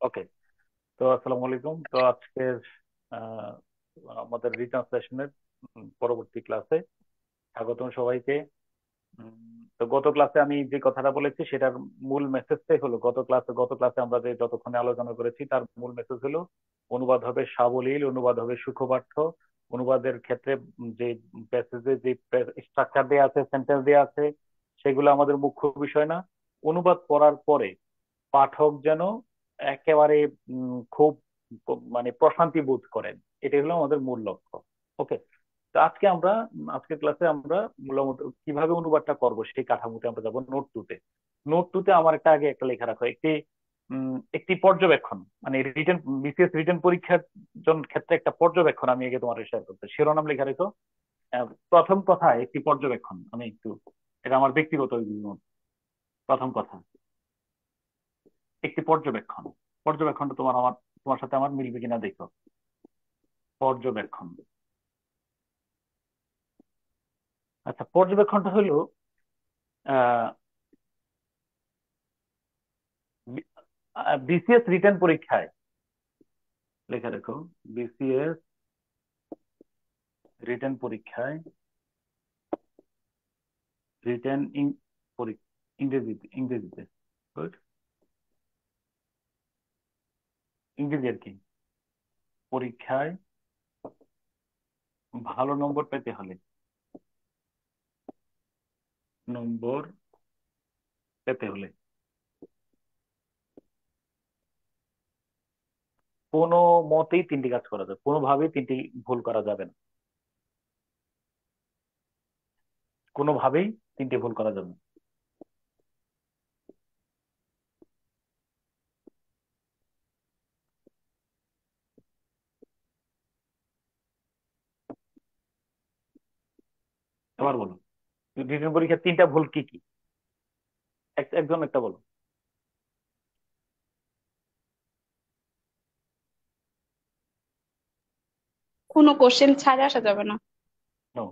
ওকে। তো আসসালামু আলাইকুম। তো আজকের আহ, আমাদের রিট্রান্সলেশনের পরবর্তী ক্লাসে স্বাগতম সবাইকে। তো গত ক্লাসে আমি যে কথাটা বলেছি সেটার মূল মেসেজটাই হলো, গত ক্লাসে আমরা যে যতক্ষণে আলোচনা করেছি তার মূল মেসেজ হলো অনুবাদ হবে সাবলীল, অনুবাদ হবে সুখপাঠ্য। অনুবাদের ক্ষেত্রে যে প্যাসেজে যে স্ট্রাকচার দেওয়া আছে, সেন্টেন্স দেওয়া আছে, সেগুলো আমাদের মুখ্য বিষয় না। অনুবাদ করার পরে পাঠক যেন একেবারে খুব মানে প্রশান্তি বোধ করেন, এটাই হলো আমাদের মূল লক্ষ্য। ওকে। তো আজকের ক্লাসে আমরা মূলত কিভাবে অনুবাদটা করব সেই কাঠামোতে আমরা যাবো। নোট টুতে আমার একটা লেখা রাখো, একটি পর্যবেক্ষণ, মানে বিসিএস রিটেন পরীক্ষার জন্য ক্ষেত্রে একটা পর্যবেক্ষণ আমি আগে তোমার শেয়ার করতে শিরোনাম লেখা রেখো। প্রথম কথা একটি পর্যবেক্ষণ, আমি একটু, এটা আমার ব্যক্তিগত নোট। প্রথম কথা একটি পর্যবেক্ষণ। পর্যবেক্ষণটা তোমার সাথে আমার মিলবে কিনা দেখো। পর্যবেক্ষণ। আচ্ছা, পর্যবেক্ষণটা হলো আহ বিসিএস রিটেন পরীক্ষায়, লেখা রেখো, বিসিএস রিটেন পরীক্ষায়, রিটেন ইংরেজিতে good? ইংরেজি আর কি, পরীক্ষায় ভালো নম্বর পেতে হলে, নম্বর পেতে হলে কোনো মতেই তিনটি কাজ করা যাবে, কোনোভাবেই তিনটি ভুল করা যাবে না। কোনোভাবেই তিনটি ভুল করা যাবে না। এবার বলো, রিটেন পরীক্ষার তিনটা ভুল কি কি? একজন একটা বলো। কোনো কোশ্চেন ছাড়ে আসা যাবে না। No.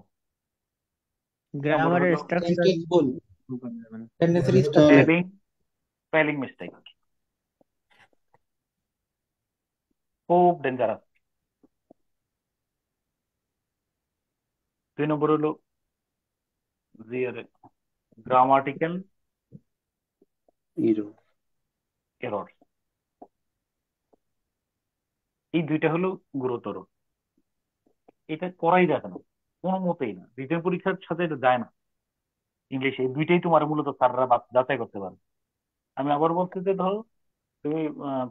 এক নম্বর গ্রামারের হলো স্ট্রাকচার সিনট্যাক্স ভুল, ভুল করা যাবে না। সেন্টেন্সের স্ট্রাকচার। স্পেলিং, মিস্টেক, খুব ডেঞ্জারাস। 2 নম্বর হলো গ্রামাটিক্যাল ইরো। এরর। এই দুইটা হলো গুরুতর, এটা করাই যাবে না, কোনো মতেই না, রিটেন পরীক্ষার সাথে এটা যায় না। ইংলিশ এই দুইটাই তোমার মূলত স্যাররা যাচাই করতে পারে। আমি আবার বলতে যে ধরো তুমি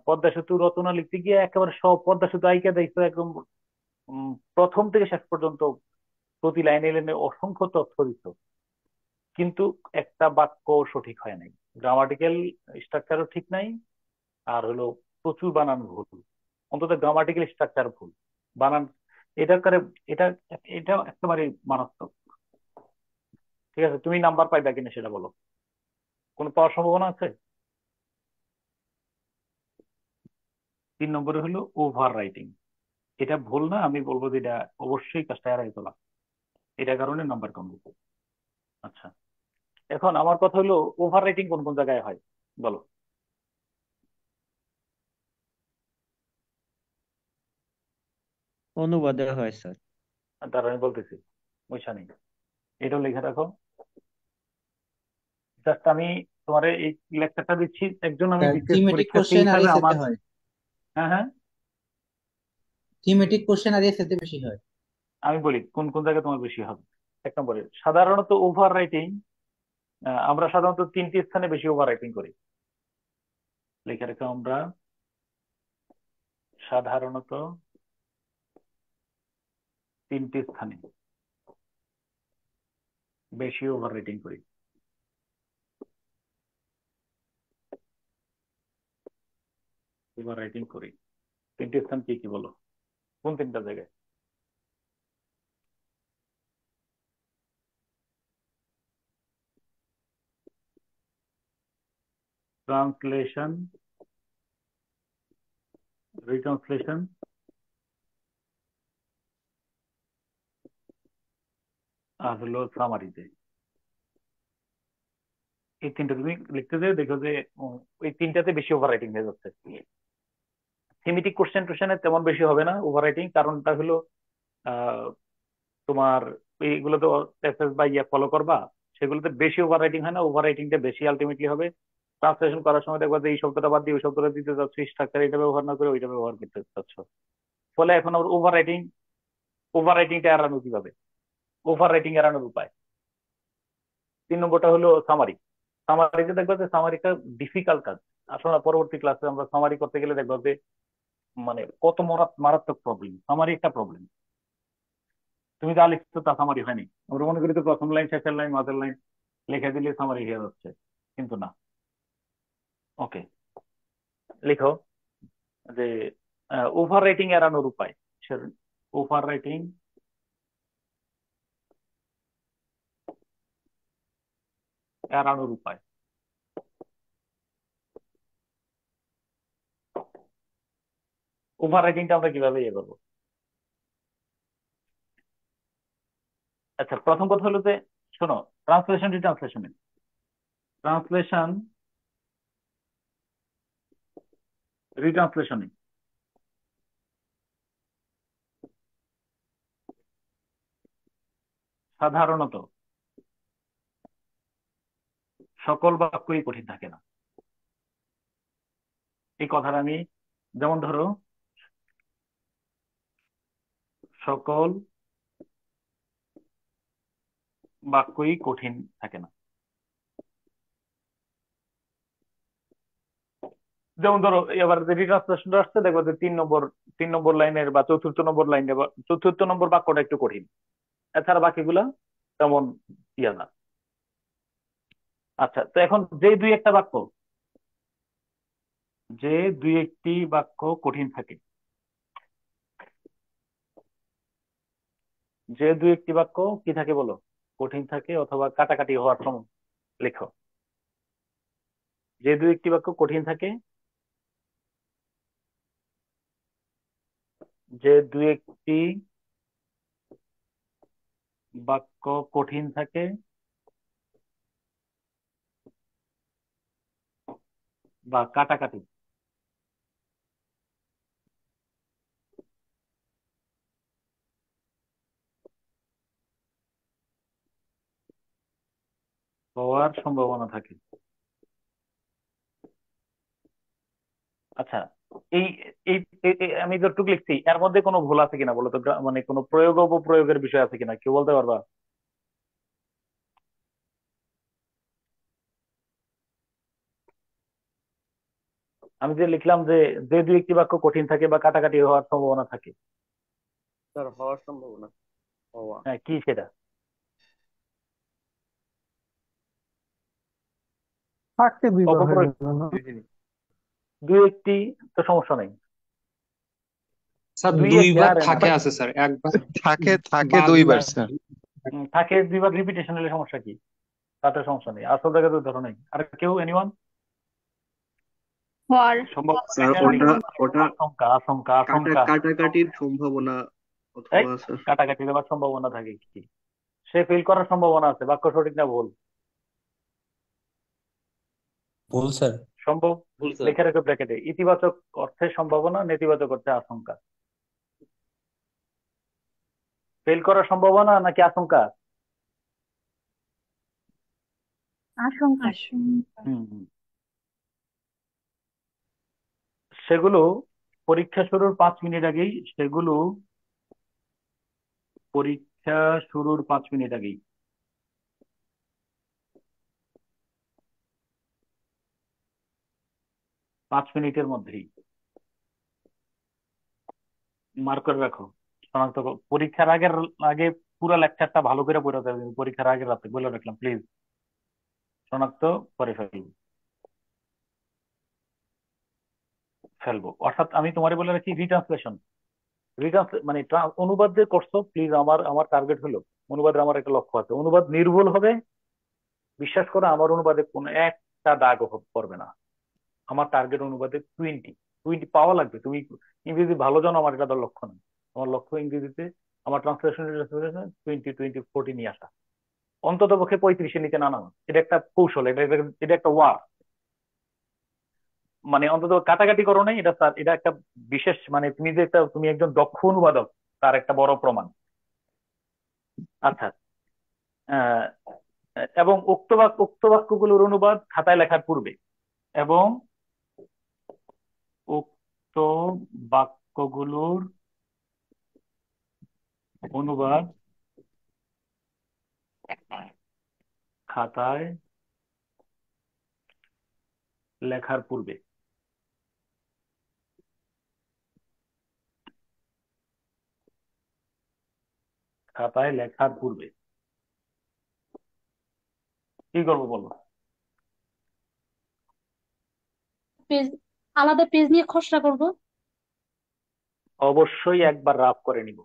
পদ্মা সেতু রচনা লিখতে গিয়ে একেবারে সব পদ্মা সেতু আইকা দেখছো একদম, প্রথম থেকে শেষ পর্যন্ত প্রতি লাইনে লাইনে অসংখ্য তথ্য দিচ্ছ, কিন্তু একটা বাক্য সঠিক হয় নাই, গ্রামাটিক্যাল স্ট্রাকচারও ঠিক নাই, আর হলো প্রচুর বানান ভুল, অন্তত গ্রামাটিক্যাল স্ট্রাকচার ভুল, বানান, এটার কারে, এটা এটা একেবারে মারাত্মক। ঠিক আছে, তুমি নাম্বার পাইবা কিনা সেটা বলো, কোনো পাওয়ার সম্ভাবনা আছে? 3 নম্বরে হলো ওভার রাইটিং। এটা ভুল না, আমি বলবো যে এটা অবশ্যই কাজটা এড়াই চলা, এটার কারণে নাম্বার কম দিচ্ছে। আচ্ছা, এখন আমার কথা হলো ওভার রাইটিং কোন কোন জায়গায় হয় বলো। অনুবাদে হয় স্যার। তার আমি বলতেছি, বুঝছা নেই, এটাও লিখে রাখো। জাস্ট আমি তোমার এই লেকচারটা দিচ্ছি, একজন আমি স্যার বিশেষ থিমেটিক পরীক্ষার্থী কোশ্চেন আর হিসাবে এসেতে আমার। হয়। হ্যাঁ, হ্যাঁ, থিমেটিক কোশ্চেন আর এসেতে বেশি হয়। আমি বলি কোন কোন জায়গায় তোমার বেশি হবে। 1 নম্বরে সাধারণত ওভার রাইটিং, আমরা সাধারণত 3টি স্থানে বেশি ওভার রাইটিং করি। লিখে রেখো, আমরা সাধারণত 3টি স্থানে বেশি ওভার রাইটিং করি। ওভার রাইটিং করি 3টি স্থান কি কি বলো, কোন 3টা জায়গায়? ট্রান্সলেশন, রিট্রান্সলেশন, আর হলো সামারিতে। এই 3টা তুমি লিখতে যে দেখো যে এই 3টাতে বেশি ওভার রাইটিং হয়ে যাচ্ছে। থিমেটিক কোশ্চেন টোশ্চেনের তেমন বেশি হবে না ওভার রাইটিং, কারণটা হলো আহ, তোমার এইগুলো তো এসএস বা ইয়ে ফলো করবা, সেগুলোতে বেশি ওভার রাইটিং হয় না, ওভার রাইটিংটা বেশি আলটিমেটলি হবে। ট্রান্সলেশন করার সময় দেখবা যে এই শব্দটা বাদ দিয়ে ওই শব্দটা দিতে চাচ্ছ, স্ট্রাকচার এটা ব্যবহার না করে ওইটা ব্যবহার করতে চাচ্ছ। ফলে এখন আবার ওভার রাইটিংটা এড়ানো কিভাবে? ওভার রাইটিং এড়ানোর উপায় 3 নম্বরটা হলো সামারি। সামারিতে দেখবা যে সামারিটা ডিফিকাল্ট কাজ। আসলে পরবর্তী ক্লাসে আমরা সামারি করতে গেলে দেখবা যে মানে কত মারাত্মক প্রবলেম, সামারি একটা প্রবলেম। তুমি যা লিখছো তা সামারি হয়নি, আমরা মনে করি তো প্রথম লাইন শেষের লাইন মাঝের লাইন লিখে দিলে সামারি হয়ে যাচ্ছে, কিন্তু না। ওকে, লিখো যে ওভার রাইটিং এড়ানোর উপায়। ওভার রাইটিং এড়ানোর উপায়। ওভার রাইটিংটা আমরা কিভাবে ইয়ে করবো? আচ্ছা, প্রথম কথা হলো যে শোনো, ট্রান্সলেশন রিট্রান্সলেশনে সাধারণত সকল বাক্যই কঠিন থাকে না। এই কথাটা আমি, যেমন ধরো, সকল বাক্যই কঠিন থাকে না। যেমন ধরো এবার যে রিট্রান্সলেশনটা আসছে, দেখবো যে 3 নম্বর লাইনের বা 4র্থ নম্বর লাইনে বা 4র্থ নম্বর বাক্যটা একটু কঠিন, এছাড়া বাকিগুলা তেমন ইয়া না। আচ্ছা, তো এখন যে দুই একটি বাক্য কঠিন থাকে, যে দুই একটি বাক্য কি থাকে বলো, কঠিন থাকে অথবা কাটাকাটি হওয়ার সম্ভব। লেখো, যে দুই একটি বাক্য কঠিন থাকে, যে দুই একটি বাক্য কঠিন থাকে বা কাটাকাটি হওয়ার সম্ভাবনা থাকে। আচ্ছা, এই এই আমি যতটুকু লিখছি এর মধ্যে কোনো ভুল আছে কিনা বলো তো, মানে কোনো প্রয়োগ অপপ্রয়োগের বিষয় আছে কিনা, কেউ বলতে পারবা? আমি যে লিখলাম যে যে দুই একটি বাক্য কঠিন থাকে বা কাটাকাটি হওয়ার সম্ভাবনা থাকে, স্যার হওয়ার সম্ভাবনা হওয়া হ্যাঁ কি সেটা? থাকতে দুইবার হয়ে অপপ্রয়োগ, গেল না? জি জি দুই একটি তো সমস্যা নেই, স্যার দুই একটি দুইবার আর থাকে আছে স্যার, একবার থাকে থাকে দুইবার বারবার। স্যার। থাকে দুইবার রিপিটেশন হলে সমস্যা কি? তাতে সমস্যা নেই, আসল জায়গায় তো ধরো নেই। আর কেউ এনিওয়ান? হওয়ার সম্ভাবনা স্যার, এটা ওটা লিখতে ওটা আশঙ্কা আশঙ্কা কাটা আশঙ্কা। কাটাকাটির সম্ভাবনা এই অথবা স্যার কাটাকাটি দেওয়ার সম্ভাবনা থাকে কি? সে ফেল করার সম্ভাবনা আছে, বাক্য সঠিক না ভুল? ভুল স্যার। সম্ভব। ভুল স্যার। লিখে রেখে ব্র্যাকেটে, ইতিবাচক অর্থে সম্ভাবনা, নেতিবাচক অর্থে আশঙ্কা। ফেল করার সম্ভাবনা নাকি আশঙ্কা? আশঙ্কা। হুম হুম। সেগুলো পরীক্ষা শুরুর 5 মিনিট আগেই, পরীক্ষা শুরুর 5 মিনিট আগেই, 5 মিনিটের মধ্যেই মার্ক করে রাখো। শনাক্ত পরীক্ষার আগে পুরো লেকচারটা ভালো করে পড়ে যাবে, পরীক্ষার আগের রাতে বলে রাখলাম, প্লিজ শনাক্ত করে ফেলবো। অর্থাৎ আমি তোমারে বলে রাখি, রিট্রান্সলেশন মানে অনুবাদ যে করছো, প্লিজ আমার আমার টার্গেট হলো, অনুবাদের আমার একটা লক্ষ্য আছে, অনুবাদ নির্ভুল হবে। বিশ্বাস করো, আমার অনুবাদে কোনো একটা দাগ পড়বে না। আমার টার্গেট অনুবাদে 20 পাওয়া লাগবে। তুমি ইংরেজি ভালো জানো, আমার এটা লক্ষ্য নয়। আমার লক্ষ্য ইংরেজিতে আমার ট্রান্সলেশন 20-20-40 নিয়ে আসা, অন্তত পক্ষে 35-এর নিচে না নামা। এটা একটা কৌশল, এটা এটা এটা একটা ওয়ার। মানে অন্তত কাটাকাটি করো নাই, এটা স্যার এটা একটা বিশেষ মানে তুমি যে একটা তুমি একজন দক্ষ অনুবাদক তার একটা বড় প্রমাণ। আচ্ছা। আহ, এবং উক্ত বাক্যগুলোর অনুবাদ খাতায় লেখার পূর্বে, এবং উক্ত বাক্যগুলোর অনুবাদ খাতায় লেখার পূর্বে। খাতায় লেখার পূর্বে কি করবো বলো? পেজ, আলাদা পেজ নিয়ে খসড়া করব। অবশ্যই একবার রাফ করে নিব,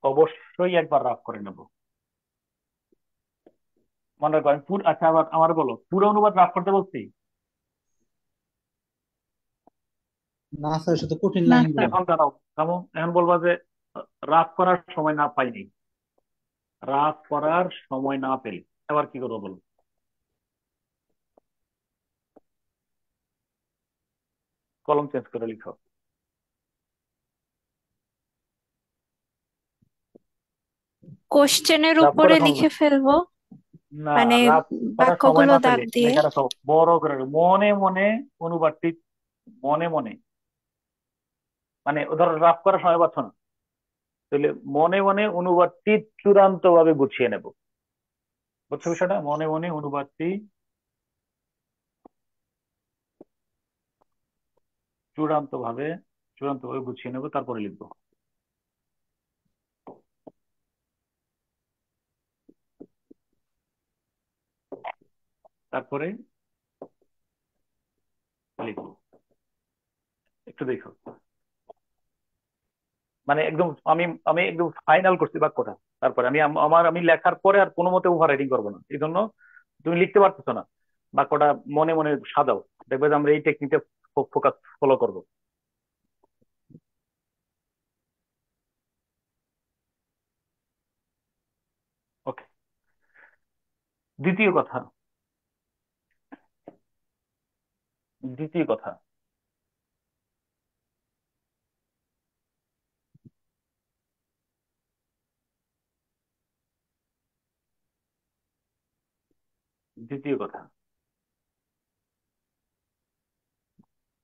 অবশ্যই একবার রাফ করে নেব। মনে করেন আচ্ছা, আবার আমার বলো, পুরো অনুবাদ রাফ করতে বলছি? না স্যার, শুধু কঠিন না লাইন স্যার। গুলো। এখন দাঁড়াও, থামো, এখন বলবা যে রাফ করার সময় না পাইনি, রাফ করার সময় না পেলে এবার কি করবো বলো? কলম চেঞ্জ করে লিখো। কোশ্চেনের রাফ উপরে করার সময় লিখে ফেলবো, না, মানে রাফ করার সময় বাক্যগুলো না দাগ পেলে দিয়ে। লেখা রাখো বড় করে, মনে মনে অনুবাদটি, মনে মনে, মানে ধরো রাফ করার সময় পাচ্ছ না, তাহলে মনে মনে অনুবাদটি চূড়ান্ত ভাবে গুছিয়ে নেব। বুঝছো বিষয়টা? মনে মনে অনুবাদটি চূড়ান্ত ভাবে গুছিয়ে নেব, তারপরে লিখবো। তারপরে লিখবো, একটু দেখো। মানে একদম আমি আমি একদম ফাইনাল করছি বাক্যটা। তারপরে আমি লেখার পরে আর কোনো মতে ওভার রাইটিং করবো না, এই জন্য তুমি লিখতে পারতেছো না, বাক্যটা মনে মনে সাজাও। দেখবে যে আমরা এই টেকনিকটা ফোকাস ফলো করব। ওকে। দ্বিতীয় কথা, দ্বিতীয় কথা, দ্বিতীয় কথা,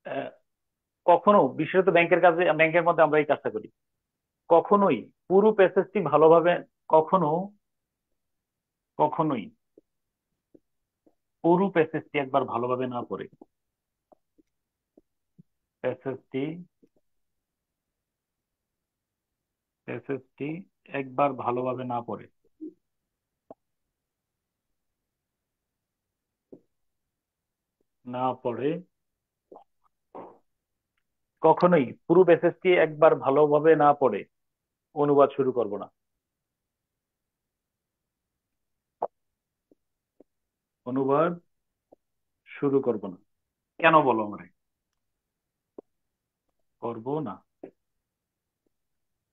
আহ, কখনো বিশেষত ব্যাংকের কাজে, ব্যাংকের মধ্যে আমরা এই কাজটা করি, কখনোই পুরো প্যাসেজটি ভালোভাবে, কখনো কখনোই পুরো প্যাসেজটি একবার ভালোভাবে না পড়ে, প্যাসেজটি প্যাসেজটি একবার ভালোভাবে না পড়ে, না পড়ে, কখনোই পুরো প্যাসেজটি একবার ভালোভাবে না পড়ে অনুবাদ শুরু করব না, অনুবাদ শুরু করব না। কেন বলো আমারে? করব না,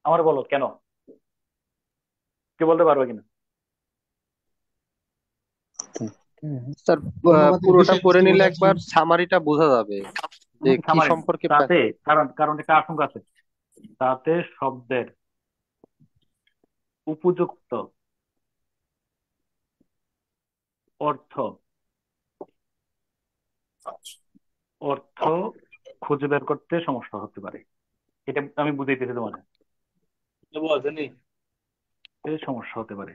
আমার বলো কেন, কে বলতে পারবে কিনা? স্যার, অনুবাদের পুরোটা পড়ে বিষয়বস্তু নিলে বোঝার একবার জন্য। সামারিটা বোঝা যাবে যে কি খামারে সম্পর্কে তাতে, কারণ কারণ একটা আশঙ্কা আছে, তাতে শব্দের উপযুক্ত অর্থ অর্থ খুঁজে বের করতে সমস্যা হতে পারে। এটা আমি বুঝাইতেছি তোমার, সমস্যা হতে পারে।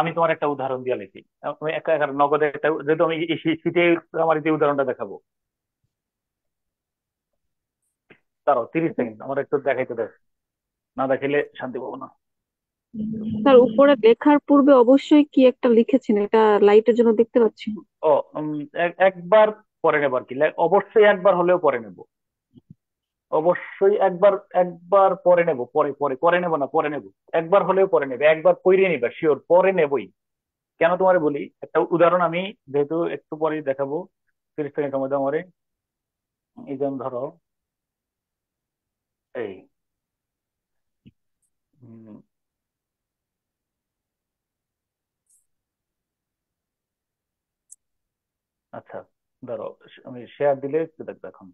আমি তোমার একটা উদাহরণ দিয়ে লিখি, আমি একা একা নগদে একটা, যেহেতু আমি শীতে আমার যে উদাহরণটা দেখাবো, তারও 30 সেকেন্ড আমার একটু দেখাইতে দেয়, না দেখাইলে শান্তি পাবো না। স্যার উপরে লেখার পূর্বে অবশ্যই কি একটা লিখেছেন, এটা লাইটের জন্য দেখতে পাচ্ছি না। ও, একবার পরে নেবো আর কি, অবশ্যই একবার হলেও পরে নেব, অবশ্যই একবার, একবার পরে নেব, পরে পরে পরে নেবো না, পরে নেব, একবার হলেও পরে নেবে, একবার পরে নিবা শিওর, পরে নেবই। কেন তোমার বলি, একটা উদাহরণ আমি যেহেতু একটু পরেই দেখাবো, 30 সেকেন্ড সময় দাও আমারে। এই যেমন ধরো, এই উম, আচ্ছা, ধরো আমি শেয়ার দিলে একটু দেখবো এখন।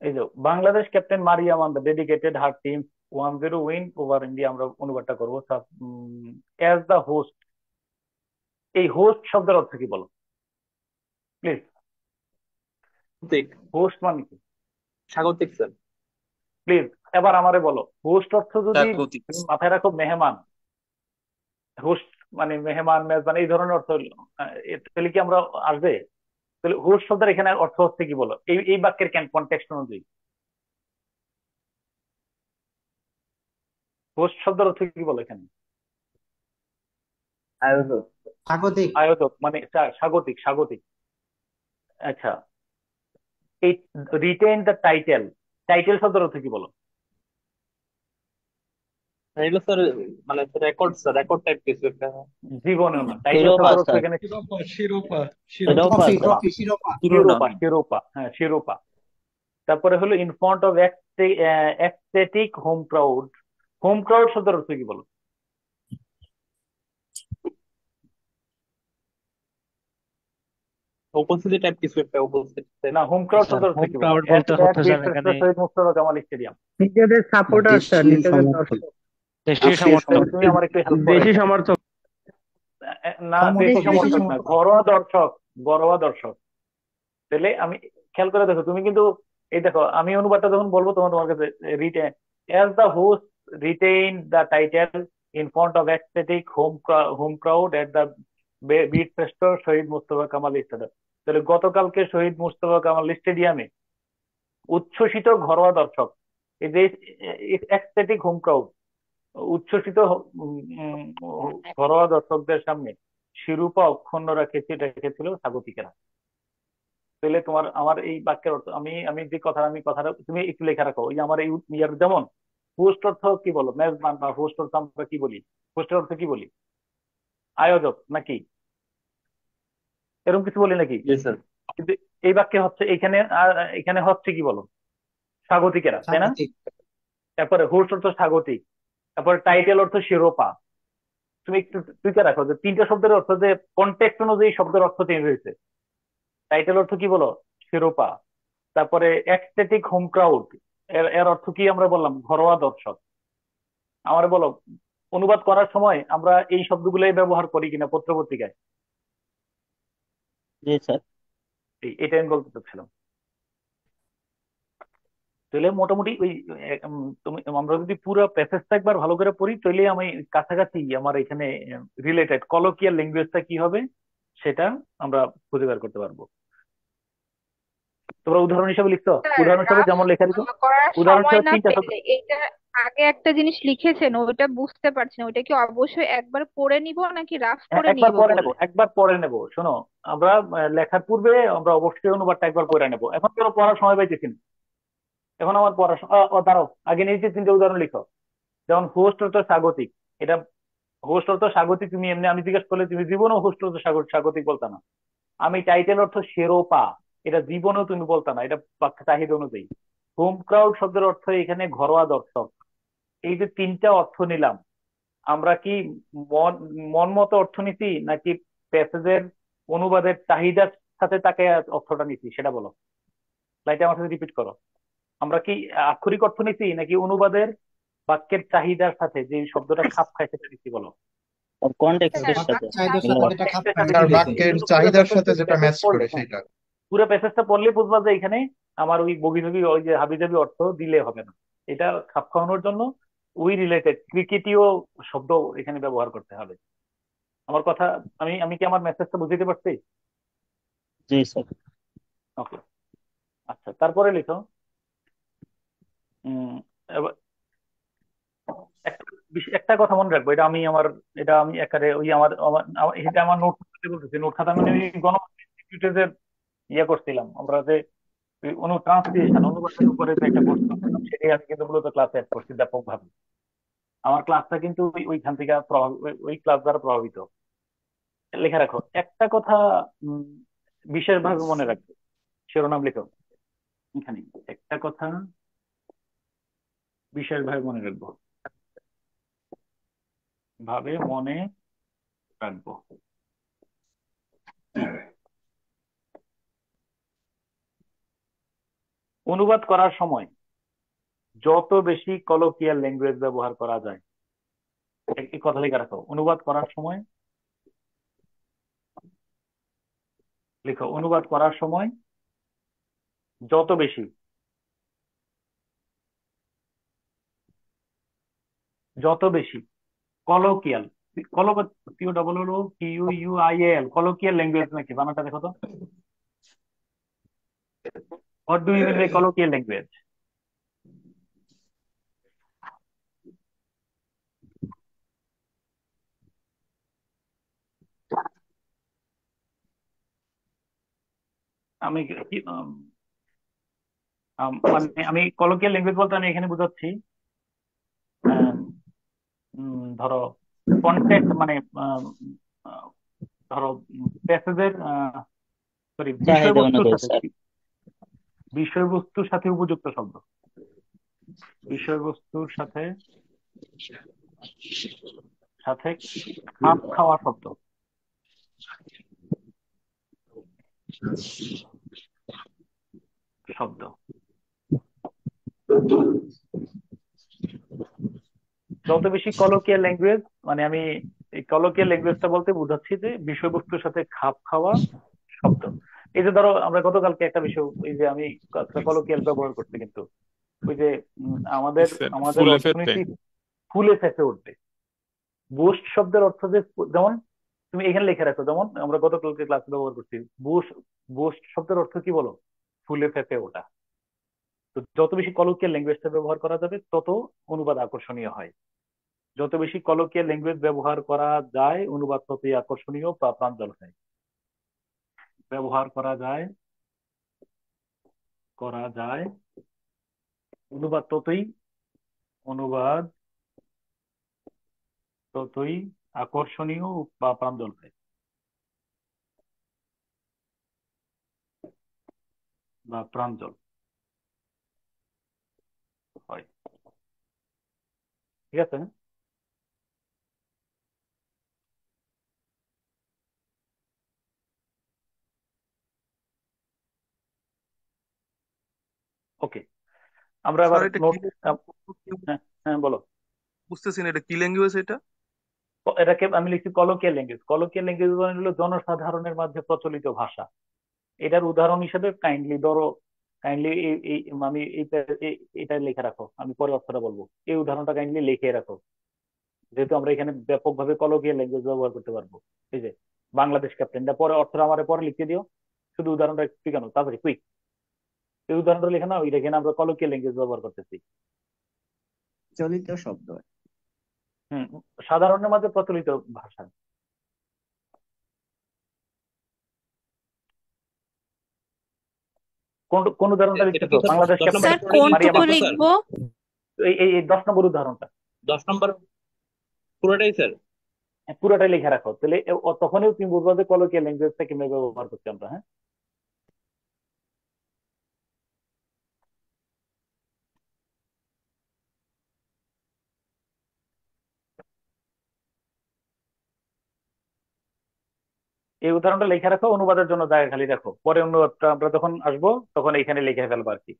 এই যে Bangladesh captain Maria Manda dedicated her team 1-0 win over India, আমরা অনুবাদটা করবো। অ্যাজ দ্য হোস্ট, এই হোস্ট শব্দের অর্থ কি বলো প্লিজ। স্বাগতিক। হোস্ট মানে কি স্বাগতিক স্যার। প্লিজ এবার আমারে বলো, হোস্ট অর্থ যদি স্বাগতিক। তুমি মাথায় রাখো মেহমান, হোস্ট মানে মেহমান মেজবান এই ধরনের অর্থ হইলো, তাহলে কি আমরা আসবে? তাহলে হোস্ট শব্দের এখানে অর্থ হচ্ছে কি বলো, এই এই বাক্যের কনটেক্সট অনুযায়ী হোস্ট শব্দের অর্থ কি বলো এখানে? আয়োজক। স্বাগতিক। আয়োজক মানে স্বাগতিক, স্বাগতিক। আচ্ছা, এই রিটেইন দ্য টাইটেল, টাইটেল শব্দের অর্থ কি বলো? এগুলো স্যার মানে রেকর্ড স্যার, রেকর্ড টাইপ কিছু একটা। জীবনেও না, টাইটেল শিরোপা শব্দের অর্থ স্যার। এখানে শিরোপা শিরোপা শিরোপা ট্রফি স্যার। ট্রফি শিরোপা। শিরোনাম। শিরোপা, শিরোপা, হ্যাঁ শিরোপা। তারপরে হলো in front of ecstatic home crowd, home crowd শব্দের অর্থ কি বলো? উপস্থিতি টাইপ কিছু একটা, উপস্থিতি type। না, হোম ক্রাউড স্যার শব্দের অর্থ হোম কি বলো? ক্রাউড বলতে হচ্ছে স্যার এখানে শহীদ মুস্তফা কামাল স্টেডিয়াম। নিজেদের সাপোর্টার স্যার, দেশি নিজেদের সমর্থক। দর্শক। দেশীয় রাষ্ট্রীয় সমর্থক। তুমি আমার একটু হেল্প করো দেশি এখানে। সমর্থক। না, সমর্থক দেশি দেশি সমর্থক না, সমর্থক। ঘরোয়া দর্শক, ঘরোয়া দর্শক। তাহলে আমি খেয়াল করে দেখো, তুমি কিন্তু এই দেখো আমি অনুবাদটা যখন বলবো তখন তোমার কাছে retain as the host retain the title in front of ecstatic home crowd at the Bir ফেস্টর শহীদ মুস্তফা কামাল স্টেডিয়াম। তাহলে গতকালকে শহীদ মুস্তফা কামাল স্টেডিয়ামে উচ্ছ্বসিত ঘরোয়া দর্শক, এই যে এক্সটেটিক হোম ক্রাউড, উচ্ছ্বসিত ঘরোয়া দর্শকদের সামনে শিরোপা অক্ষুণ্ণ রেখেছিল স্বাগতিকেরা। তাহলে তোমার আমার এই বাক্যের অর্থ, আমি আমি যে কথা আমি কথাটা তুমি একটু লেখা রাখো। ওই আমার এই ইয়ার যেমন হোস্ট অর্থ কি বলো, মেজবান বা হোস্ট অর্থ আমরা কি বলি, হোস্টের অর্থ কি বলি? আয়োজক নাকি এরকম কিছু বলি নাকি? জি স্যার। কিন্তু এই বাক্যে হচ্ছে এখানে এখানে হচ্ছে কি বলো, স্বাগতিকেরা, তাই না? স্বাগতিক। তারপরে হোস্ট অর্থ স্বাগতিক, তারপরে টাইটেল অর্থ শিরোপা। তুমি একটু টুইকে রাখো যে তিনটা শব্দের অর্থ যে কনটেক্সট অনুযায়ী শব্দের অর্থ চেঞ্জ হয়েছে। টাইটেল অর্থ কি বলো, শিরোপা। তারপরে এক্সটেটিক হোম ক্রাউড, এর এর অর্থ কি আমরা বললাম, ঘরোয়া দর্শক। আমার বলো, অনুবাদ করার সময় আমরা এই শব্দগুলোই ব্যবহার করি কিনা পত্র পত্রিকায়? জি স্যার। এটা আমি বলতে চাচ্ছিলাম। তাহলে মোটামুটি ওই তুমি আমরা যদি পুরো প্যাসেজটা একবার ভালো করে পড়ি তাহলে আমি কাছাকাছি আমার এখানে রিলেটেড কলোকিয়াল ল্যাঙ্গুয়েজটা কি হবে সেটা আমরা খুঁজে বের করতে পারবো। তোমরা উদাহরণ হিসাবে লিখছো, স্যার উদাহরণ হিসাবে রাফ যেমন লেখা দিতো, করার উদাহরণ সময় হিসাবে না তিনটা শব্দ। পেলে এটা আগে একটা জিনিস লিখেছেন ওইটা বুঝতে পারছি না, ওইটা কি অবশ্যই একবার পড়ে নিব নাকি রাফ হ্যাঁ, করে একবার নিব পরে নেবো, বললেন? একবার পরে নেবো। শোনো, আমরা লেখার পূর্বে আমরা অবশ্যই অনুবাদটা একবার পড়ে নেবো। এখন ধরো পড়ার সময় পাইতেছি না, এখন আমার পড়ার দাঁড়াও, আগে নিচে তিনটে উদাহরণ লিখো। যেমন হোস্ট অর্থ স্বাগতিক, এটা হোস্ট অর্থ স্বাগতিক তুমি এমনি আমি জিজ্ঞেস করলে তুমি জীবনেও হোস্ট অর্থ স্বাগতিক বলতা না। আমি টাইটেল অর্থ শিরোপা, এটা জীবনেও তুমি বলতা না, এটা বাক্য চাহিদা অনুযায়ী। হোম ক্রাউড শব্দের অর্থ এখানে ঘরোয়া দর্শক। এই যে তিনটা অর্থ নিলাম, আমরা কি মন মন মতো অর্থ নিছি নাকি প্যাসেজের অনুবাদের চাহিদার সাথে তাকে অর্থটা নিছি সেটা বলো। লাইটে আমার সাথে রিপিট করো। আমরা কি আক্ষরিক অর্থ নিছি নাকি অনুবাদের বাক্যের চাহিদার সাথে যে শব্দটা খাপ খায় সেটা নিছি বলো। কনটেক্সটের স্যার সাথে। চাহিদার সাথে ধন্যবাদ। যেটা খাপ কনটেক্সটের খায় সাথে ওটা তার নিছি। দিতে। বাক্যের কিন্তু চাহিদার সাথে যেটা ম্যাচ করে সেটা। পুরো প্যাসেজটা পড়লে বুঝবা যে এখানে আমার ওই বগিনবি ওই যে হাবিজাবি অর্থ দিলে হবে না। এটা খাপ খাওয়ানোর জন্য ওই রিলেটেড ক্রিকেটীয় শব্দ এখানে ব্যবহার করতে হবে। আমার কথা, আমি আমি কি আমার মেসেজটা বুঝতে পারছি? জি স্যার। ওকে, আচ্ছা তারপরে লিখো। উম এবার একটা একটা কথা মনে রাখবো, এটা আমি আমার, এটা আমি একারে ওই এটা আমার নোট খাতাতে বলতেছি। নোট খাতা মানে ওই গণ ইনস্টিটিউটের ইয়ে করছিলাম আমরা যে ট্রান্সলেশন অনুবাদের উপরে যে একটা কোর্স করছিলাম, সেটাই আমি কিন্তু মূলত ক্লাসে অ্যাড করছি ব্যাপকভাবে। আমার ক্লাসটা কিন্তু ওইখান থেকে ওই ক্লাস দ্বারা প্রভাবিত। লেখা রাখো একটা কথা, উম, বিশেষভাবে মনে রাখবে, শিরোনাম লিখো এখানে, একটা কথা বিশেষভাবে মনে রাখবো। ভাবে মনে রাখবো। অনুবাদ করার সময় যত বেশি কলোকিয়াল ল্যাঙ্গুয়েজ ব্যবহার করা যায়, একটি কথা লেখা রাখো, অনুবাদ করার সময় লিখো, অনুবাদ করার সময় যত বেশি কলোকিয়াল, QWOQUIAL, কলোকিয়াল ল্যাঙ্গুয়েজ নাকি বানাটা দেখো তো, what do you mean by colloquial language? আমি মানে আমি কলোকিয়াল ল্যাঙ্গুয়েজ বলতে আমি এখানে বুঝাচ্ছি আম, ধরো কন্টেক্ট মানে আহ, ধরো প্যাসেজের সরি চাহিদা অনুযায়ী স্যার। বিষয়বস্তুর সাথে উপযুক্ত শব্দ, বিষয়বস্তুর সাথে সাথে খাপ খাওয়া শব্দ, শব্দ যত বেশি কলোকিয়াল ল্যাঙ্গুয়েজ, মানে আমি এই কলোকিয়াল ল্যাঙ্গুয়েজটা বলতে বোঝাচ্ছি যে বিষয়বস্তুর সাথে খাপ খাওয়া শব্দ। এই যে ধরো আমরা গতকালকে একটা বিষয়, এই যে আমি কলোকিয়াল ব্যবহার করছি, কিন্তু ওই যে আমাদের আমাদের অর্থনীতি ফুলে ফেঁপে উঠবে, বুস্ট শব্দের অর্থ যে, যেমন তুমি এখানে লিখে রাখো, যেমন আমরা গতকালকে ক্লাসে ব্যবহার করছি, বুস্ট, বুস্ট শব্দের অর্থ কি বলো? ফুলে ফেঁপে ওঠা। তো যত বেশি কলোকিয়াল ল্যাঙ্গুয়েজটা ব্যবহার করা যাবে তত অনুবাদ আকর্ষণীয় হয়, যত বেশি কলোকিয়াল ল্যাঙ্গুয়েজ ব্যবহার করা যায় অনুবাদ ততই আকর্ষণীয় বা প্রাঞ্জল হয়। ব্যবহার করা যায় অনুবাদ ততই আকর্ষণীয় বা প্রাঞ্জল হয়, বা প্রাঞ্জল হয়। ঠিক আছে? ওকে, আমরা এবার স্যার এটা নোট। কি হ্যাঁ হ্যাঁ বলো। বুঝতেছি না, এটা কি ল্যাঙ্গুয়েজ এটা? এটাকে আমি লিখছি কলোকিয়াল ল্যাঙ্গুয়েজ। কলোকিয়াল ল্যাঙ্গুয়েজ মানে হলো জনসাধারণের মাঝে প্রচলিত ভাষা। এটার উদাহরণ হিসেবে কাইন্ডলি ধরো, কাইন্ডলি আমি এটা লিখে রাখো, আমি পরে অর্থটা বলবো। এই উদাহরণটা কাইন্ডলি লিখে রাখো, যেহেতু আমরা এখানে ব্যাপকভাবে কলোকিয়াল ল্যাঙ্গুয়েজ ব্যবহার করতে পারবো। এই যে বাংলাদেশ ক্যাপ্টেনটা, পরে অর্থটা আমার পরে লিখে দিও, শুধু উদাহরণটা একটু কেন তাড়াতাড়ি কুইক, এই উদাহরণটা লিখে নাও, এটা এখানে আমরা কলোকিয়াল ল্যাঙ্গুয়েজ ব্যবহার করতেছি। চলিত শব্দ। হম, সাধারণের মাঝে প্রচলিত ভাষা। কোন কোন উদাহরণটা এটা লিখতেছো? কি স্যার বাংলাদেশ 10 ক্যাপ্টেন নম্বর স্যার মারিয়া কোনটুকু মান্দা, স্যার? লিখবো? এই 10 নম্বর উদাহরণটা 10 নম্বর পুরোটাই স্যার? পুরোটাই লিখে রাখো, তাহলে তখনই তুমি বুঝবা যে কলোকিয়াল ল্যাঙ্গুয়েজটা কিভাবে ব্যবহার করছি আমরা। হ্যাঁ, এই উদাহরণটা লিখে রাখো, অনুবাদের জন্য জায়গা খালি রাখো, পরে অনুবাদটা আমরা যখন আসবো তখন এখানে লিখে ফেলবো আর কি।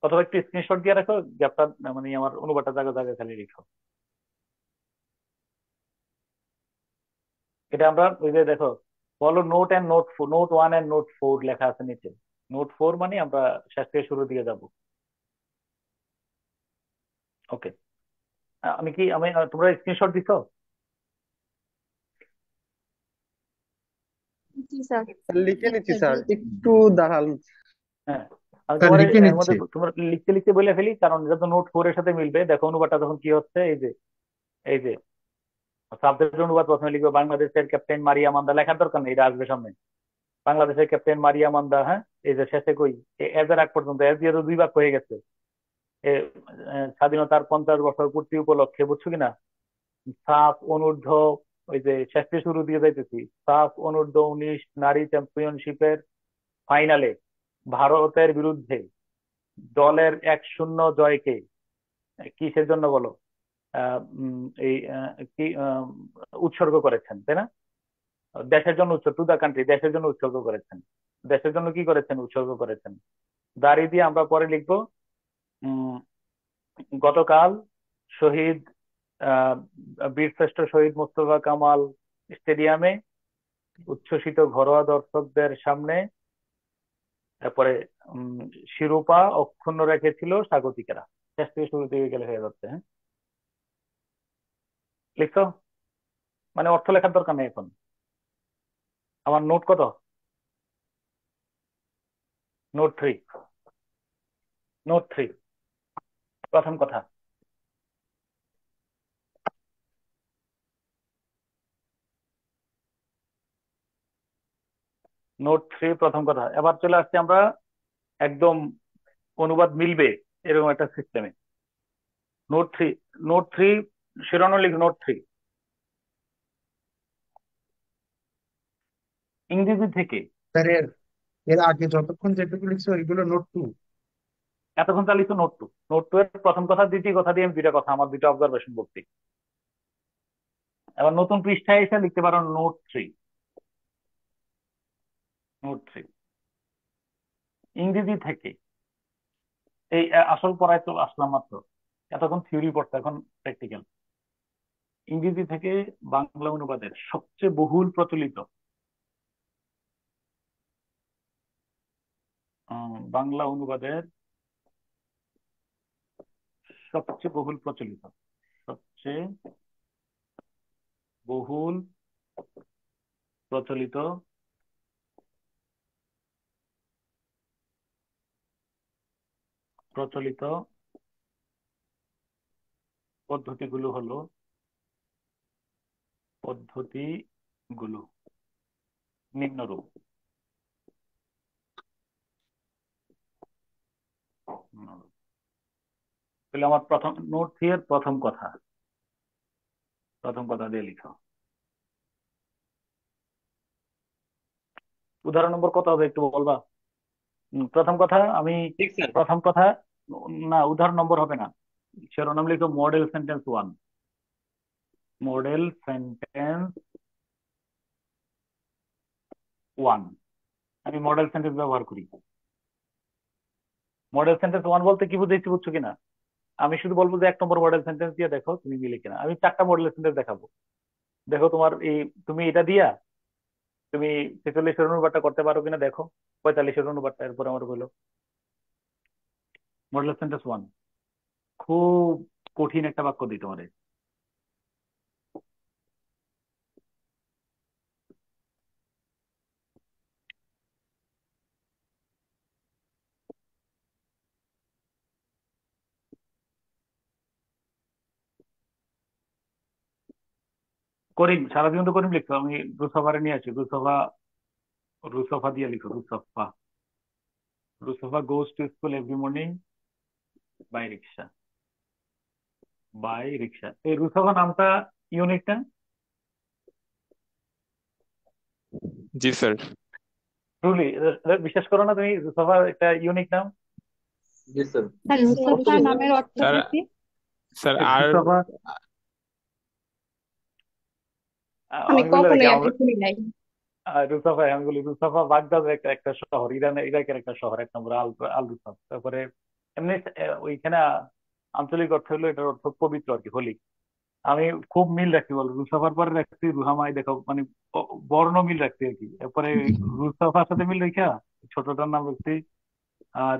অথবা একটু স্ক্রিনশট দিয়ে রাখো গ্যাপটা, মানে আমার অনুবাদটা জায়গা জায়গা খালি রেখো। এটা আমরা ওই যে দেখো, বলো note and note 1 and note 4 লেখা আছে নিচে। নোট 4 মানে আমরা শেষ থেকে শুরুর দিকে যাব। ওকে, আমি তোমরা স্ক্রিনশট দিছো? জি স্যার। লিখে নিচ্ছি স্যার, একটু দাঁড়ান। হ্যাঁ, আমি স্যার তোমার লিখে এর নিচ্ছি। মধ্যে তোমার লিখতে লিখতে বলে ফেলি, কারণ এটা তো নোট 4 এর সাথে মিলবে। দেখো অনুবাদটা তখন কি হচ্ছে, এই যে সাবজেক্টের অনুবাদ প্রথমে লিখবে বাংলাদেশের ক্যাপ্টেন মারিয়া মান্দা, লেখার দরকার নেই, এটা আসবে সামনে। বাংলাদেশের ক্যাপ্টেন মারিয়া মান্দা, হ্যাঁ, এই যে শেষে কই এজ এর আগ পর্যন্ত, এজ দিয়ে তো 2 ভাগ হয়ে গেছে। এ, স্বাধীনতার 50 বছর পূর্তি উপলক্ষে, বুঝছো কিনা, সাফ অনূর্ধ্ব ওই যে শেষে শুরু দিয়ে যাইতেছি, সাফ অনূর্ধ্ব 19 নারী চ্যাম্পিয়নশিপের ফাইনালে ভারতের বিরুদ্ধে দলের 1-0 জয়কে কিসের জন্য বলো এই কি উৎসর্গ করেছেন, তাই না? দেশের জন্য টু দা কান্ট্রি, দেশের জন্য উৎসর্গ করেছেন। দেশের জন্য কি করেছেন? উৎসর্গ করেছেন। দাড়ি দিয়ে আমরা পরে লিখবো উম গতকাল শহীদ আহ বীরশ্রেষ্ঠ শহীদ মোস্তফা কামাল স্টেডিয়ামে উচ্ছ্বসিত ঘরোয়া দর্শকদের সামনে তারপরে শিরোপা অক্ষুণ্ণ রেখেছিল স্বাগতিকেরা। শেষ থেকে শুরু থেকে গেলে হয়ে যাচ্ছে। হ্যাঁ, লিখছো? মানে অর্থ লেখার দরকার নেই এখন। আমার নোট কত? নোট 3। নোট 3 প্রথম কথা, নোট 3 প্রথম কথা। এবার চলে আসছি আমরা একদম অনুবাদ মিলবে এরকম একটা সিস্টেমে। নোট 3, নোট 3 শিরোনাম লিখ। নোট 3 ইংরেজি থেকে। স্যার এর এর আগে যতক্ষণ যেটুকু লিখছো ওইগুলো নোট 2। এতক্ষণ চালিয়েছো নোট 2। নোট 2 এর প্রথম কথা দ্বিতীয় কথা দিয়ে আমি দুইটা কথা, আমার দুইটা অবজারভেশন বলছি। এবার নতুন পৃষ্ঠায় এসে লিখতে পারো নোট 3। নোট 3 ইংরেজি থেকে। এই আসল পড়ায় তো আসলাম মাত্র, এতক্ষণ থিওরি পড়তো, এখন প্র্যাকটিক্যাল। ইংরেজি থেকে বাংলা অনুবাদের সবচেয়ে বহুল প্রচলিত বাংলা অনুবাদের সবচেয়ে বহুল প্রচলিত সবচেয়ে বহুল প্রচলিত প্রচলিত পদ্ধতিগুলো হলো নিম্নরূপ। তাহলে আমার প্রথম নোট 3 এর প্রথম কথা দিয়ে লিখো। উদাহরণ নম্বর কত হবে একটু বলবা? প্রথম কথা আমি ঠিক স্যার। প্রথম কথা না, উদাহরণ নম্বর হবে না, শিরোনাম লিখো মডেল সেন্টেন্স 1। মডেল সেন্টেন্স 1 আমি মডেল সেন্টেন্স ব্যবহার করি। মডেল সেন্টেন্স 1 বলতে কি বুঝাইছি বুঝছো কিনা? আমি শুধু বলবো যে 1 নম্বর মডেল সেন্টেন্স দিয়ে দেখো তুমি মিলে কিনা। আমি 4টা মডেল সেন্টেন্স দেখাবো। দেখো তোমার এই তুমি এটা দিয়া তুমি 46-এর অনুবাদটা করতে পারো কিনা দেখো, 45-এর অনুবাদটা। এরপরে আমার বলো মডেল সেন্টেন্স 1 খুব কঠিন একটা বাক্য দিই তোমারে। করিম, সারাদিন তো করিম লিখছো, আমি রুসফারে নিয়ে আসি। রুসফা দিয়ে লিখো। Rusfa goes to school every morning by rickshaw. এই রুসফা নামটা ইউনিক না? জি স্যার। ট্রুলি বিশ্বাস করো না তুমি? রুসফা একটা ইউনিক নাম। জি স্যার। স্যার মুস্তাফা নামের স্যার অর্থটা কি? স্যার আর রুসফা আমি আমি বলে কখনোই রাখি আপনি শুনি নাই। রুসাফা, আমি বলি রুসাফা বাগদাদের একটা শহর, ইরাকের একটা শহর, 1 নম্বর আল রুসাফ। তারপরে এমনি ওইখানে আঞ্চলিক অর্থ হলো, এটার অর্থ পবিত্র আর কি, হোলি। আমি খুব মিল রাখি, বল রুসাফার পরে রাখছি রুহামাই, দেখো মানে বর্ণ মিল রাখছি আর কি। এরপরে রুসাফার সাথে মিল রেখা ছোটটার নাম রাখছি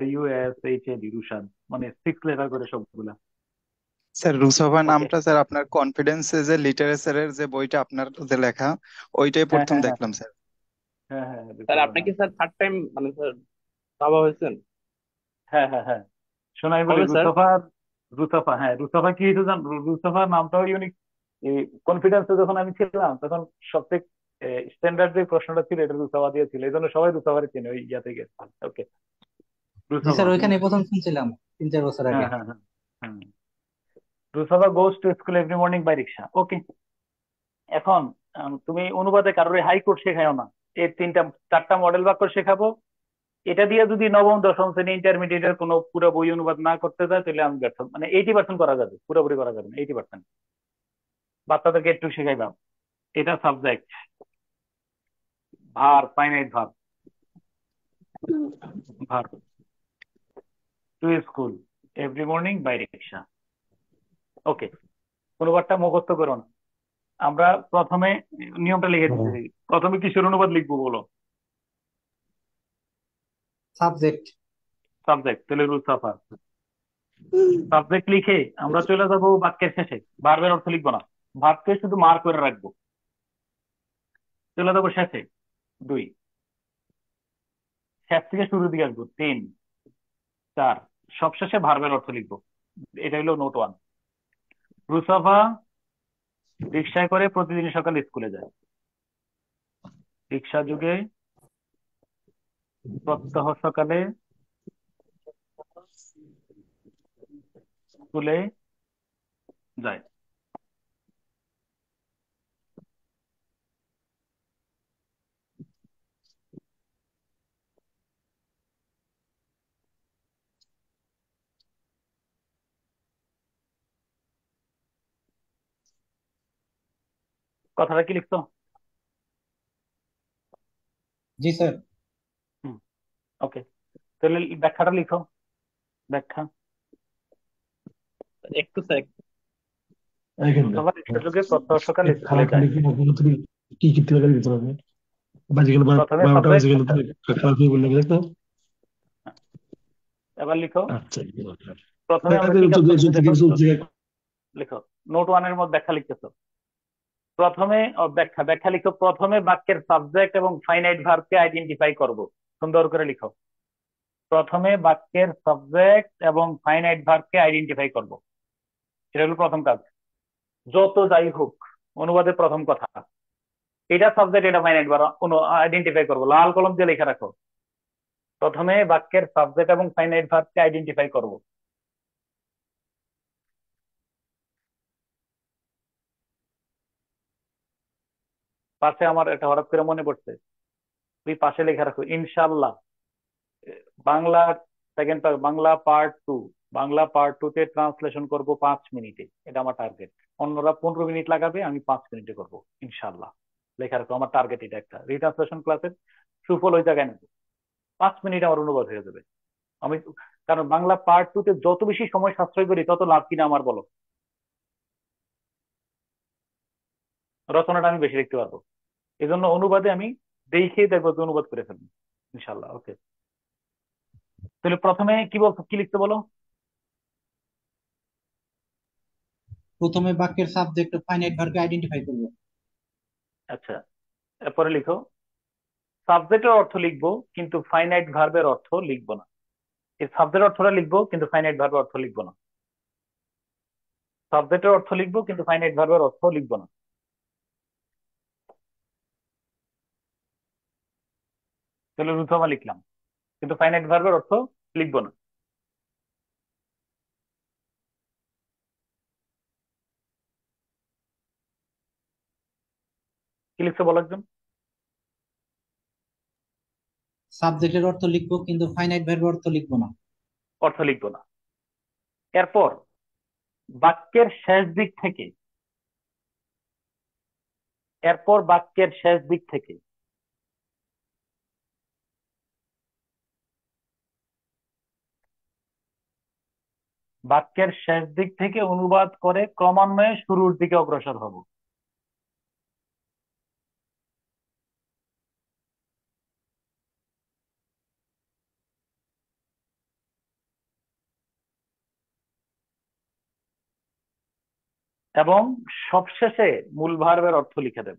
RUSHAD, রুশাদ, মানে 6 লেটার করে সবগুলা। স্যার রুসোভা ওকে। নামটা স্যার আপনার কনফিডেন্স যে লিটারেচারের যে বইটা আপনার যে লেখা ওইটাই হ্যাঁ প্রথম হ্যাঁ হ্যাঁ দেখলাম স্যার। হ্যাঁ হ্যাঁ স্যার রুসাফা আপনি নাম। কি স্যার থার্ড টাইম মানে স্যার বাবা হয়েছেন? হ্যাঁ হ্যাঁ হ্যাঁ শোনো, আমি বলি কবে স্যার? রুসাফা কি হয়েছে জান? রুসাফা নামটাও ইউনিক। এই কনফিডেন্সে যখন আমি ছিলাম তখন সবথেকে স্ট্যান্ডার্ড যে প্রশ্নটা ছিল এটা রুসাফা দিয়ে ছিল, এই জন্য সবাই রুসাফারে চেনে ওই ইয়া থেকে। ওকে, জি স্যার, রুসাফা। ওইখানে প্রথম শুনছিলাম 3-4 বছর আগে। হ্যাঁ হ্যাঁ হ্যাঁ হ্যাঁ Rusafa goes to school every morning by rickshaw. Okay, এখন তুমি অনুবাদে কারোর হাইকোর্ট শেখাও না। এই তিনটা চারটা মডেল বাক্য শেখাবো। এটা দিয়ে যদি নবম দশম শ্রেণী ইন্টারমিডিয়েটের কোনো পুরো বই অনুবাদ না করতে যায় তাহলে আমি ব্যর্থ। মানে 80% করা যাবে, পুরোপুরি করা যাবে না 80%। বাচ্চাদেরকে একটু শেখাইবা। এটা সাবজেক্ট, ভার finite verb, verb to school every morning by rickshaw. Okay, অনুবাদটা মুখস্থ করো না। আমরা প্রথমে নিয়মটা লিখে দিচ্ছি। প্রথমে কিসের অনুবাদ লিখবো বলো? সাবজেক্ট। সাবজেক্ট, তাহলে রুল সাফার। সাবজেক্ট লিখে আমরা চলে যাবো বাক্যের শেষে। ভার্বের অর্থ লিখবো না, ভার্বকে শুধু মার্ক করে রাখবো। চলে যাবো শেষে 2, শেষ থেকে শুরুর দিকে আসবো 3, 4, সবশেষে ভার্বের অর্থ লিখবো। এটা হলো নোট 1। রুসাফা রিক্সায় করে প্রতিদিন সকালে স্কুলে যায়। রিক্সা যুগে প্রত্যহ সকালে স্কুলে যায়। কথাটা কি লিখছো? জি স্যার। ওকে, তাহলে ব্যাখ্যাটা লিখো। ব্যাখ্যা। একটু স্যার। রুসাফা রিক্সা যুগে প্রত্যহ সকালে স্কুলে যায়। প্রথমে সাবজেক্ট। এবার লিখো। প্রথমে আমরা কি কাজ করতেছি দেখো, লিখো। নোট 1 এর মধ্যে ব্যাখ্যা লিখতেছো। প্রথমে ব্যাখ্যা লিখো। প্রথমে বাক্যের সাবজেক্ট এবং ফাইনাইট ভার্বকে আইডেন্টিফাই করব। সুন্দর করে লিখো। প্রথমে বাক্যের সাবজেক্ট এবং ফাইনাইট ভার্বকে আইডেন্টিফাই করব। এটা হলো প্রথম কাজ। যত যাই হোক অনুবাদের প্রথম কথা, এটা সাবজেক্ট, এটা ফাইনাইট ভার্ব আইডেন্টিফাই করবো। লাল কলম দিয়ে লেখা রাখো। প্রথমে বাক্যের সাবজেক্ট এবং ফাইনাইট ভার্বকে আইডেন্টিফাই করব। পাশে আমার এটা হঠাৎ করে মনে পড়ছে, তুই পাশে লেখা রাখো ইনশাল্লাহ। Bangla second part, Bangla part 2, Bangla part 2 তে ট্রান্সলেশন করব 5 মিনিটে। এটা আমার টার্গেট। অন্যরা 15 মিনিট লাগাবে, আমি 5 মিনিটে করব ইনশাল্লাহ। লেখা রাখো, আমার টার্গেট এটা। একটা রিট্রান্সলেশন ক্লাসের সুফল ওই জায়গায় নেব। 5 মিনিট আমার অনুবাদ হয়ে যাবে। আমি, কারণ বাংলা পার্ট 2 তে যত বেশি সময় সাশ্রয় করি তত লাভ কিনা আমার বলো। রচনাটা আমি বেশি লিখতে পারবো। এই জন্য অনুবাদে আমি দেখেই দেখবো যে অনুবাদ করে ফেলবো ইনশাল্লাহ। ওকে, তাহলে প্রথমে কি বলছো, কি লিখতে বলো? প্রথমে বাক্যের সাবজেক্ট ও ফাইনাইট ভার্বকে আইডেন্টিফাই করব। আচ্ছা, এরপরে লিখো। সাবজেক্টের অর্থ লিখবো কিন্তু ফাইনাইট ভার্বের অর্থ লিখবো না। এই সাবজেক্টের অর্থটা লিখবো কিন্তু ফাইনাইট ভার্বের অর্থ লিখবো না। সাবজেক্টের অর্থ লিখবো কিন্তু ফাইনাইট ভার্বের অর্থ লিখবো না। তাহলে রুথামা লিখলাম কিন্তু ফাইনাইট ভার্বের অর্থ লিখবো না। কি লিখছে বলো একজন? সাবজেক্টের অর্থ লিখবো কিন্তু ফাইনাইট ভার্বের অর্থ লিখবো না। অর্থ লিখবো না। এরপর বাক্যের শেষ দিক থেকে, এরপর বাক্যের শেষ দিক থেকে বাক্যের শেষ দিক থেকে অনুবাদ করে ক্রমান্বয়ে শুরুর দিকে অগ্রসর হব। এবং সবশেষে মূল ভার্বের অর্থ লিখে দেব।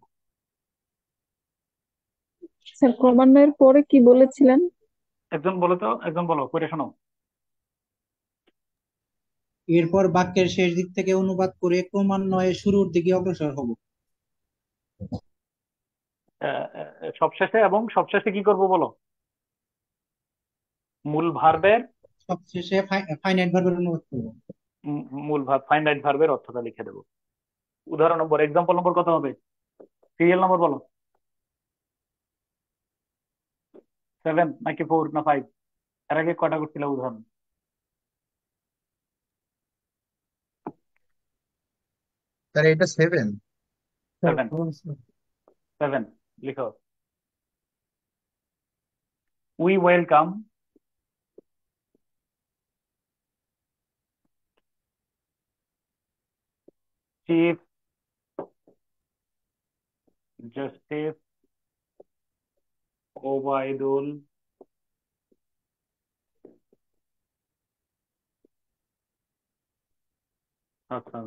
স্যার ক্রমান্বয়ের পরে কি বলেছিলেন? একজন বলো তো, একজন বলো, পড়ে শোনো। এরপর বাক্যের শেষ দিক থেকে অনুবাদ করে ক্রমান্বয়ে শুরুর দিকে অগ্রসর হব। সবশেষে, এবং সবশেষে কি করব বলো? মূল ভার্বের, সবশেষে ফাইনাইট ভার্বের অনুবাদ করব। মূল ভার্ব ফাইনাইট ভার্বের অর্থটা লিখে দেব। উদাহরণ নম্বর, এক্সাম্পল নম্বর কত হবে? সিরিয়াল নাম্বার বলো, 7 নাকি 4 না 5? এর আগে কটা করছিল উদাহরণ? স্যার এটা 7। 7, 7 লিখো। We welcome chief justice Obaidul Hasan.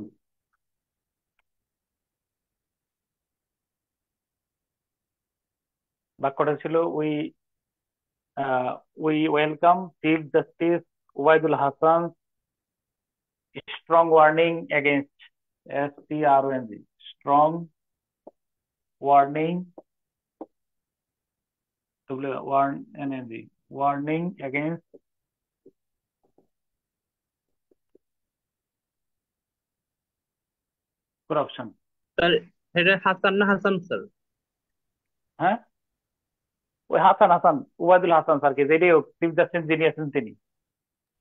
বাক্যটা ছিল we welcome chief justice Obaidul Hasan strong warning against, STRONG, strong warning, warning against corruption. Sir এটা হাসান না হাসান স্যার? হ্যাঁ, ওই হাসান হাসান ওবায়দুল হাসান স্যারকে, যেটি চিফ জাস্টিস যিনি আছেন তিনি।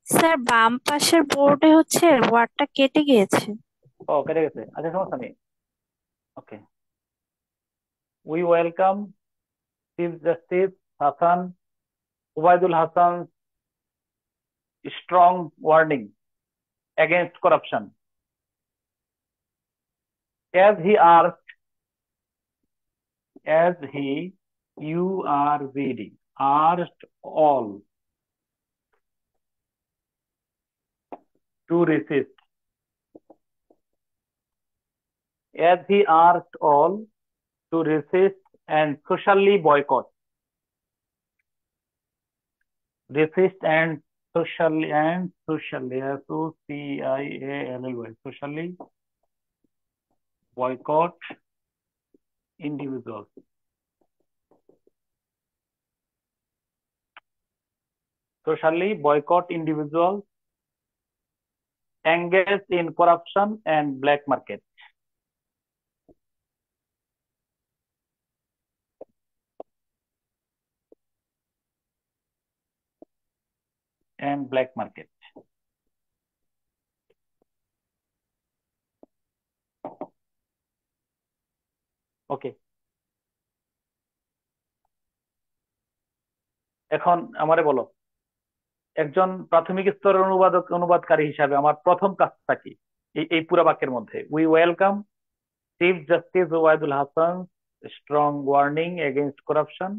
স্যার বাম পাশের বোর্ডে হচ্ছে ওয়ার্ডটা কেটে গিয়েছে। ও কেটে গেছে, আচ্ছা সমস্যা নেই। Okay, we welcome chief justice Hasan Obaidul Hasan strong warning against corruption as he asked asked all to resist, as he asked all to resist and socially boycott, resist and socially SOCIALLY, socially boycott individuals, engaged in corruption and black market. And black market. ওকে, এখন আমারে বলো, একজন প্রাথমিক স্তরের অনুবাদকারী হিসাবে আমার প্রথম কাজটা কি এই পুরো বাক্যের মধ্যে? We welcome chief justice Obaidul Hasan strong warning against corruption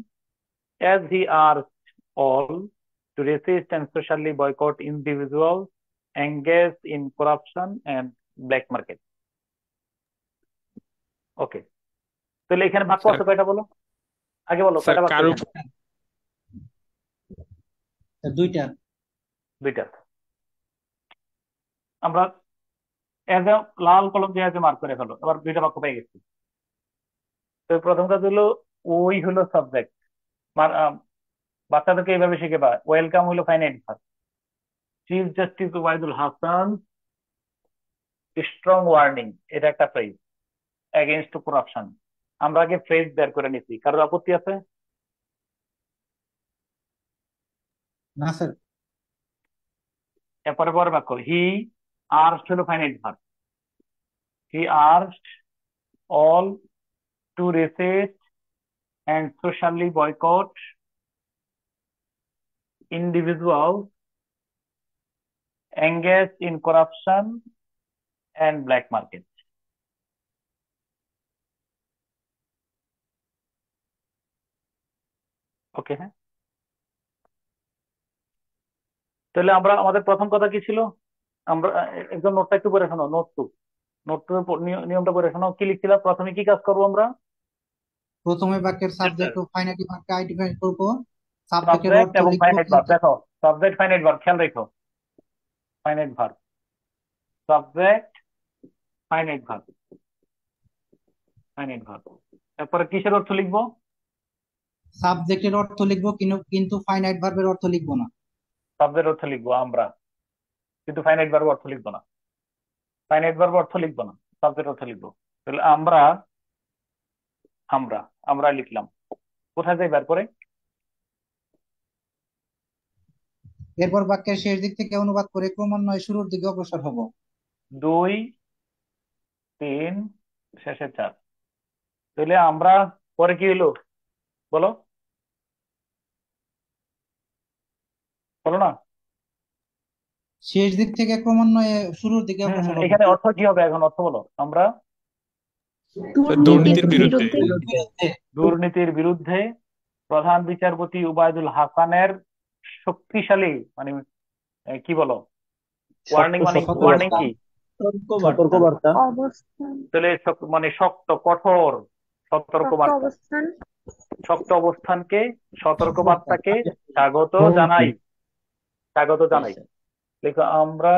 as he asked all to resist and socially boycott individuals engaged in corruption and black market. ওকে, তাহলে এখানে বাক্য আছে কয়টা বলো, আগে বলো স্যার কয়টা বাক্য কারো এখানে? দুইটা। দুইটা। আমরা এজ এ লাল কলম দিয়ে এজ এ মার্ক করে ফেলো, এবার দুইটা বাক্য পেয়ে গেছি। তো প্রথম কাজ হলো ওই হলো সাবজেক্ট, বাচ্চাদেরকে এইভাবে শিখে পায়। ওয়েলকাম হলো finite verb, chief justice Obaidul Hasan strong warning, এটা একটা ফ্রেজ, এগেইনস্ট করাপশন। আমরা আগে ফ্রেজ বের করে নিছি, কারোর আপত্তি আছে? না স্যার। এরপরে পরে বাক্য হি আস্কড হলো finite verb, he asked all two racist and socially boycott individuals engaged in corruption and black market. ওকে, হ্যাঁ, তাহলে আমরা আমাদের প্রথম কথা কি ছিল? আমরা একদম নোটটা একটু পড়ে শোনো, নোট নিয়মটা পড়ে শোনো। কি লিখছিলাম? প্রথমে কি কাজ করবো আমরা? প্রথমে বাক্যের সাবজেক্ট ও ফাইনাইট ভার্বকে আইডেন্টিফাই করব, সাবজেক্টের সাবজেক্ট অর্থ এবং লিখব। ফাইনাইট ভার্ব, দেখো সাবজেক্ট ফাইনাইট ভার্ব খেয়াল রেখো, finite verb, subject finite verb, finite verb. তারপরে কিসের অর্থ লিখবো? সাবজেক্টের অর্থ লিখব, কিন্তু ফাইনাইট ভার্বের অর্থ লিখব না। সাবজেক্ট অর্থ লিখবো আমরা, কিন্তু ফাইনাইট ভার্ব অর্থ লিখবো না, ফাইনাইট ভার্ব অর্থ লিখবো না, সাবজেক্ট অর্থ লিখবো। তাহলে আমরা আমরা আমরা লিখলাম। কোথায় যাই বের করে? এরপর বাক্যের শেষ দিক থেকে অনুবাদ করে ক্রমান্বয়ে শুরুর দিকে অগ্রসর হব। 2 3 শেষে 4। তাহলে আমরা পরে কি হলো বলো, বলো না। শেষ দিক থেকে ক্রমান্বয়ে শুরুর দিকে অগ্রসর হব। এখানে অর্থ কি হবে এখন? অর্থ বলো। আমরা দুর্নীতির বিরুদ্ধে বিরুদ্ধে দুর্নীতির বিরুদ্ধে প্রধান বিচারপতি উবায়দুল হাসানের শক্তিশালী মানে কি বলো, ওয়ার্নিং মানে ওয়ার্নিং কি? সতর্কবার্তা। অবস্থান তাহলে মানে শক্ত কঠোর সতর্কবার্তা, অবস্থান শক্ত অবস্থানকে সতর্কবার্তাকে স্বাগত জানাই, স্বাগত জানাই। দেখো, আমরা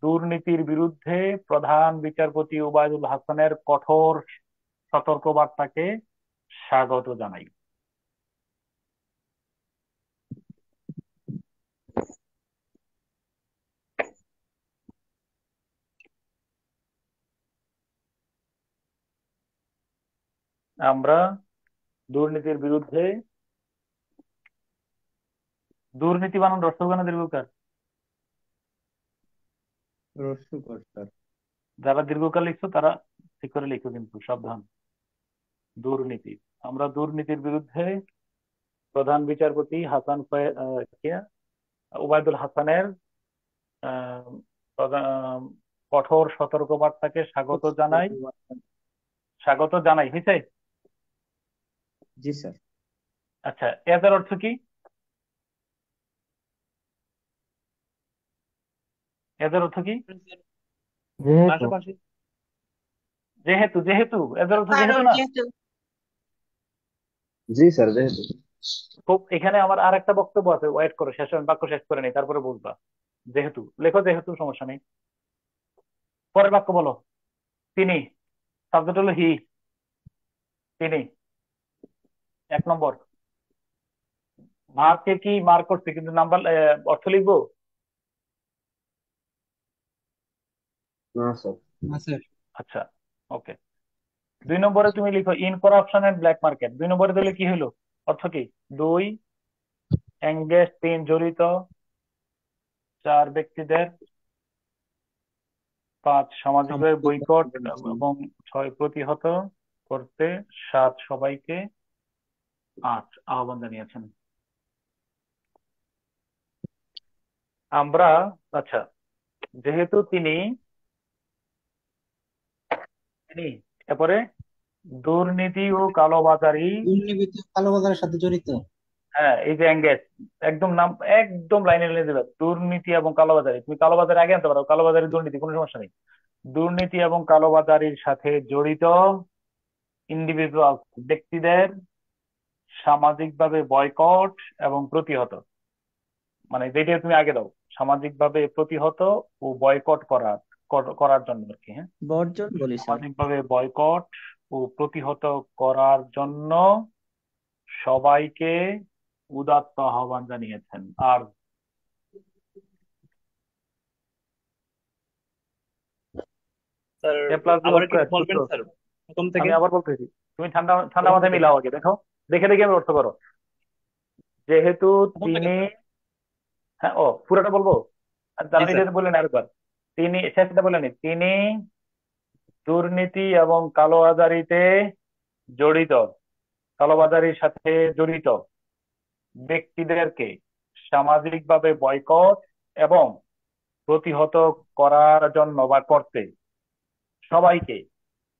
দুর্নীতির বিরুদ্ধে প্রধান বিচারপতি উবায়দুল হাসানের কঠোর সতর্কবার্তাকে স্বাগত জানাই। আমরা দুর্নীতির বিরুদ্ধে, দুর্নীতি বানান রসগোল্লা না দীর্ঘকার? রস্যকর স্যার। যারা দীর্ঘকাল লিখছো তারা ঠিক করে লিখো, কিন্তু সাবধান। দুর্নীতি, আমরা দুর্নীতির বিরুদ্ধে প্রধান বিচারপতি উবায়দুল হাসানের আহ, কঠোর সতর্কবার্তাকে স্বাগত জানাই, স্বাগত জানাই। হয়েছে? জি স্যার। আচ্ছা, এদের অর্থ কি? এদের অর্থ কি? পাশাপাশি। যেহেতু, যেহেতু এদের অর্থ যেহেতু না? জি স্যার, যেহেতু। খুব, এখানে আমার আর একটা বক্তব্য আছে, ওয়েট করো, শেষ আমি বাক্য শেষ করে নেই তারপরে বলবা। যেহেতু লেখো, যেহেতু, সমস্যা নেই। পরের বাক্য বলো। তিনি, সাবজেক্ট হলো হি, তিনি। 1 নম্বর, ভার্বকে কি মার্ক করছে, কিন্তু নাম্বার অর্থ লিখবো? না স্যার। না স্যার। আচ্ছা, ওকে। 2 নম্বরে তুমি লিখো in corruption and black market. 2 নম্বরে দিলে কি হলো, অর্থ কি? 2 এঙ্গেজ, 3 জড়িত, 4 ব্যক্তিদের, 5 সামাজিকভাবে বয়কট এবং 6 প্রতিহত করতে, 7 সবাইকে, 8 আহ্বান জানিয়েছেন। আমরা, আচ্ছা, যেহেতু তিনি, এরপরে দুর্নীতি ও কালোবাজারি, দুর্নীতি ও কালোবাজারের সাথে জড়িত। হ্যাঁ, এই যে এঙ্গেজ, একদম নাম, একদম লাইনে লাইনে দেবে, দুর্নীতি এবং কালোবাজারি। তুমি কালোবাজারি আগে আনতে পারো, কালোবাজারি দুর্নীতি কোনো সমস্যা নেই। দুর্নীতি এবং কালোবাজারির সাথে জড়িত ইন্ডিভিজুয়াল, ব্যক্তিদের সামাজিকভাবে বয়কট এবং প্রতিহত, মানে যেটা তুমি আগে দাও, সামাজিকভাবে প্রতিহত ও বয়কট করার জন্য আর কি। হ্যাঁ, বর্জন বলি স্যার। সামাজিকভাবে বয়কট ও প্রতিহত করার জন্য সবাইকে উদাত্ত আহ্বান জানিয়েছেন। আর স্যার এ প্লাস বি হোল আবার একটু স্কয়ার বলবেন সূত্র স্যার প্রথম আমি থেকে? আবার বলতেছি, তুমি ঠান্ডা ঠান্ডা প্রথম মাথায় থেকে মিলাও আগে, দেখো, দেখে দেখে আমি অর্থ করো। যেহেতু প্রথম থেকে তিনি, স্যার। হ্যাঁ, ও পুরোটা বলবো? জি স্যার। এটা বললেন আরেকবার। তিনি, শেষটা বলেনি। তিনি দুর্নীতি এবং কালোবাজারিতে জড়িত, কালোবাজারির সাথে জড়িত ব্যক্তিদেরকে সামাজিকভাবে বয়কট এবং প্রতিহত করার জন্য বা করতে সবাইকে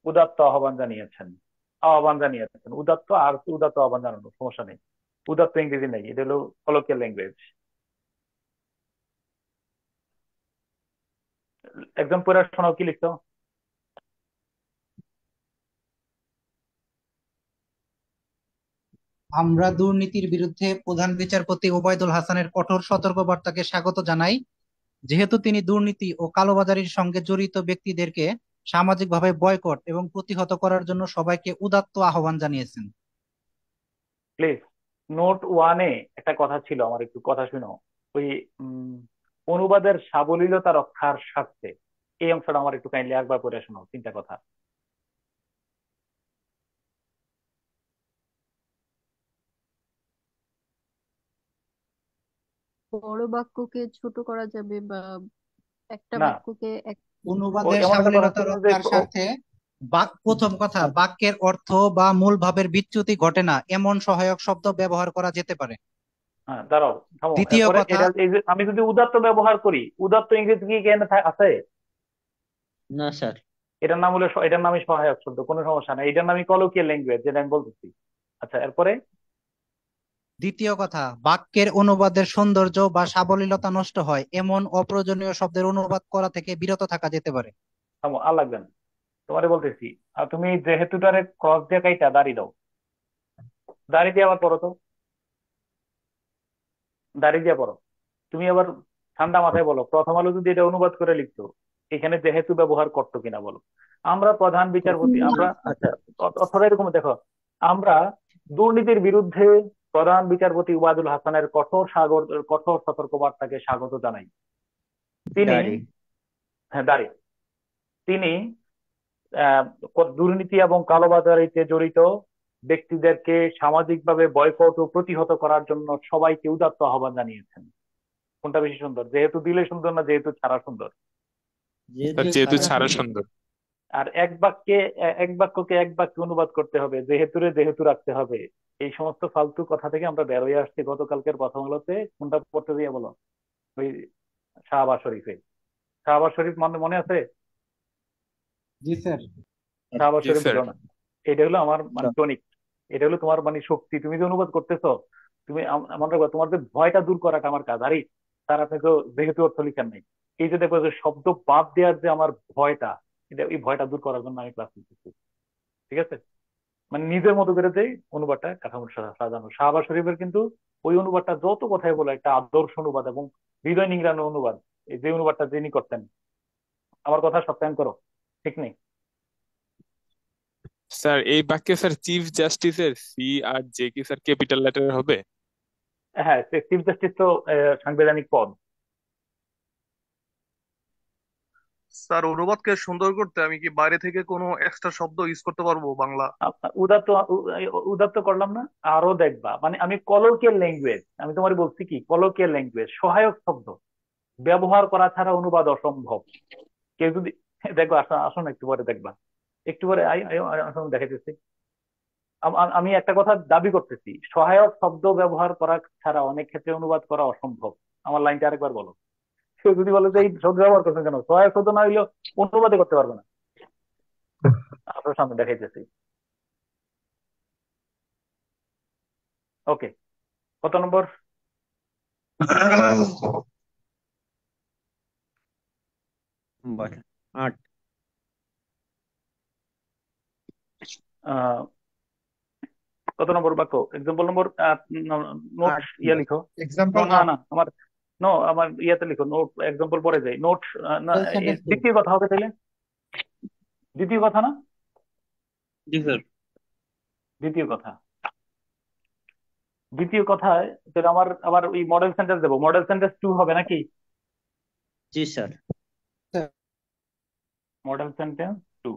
উদাত্ত আহ্বান জানিয়েছেন। আহ্বান জানিয়েছেন, উদাত্ত, আর উদাত্ত আহ্বান জানানো, সমস্যা নেই। উদাত্ত ইংরেজি নেই, এটা হলো কলোকিয়াল ল্যাঙ্গুয়েজ। একজন পড়ে শোনাও, কি লিখতো? আমরা দুর্নীতির বিরুদ্ধে প্রধান বিচারপতি ওবায়দুল হাসানের কঠোর সতর্কবার্তাকে স্বাগত জানাই, যেহেতু তিনি দুর্নীতি ও কালোবাজারির সঙ্গে জড়িত ব্যক্তিদেরকে সামাজিকভাবে বয়কট এবং প্রতিহত করার জন্য সবাইকে উদাত্ত আহ্বান জানিয়েছেন। প্লিজ, নোট 1-এ একটা কথা ছিল, আমার একটু কথা শুনো। ওই অনুবাদের সাবলীলতা রক্ষার স্বার্থে এই অংশটা আমার একটু কাইন্ডলি একবার পড়ে শোনাও, 3টা কথা। বড় বাক্যকে ছোট করা যাবে, বা একটা না, বাক্যকে ও অনুবাদের এমন একটা কথা সাবলীলতা ছিল যে রক্ষার স্বার্থে প্রথম কথা, বাক্যের অর্থ বা মূল ভাবের বিচ্যুতি ঘটে না এমন সহায়ক শব্দ ব্যবহার করা যেতে পারে। হ্যাঁ দাঁড়াও, থামো। দ্বিতীয় এরপরে কথা, এটা এই যে আমি যদি উদাত্ত ব্যবহার করি, উদাত্ত ইংরেজি কি এখানে আছে? না স্যার। এটার নাম হলো এটার নামই সহায়ক শব্দ, কোনো সমস্যা নাই, এটার নামই কলোকিয়াল ল্যাঙ্গুয়েজ, যেটা আমি বলতেছি। আচ্ছা, এরপরে দ্বিতীয় কথা, বাক্যের অনুবাদের সৌন্দর্য বা সাবলীলতা নষ্ট হয় এমন অপ্রয়োজনীয় শব্দের অনুবাদ করা থেকে বিরত থাকা যেতে পারে। থামো, আর লাগবে না, তোমারে বলতেছি। আর তুমি যেহেতুটারে ক্রস দিয়ে কাইটা দাড়ি দাও, দাড়ি দিয়ে আবার পড়ো তো, দাড়ি দিয়ে পড়ো। তুমি আবার ঠান্ডা মাথায় বলো, প্রথম আলো যদি এটা অনুবাদ করে লিখতো, এখানে যেহেতু ব্যবহার করতো কিনা বলো। আমরা প্রধান বিচারপতি, না আমরা স্যার। আচ্ছা, অথবা এরকম দেখো, আমরা দুর্নীতির বিরুদ্ধে প্রধান বিচারপতি ওবায়দুল হাসানের কঠোর সতর্কবার্তাকে স্বাগত জানাই। তিনি, দাড়ি। হ্যাঁ দাঁড়ি, তিনি আহ, দুর্নীতি এবং কালোবাজারিতে জড়িত ব্যক্তিদেরকে সামাজিকভাবে বয়কট ও প্রতিহত করার জন্য সবাইকে উদাত্ত আহ্বান জানিয়েছেন। কোনটা বেশি সুন্দর, যেহেতু দিলে সুন্দর না যেহেতু ছাড়া সুন্দর? স্যার যেহেতু ছাড়া সুন্দর। আর এক বাক্যকে এক বাক্যে অনুবাদ করতে হবে, যেহেতুরে যেহেতু রাখতে হবে। এই সমস্ত ফালতু কথা থেকে আমরা বের হয়ে আসছি গতকালকের প্রথম আলোতে। কোনটা পড়তে দিয়ে বলো? ওই শাহবাজ শরীফে, শাহবাজ শরীফ মনে মনে আছে? জি স্যার। শাহবাজ জি শরীফ স্যার। বলো না। এটা হলো আমার মানে টনিক, এটা হলো তোমার মানে শক্তি। তুমি যে অনুবাদ করতেছো, তুমি মনে রাখবা, তোমার যে ভয়টা দূর করাটা আমার কাজ। আরে তার আপনি তো যেহেতু অর্থ লিখেন নাই, এই যে দেখো যে শব্দ বাদ দেওয়ার যে আমার ভয়টা, এটা এই ভয়টা দূর করার জন্য আমি ক্লাস নিতেছি। ঠিক আছে? মানে নিজের মতো করে যে অনুবাদটা কাঠামো সাজানো। শাহবাজ শরীফের কিন্তু ওই অনুবাদটা যত কথাই বলে একটা আদর্শ অনুবাদ এবং হৃদয় নিংড়ানো অনুবাদ। এই যে অনুবাদটা যিনি করতেন, আমার কথা সত্যায়ন করো, ঠিক নেই? স্যার এই বাক্যে স্যার চিফ জাস্টিসের সি আর জে কি স্যার ক্যাপিটাল লেটারের হবে? হ্যাঁ, চিফ জাস্টিস তো সাংবিধানিক পদ। স্যার অনুবাদকে সুন্দর করতে আমি কি বাইরে থেকে কোনো এক্সট্রা শব্দ ইউজ করতে পারবো বাংলা? উদাত্ত উদাত্ত করলাম না, আরো দেখবা। মানে আমি কলোকিয়াল ল্যাঙ্গুয়েজ, আমি তোমার বলছি কি কলোকিয়াল ল্যাঙ্গুয়েজ, সহায়ক শব্দ ব্যবহার করা ছাড়া অনুবাদ অসম্ভব। কেউ যদি দেখবা, আসো আসো না, একটু পরে দেখবা, একটু পরে আসুন দেখাইতেছি। আমি একটা কথা দাবি করতেছি, সহায়ক শব্দ ব্যবহার করা ছাড়া অনেক ক্ষেত্রে অনুবাদ করা অসম্ভব। আমার লাইনটা আরেকবার বলো। কেউ যদি বলে যে এই শব্দ ব্যবহার করছেন কেন, সহায়ক শব্দ না হইলেও অনুবাদই করতে পারবে না। আপনার সামনে দেখাইতেছি। ওকে, কত নম্বর? নম্বর 8। আহ কত নম্বর বাক্য? এক্সাম্পল নম্বর নোট 8 ইয়া নম্বর। লিখো। এক্সাম্পল না আট। না, আমার নো, আমার ইয়াতে লিখো নোট। এক্সাম্পল পরে যাই, নোট না, মডেল সেন্টেন্স গুলো। দ্বিতীয় কথা হবে তাইলে, দ্বিতীয় কথা না, জি স্যার। দ্বিতীয় কথা, দ্বিতীয় কথায় তাহলে আমার আবার ওই মডেল সেন্টেন্স দেবো। মডেল সেন্টেন্স 2 হবে নাকি? জি স্যার। মডেল সেন্টেন্স 2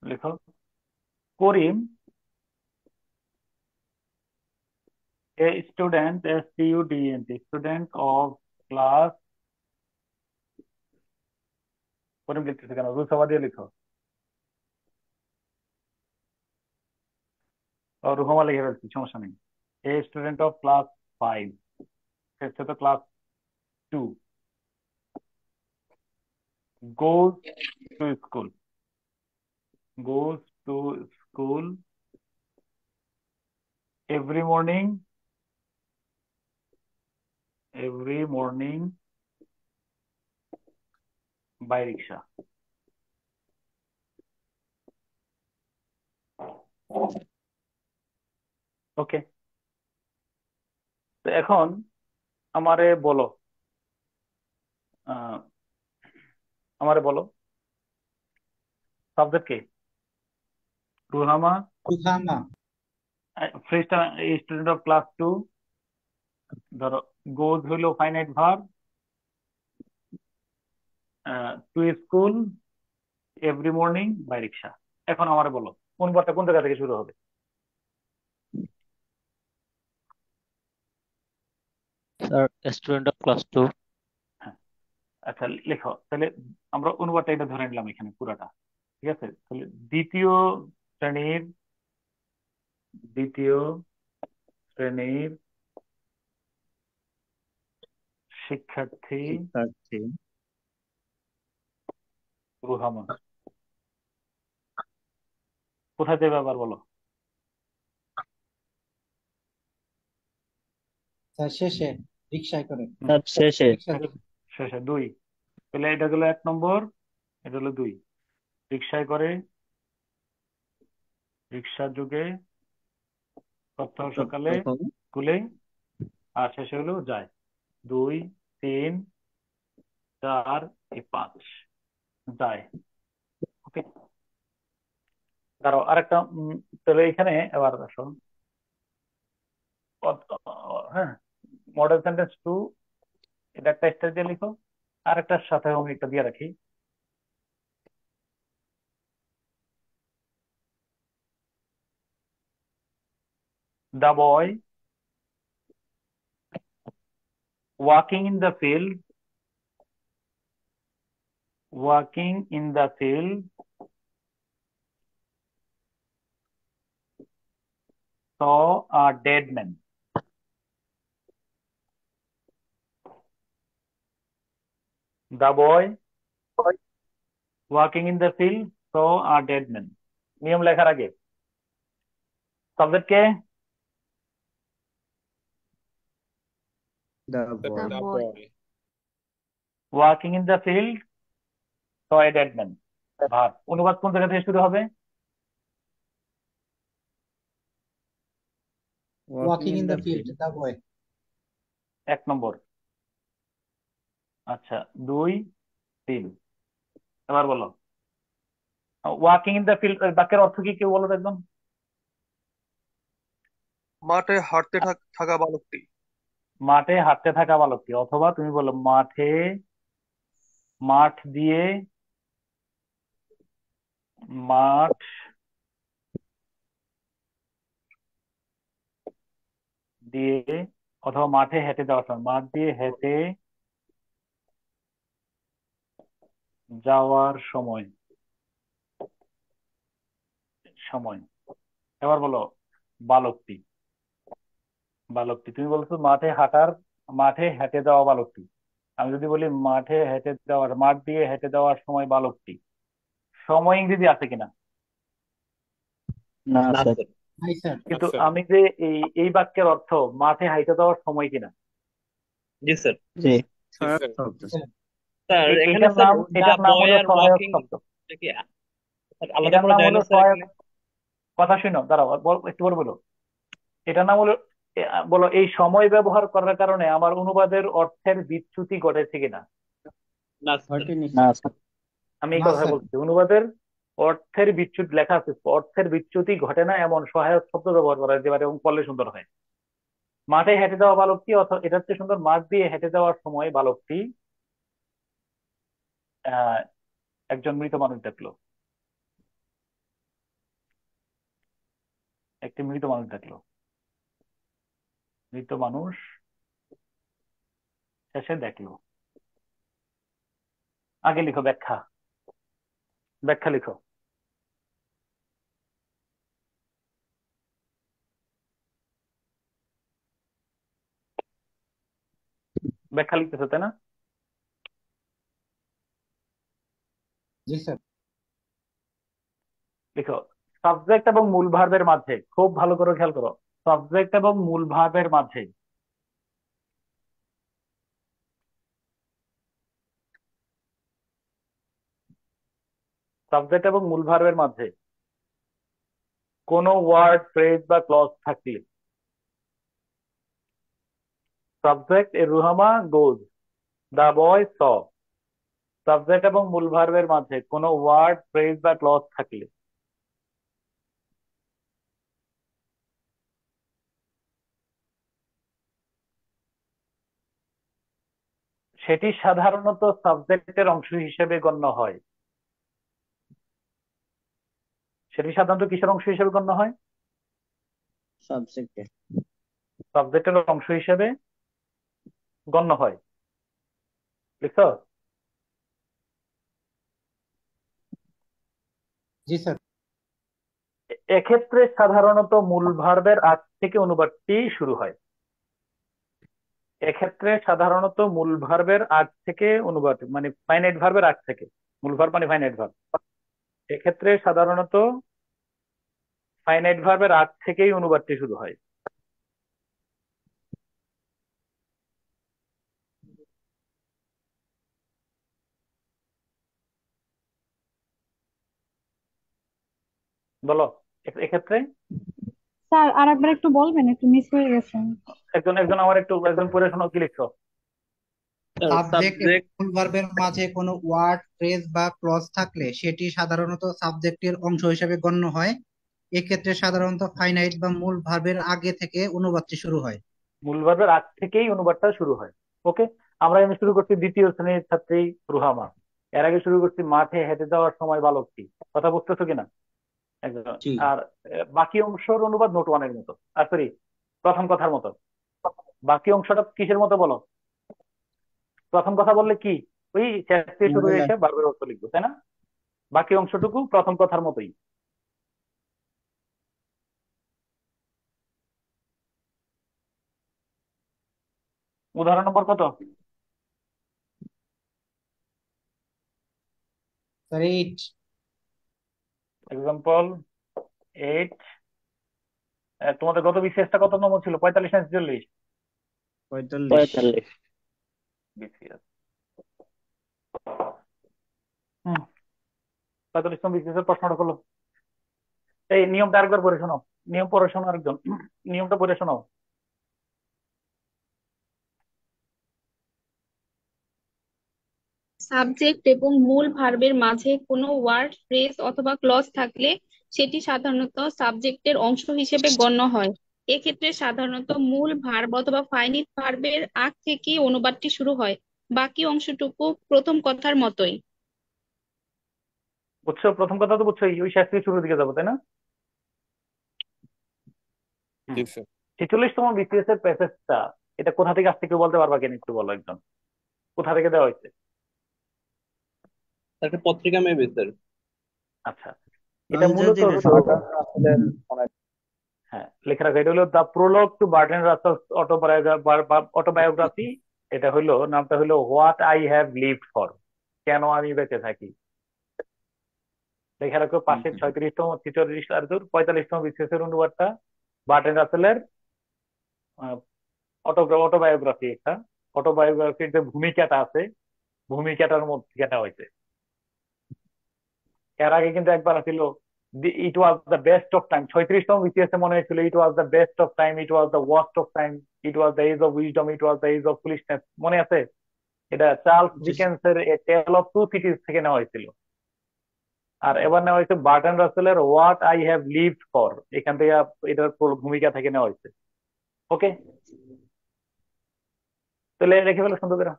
লিখো। Karim a student, STUDENT, student of class, Karim লিখতেছে কেন, রুসাবা দিয়ে লিখো। রুহামা লিখে ফেলছি, সমস্যা নেই। এ স্টুডেন্ট অফ ক্লাস 5, হচ্ছে তো class 2, goes to school, goes to school every morning, every morning by rickshaw. Okay, তো এখন আমারে বলো, আহ, আমারে বলো সাবজেক্ট কে? রুহামা, সুধামা। ফ্রেশটা স্টুডেন্ট অফ ক্লাস 2, ধরো গোজ হইলো finite verb, to school every morning by rickshaw. এখন আমারে বলো কোন বারটা কোন জায়গা থেকে শুরু হবে? Sir student of class 2। হ্যাঁ, আচ্ছা লেখো তাহলে। আমরা অনুবাদটা এটা ধরে নিলাম এখানে পুরাটা, ঠিক আছে? তাহলে শ্রেণীর দ্বিতীয় শ্রেণীর শিক্ষার্থী শিক্ষার্থী রুহামা কোথায় দেবে আবার বলো? স্যার শেষে রিক্সায় করে। স্যার শেষে রিক্সা যোগ। শেষে 2। তাহলে এটা গেলো 1 নম্বর, এটা হলো 2। রিক্সায় করে, রিক্সা যুগে, সপ্তাহ সকালে, প্রথম স্কুলে, আর শেষে হলো যায়। 2 3 4 5 যায়। ওকে, দাঁড়াও আরেকটা। তাহলে এখানে এবার আসো। হ্যাঁ, মডেল সেন্টেন্স 2 এটা একটা স্টাইল দিয়ে লিখো, আর একটার সাথে আমি একটা দিয়ে রাখি। The boy walking in the field, walking in the field, saw a dead man. The boy walking in the field saw a dead man. নিয়ম লেখার আগে সাবজেক্ট কে? The sir boy The the boy. Boy. walking in the field saw a dead man। ভাব অনুবাদ কোন জায়গা থেকে শুরু হবে? Walking in the field, the boy. 1 নম্বর। আচ্ছা 2 3, এবার বলো ওয়াকিং ইন দ্য ফিল্ড বাক্যের অর্থ কি কেউ বলো তো একদম? মাঠে হাঁটতে থাকা বালকটি। মাঠে হাঁটতে থাকা বালকটি, অথবা তুমি বলো মাঠ দিয়ে মাঠ দিয়ে, অথবা মাঠে হেঁটে যাওয়ার সময়, মাঠ দিয়ে হেঁটে যাওয়ার সময়। সময় এবার বলো বালকটি। তুমি বলছো মাঠে হেঁটে যাওয়া বালকটি। আমি যদি বলি মাঠ দিয়ে হেঁটে যাওয়ার সময় বালকটি, সময় ইংরেজি আছে কিনা? না না স্যার স্যার। নাই স্যার। কিন্তু স্যার আমি যে এই বাক্যের অর্থ মাঠে হাঁটে যাওয়ার সময় কিনা, জি স্যার। জি জি স্যার। স্যার এখানে এটার স্যার নাম দা বয় হলো আর সহায়ক ওয়াকিং শব্দ। কি আলাদা এটার করা নাম যায় হলো না স্যার সহায়ক। এখানে? কথা শুনো, দাঁড়াও একটু পরে বলো। এটার নাম হলো বলো এই সময় ব্যবহার করার কারণে আমার অনুবাদের অর্থের বিচ্যুতি ঘটেছে কিনা? না স্যার। না স্যার আমি এই না কথা স্যার। বলছি, অনুবাদের অর্থের বিচ্যুতি লেখা আছে, অর্থের বিচ্যুতি ঘটে না এমন সহায়ক শব্দ ব্যবহার করা যেতে পারে এবং পড়লে সুন্দর হয়। মাঠে হেঁটে যাওয়া বালকটি, অথবা এটা হচ্ছে সুন্দর, মাঠ দিয়ে হেঁটে যাওয়ার সময় বালকটি আহ একজন মৃত মানুষ দেখলো। একটি মৃত মানুষ দেখলো। মৃত মানুষ শেষে দেখলো। আগে লিখো ব্যাখ্যা। ব্যাখ্যা লিখো। ব্যাখ্যা লিখতেছো তাই না? জি স্যার। লিখো সাবজেক্ট এবং মূল ভার্বের মাঝে, খুব ভালো করে খেয়াল করো, সাবজেক্ট এবং মূল ভার্বের মাঝে সাবজেক্ট এবং মূল ভার্বের মাঝে কোনো ওয়ার্ড, ফ্রেজ বা ক্লজ থাকলে, সাবজেক্ট এ রুহামা গোজ, দা বয় স, সাবজেক্ট এবং মূল ভার্বের মাঝে কোনো ওয়ার্ড, ফ্রেজ বা ক্লজ থাকলে সেটি সাধারণত সাবজেক্টের অংশ হিসেবে গণ্য হয়। সেটি সাধারণত কিসের অংশ হিসেবে গণ্য হয়? সাবজেক্টে সাবজেক্টের অংশ হিসেবে গণ্য হয়। লিখছো? জি স্যার। এক্ষেত্রে সাধারণত মূল ভার্বের আগ থেকে অনুবাদটি শুরু হয়। এক্ষেত্রে সাধারণত মূল ভার্বের আগ থেকে অনুবাদ, মানে ফাইনাইট ভার্বের আগ থেকে। মূল ভার্ব মানে ফাইনাইট ভার্ব। এক্ষেত্রে সাধারণত ফাইনাইট ভার্বের আগ থেকেই অনুবাদটি শুরু হয়। বলো এক্ষেত্রে। স্যার আরেকবার একটু বলবেন, একটু মিস হয়ে গেছে। একজন একজন একজন পড়ে শোনাও, কি লিখছো? সাবজেক্ট এবং সাবজেক্ট মূল ভার্বের মাঝে কোনো ওয়ার্ড, ফ্রেজ বা ক্লজ থাকলে সেটি সাধারণত সাবজেক্টের অংশ হিসেবে গণ্য হয়। এক্ষেত্রে সাধারণত ফাইনাইট বা মূল ভার্বের আগে থেকে অনুবাদটি শুরু হয়। মূল ভার্বের আগ থেকেই অনুবাদটা শুরু হয়। ওকে, আমরা এমনি শুরু করছি দ্বিতীয় শ্রেণীর ছাত্রী রুহামা। এর আগে শুরু করছি মাঠে হেঁটে যাওয়ার সময় বালকটি। কথা বুঝতেছো কিনা? একদম। জি। আর বাকি অংশের অনুবাদ নোট ওয়ানের মতো, আর সরি প্রথম কথার মতো। বাকি অংশটা কিসের মতো বলো? প্রথম কথা বললে কি ওই শেষ থেকে শুরু হয়ে এসে ভার্বের অর্থ লিখবো, তাই না? বাকি অংশটুকু প্রথম কথার মতোই। উদাহরণ নম্বর কত? স্যার 8। এক্সাম্পল 8। তোমাদের গত বিসিএসটা কত নম্বর ছিল, 45 না 46? 45। 45। বিসিএস 45 নম্বর বিসিএস এর প্রশ্নটা হলো, এই নিয়মটা আরেকবার পড়ে শোনাও। নিয়ম পড়ে শোনাও আরেকজন, নিয়মটা পড়ে শোনাও। সাবজেক্ট এবং মূল ভার্বের মাঝে কোনো ওয়ার্ড, ফ্রেজ অথবা ক্লজ থাকলে সেটি সাধারণত সাবজেক্টের অংশ হিসেবে গণ্য হয়। এক্ষেত্রে সাধারণত মূল ভার্ব অথবা ফাইনিট ভার্বের আগ থেকে অনুবাদটি শুরু হয়। বাকি অংশটুকু প্রথম কথার মতোই। বুঝছো? প্রথম কথা তো বুঝছো, ওই শেষ থেকে শুরুর দিকে যাবো, তাই না? জি স্যার। 46তম বিসিএস এর প্যাসেজটা এটা কোথা থেকে আসছে, কেউ বলতে পারবা কেন? একটু বলো একজন, কোথা থেকে দেওয়া হয়েছে? একটা পত্রিকা মেবি স্যার। আচ্ছা, এটা আল মূলত জাজিরা হলো, হ্যাঁ লেখা রাখা, এটা হলো the prologue to Bertrand Russell's autobiography. এটা হলো, নামটা হলো what I have lived for, কেন আমি বেঁচে থাকি। লেখা রাখো পাশে 36তম 45তম বিসিএস এর অনুবাদটা বার্টন রাসেলের অটোবায়োগ্রাফি। একটা অটোবায়োগ্রাফির যে ভূমিকাটা আছে, ভূমিকাটার মধ্যে কেনা হয়েছে। এর আগে কিন্তু একবার ছিল it was the best of time, 36তম বিসিএস এ মনে হয়েছিল it was the best of time, it was the worst of time, it was the age of wisdom, it was the age of foolishness. মনে আছে? এটা Charles ডিকেন্সের a tale of two cities থেকে নেওয়া হয়েছিল। আর এবার নেওয়া হয়েছে বার্টন রাসেলের what I have lived for, এখান থেকে এটার ভূমিকা থেকে নেওয়া হয়েছে। ওকে, তাহলে রেখে ফেলো সুন্দর করে,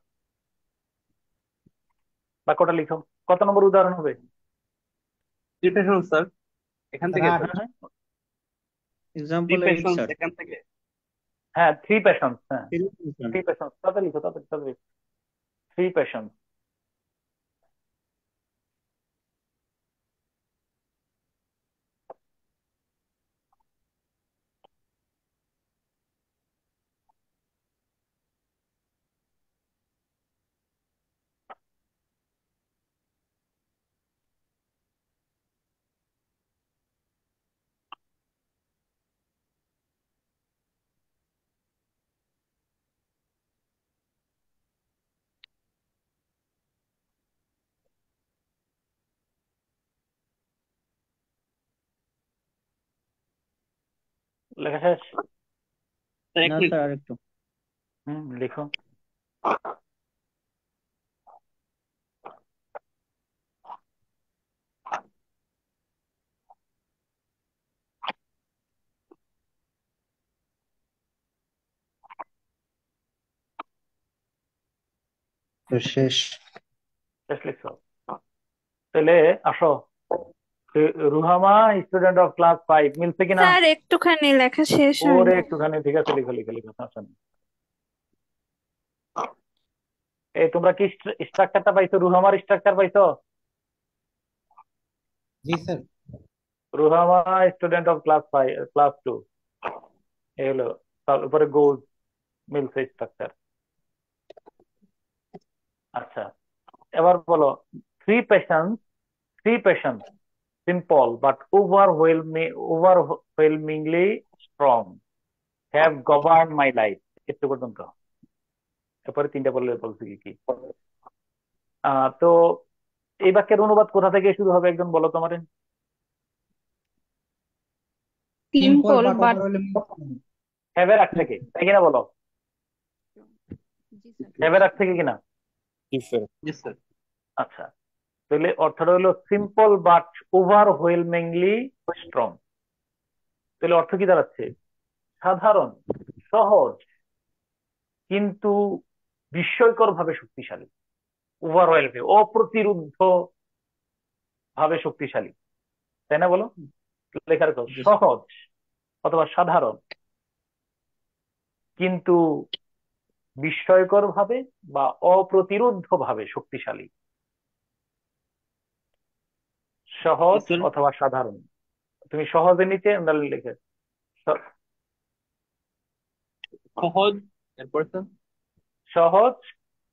বাক্যটা লিখো। কত নম্বর উদাহরণ হবে? প্রিপারেশন স্যার, এখান থেকে sir sir. Example 8 preparation sir. এখান থেকে। হ্যাঁ, থ্রি প্যাশনস। হ্যাঁ, 3 থ্রি প্যাশনস, তাড়াতাড়ি লিখো, তাড়াতাড়ি তাড়াতাড়ি। Three passions. লেখা শেষ? স্যার এক না মিনিট। স্যার আরেকটু। লিখো। শেষ। শেষ লিখছো? তাহলে আসো, রুহামা স্টুডেন্ট অফ ক্লাস 5, মিলছে কিনা? স্যার একটুখানি লেখা শেষ হয়নি। ওরে একটুখানি, ঠিক আছে লিখো লিখো লিখো, সমস্যা নেই। এই তোমরা কি স্ট্রাকচারটা পাইছো? রুহামার স্ট্রাকচার পাইছো? জি স্যার। রুহামা স্টুডেন্ট অফ ক্লাস 2, এই হলো। তার উপরে গোজ মিলছে স্ট্রাকচার। আচ্ছা, এবার বলো, three patient simple but overwhelmingly strong have govern my life, একটু পর্যন্ত। এরপরে তিনটা বললে বলছি কি কি। তো এই বাক্যের অনুবাদ কোথা থেকে শুরু হবে একজন বলো তোমার? Simple simple but but overwhelming. হ্যাভের আগ থেকে, তাই কিনা বলো? হ্যাভের আগ থেকে কিনা? জি স্যার। জি স্যার। আচ্ছা, তাহলে অর্থটা হলো সিম্পল বাট ওভারওয়েলমিংলি স্ট্রং। তাহলে অর্থ কি দাঁড়াচ্ছে? সাধারণ, সহজ, কিন্তু বিস্ময়কর ভাবে শক্তিশালী। ওভারওয়েলমিং, অপ্রতিরোধ্য ভাবে শক্তিশালী, তাই না বলো? লেখা রেখো, সহজ অথবা সাধারণ কিন্তু বিস্ময়কর ভাবে বা অপ্রতিরোধ্য ভাবে শক্তিশালী। সহজ স্যার অথবা সাধারণ। তুমি সহজের নিচে লিখে সহজ, এরপর স্যার সহজ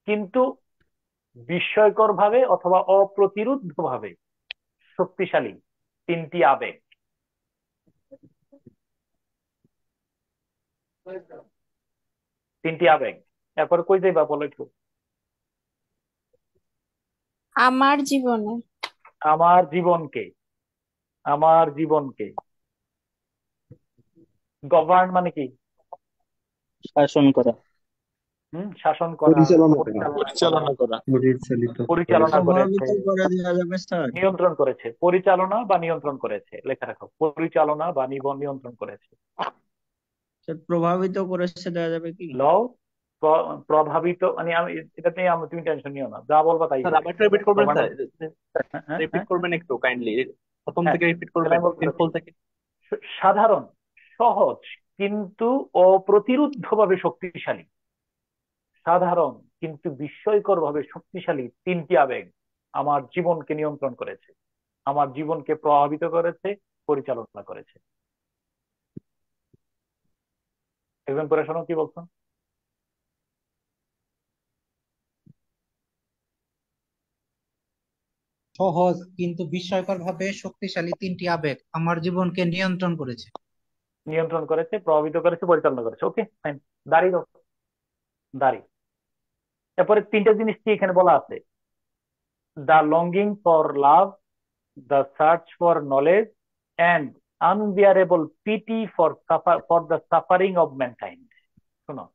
কিন্তু বিস্ময়কর ভাবে অথবা অপ্রতিরোধ্য ভাবে শক্তিশালী তিনটি আবেগ। তিনটি আবেগ। এরপর কই যাইবা বলো একটু? আমার জীবনে। আমার জীবনকে, আমার জীবনকে। গভর্ন মানে কি? শাসন করা, শাসন করা, পরিচালনা করা, পরিচালনা করা। পরিচালিত পরিচালনা করেছে, প্রভাবিত করে দেওয়া যাবে স্যার। নিয়ন্ত্রণ করেছে। পরিচালনা বা নিয়ন্ত্রণ করেছে, লেখা রাখো, পরিচালনা বা নিয়ন্ত্রণ করেছে। স্যার প্রভাবিত করেছে দেওয়া যাবে কি? লও প্রভাবিত মানে আমি এটা নিয়ে তুমি টেনশন নিও না, যা বলবা তাই স্যার হবে। আবার একটু রিপিট করবেন গভর্ন স্যার, রিপিট করবেন একটু কাইন্ডলি, প্রথম হ্যাঁ, থেকে রিপিট তাহলে করবেন, আমি বলতে সিম্পল পারছি। থেকে। সাধারণ, সহজ কিন্তু অপ্রতিরোধ্য ভাবে শক্তিশালী। সাধারণ কিন্তু বিস্ময়কর ভাবে শক্তিশালী তিনটি আবেগ আমার জীবনকে নিয়ন্ত্রণ করেছে, আমার জীবনকে প্রভাবিত করেছে, পরিচালনা করেছে। একজন পড়ে শোনো কি বলছো? সহজ কিন্তু বিস্ময়কর ভাবে শক্তিশালী তিনটি আবেগ আমার জীবনকে নিয়ন্ত্রণ করেছে। নিয়ন্ত্রণ করেছে, প্রভাবিত করেছে, পরিচালনা করেছে। Okay fine. দাঁড়িয়ে দাও, দাঁড়িয়ে। এরপরে তিনটা জিনিস কি এখানে বলা আছে? The longing for love, the search for knowledge, and unbearable pity for the suffering of mankind. শোনো,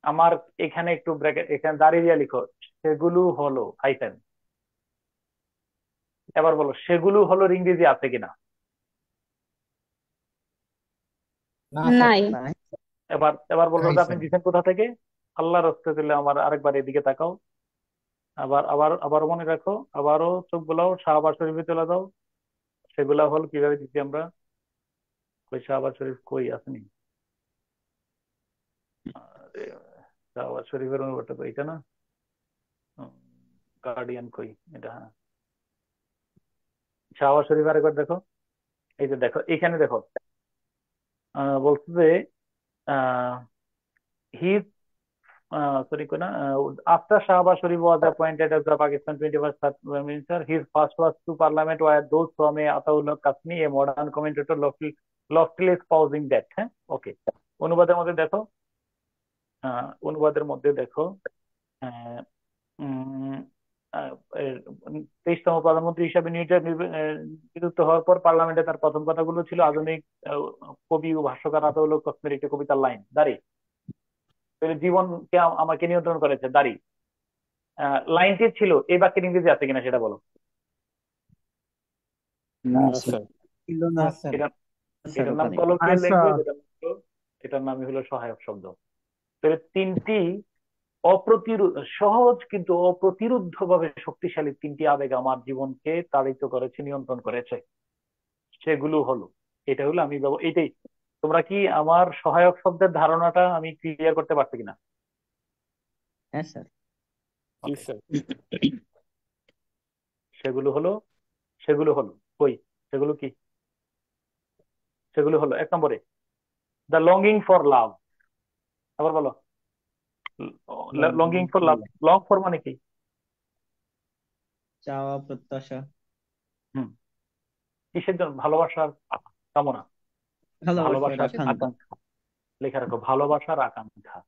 আমার এখানে একটু ব্র্যাকেট, এখানে দাঁড়িয়ে দিয়ে লিখো, সেগুলো হলো হাইফেন। এবার বলো, সেগুলো হলো ইংরেজি আছে কিনা? না স্যার। নাই। এবার এবার বলবো নাই যে আপনি স্যার। দিচ্ছেন কোথা থেকে? আল্লাহর হস্তে দিলে আমার আরেকবার এদিকে তাকাও। আবার আবার আবারও মনে রাখো, আবারও চোখ বোলাও, শাহবাজ শরীফে চলে যাও। সেগুলা হল কিভাবে দিচ্ছি আমরা? কই শাহবাজ শরীফ কই আসেনি? আরে, শাহবাজ শরীফের অনুবাদটা তো এটা না, গার্ডিয়ান কই এটা? হ্যাঁ, শাহবাজ শরীফ আরেকবার দেখো। এই যে দেখো, এখানে দেখো, বলছে যে হি sorry koi na after Shahbaz Sharif was appointed as the Pakistan 21st Prime Minister, his first was to Parliament were those from a Ataullah Kasmi, a modern commentator, loftily espousing that. হ্যাঁ, ওকে। অনুবাদের মধ্যে দেখো, অনুবাদের মধ্যে দেখো, 23তম প্রধানমন্ত্রী হিসাবে নিযুক্ত হওয়ার পর পার্লামেন্টে তার প্রথম কথাগুলো ছিল আধুনিক কবি ও ভাষ্যকার আতাউল্লাহ কাশ্মীর একটি কবিতার লাইন। দাঁড়ি, জীবনকে আমাকে নিয়ন্ত্রণ করেছে, দাঁড়ি। লাইনটি ছিল, এই বাক্যের ইংরেজি আছে কিনা সেটা বলো। না না স্যার, স্যার। ছিল না স্যার। এটার নাম কলোকিয়াল ল্যাঙ্গুয়েজ, এটার নামই হলো সহায়ক শব্দ। তাহলে তিনটি সহজ কিন্তু অপ্রতিরোধ্য ভাবে শক্তিশালী তিনটি আবেগ আমার জীবনকে তাড়িত করেছে, নিয়ন্ত্রণ করেছে। সেগুলো হলো, এটা হলো আমি এটাই। তোমরা কি আমার সহায়ক শব্দের ধারণাটা আমি ক্লিয়ার করতে পারছি কিনা? হ্যাঁ স্যার। জি ওকে, স্যার। সেগুলো হলো সেগুলো হলো কই সেগুলো কি? সেগুলো হলো 1 নম্বরে দ্য লঙ্গিং ফর লাভ। আবার বলো, longing for love. Long for মানে কি? চাওয়া প্রত্যাশা, হুম, কিসের জন্য? ভালোবাসার কামনা, ভালোবাসার ভালোবাসার আকাঙ্ক্ষা। আকাঙ্ক্ষা। লেখা রাখো, ভালোবাসার আকাঙ্ক্ষা।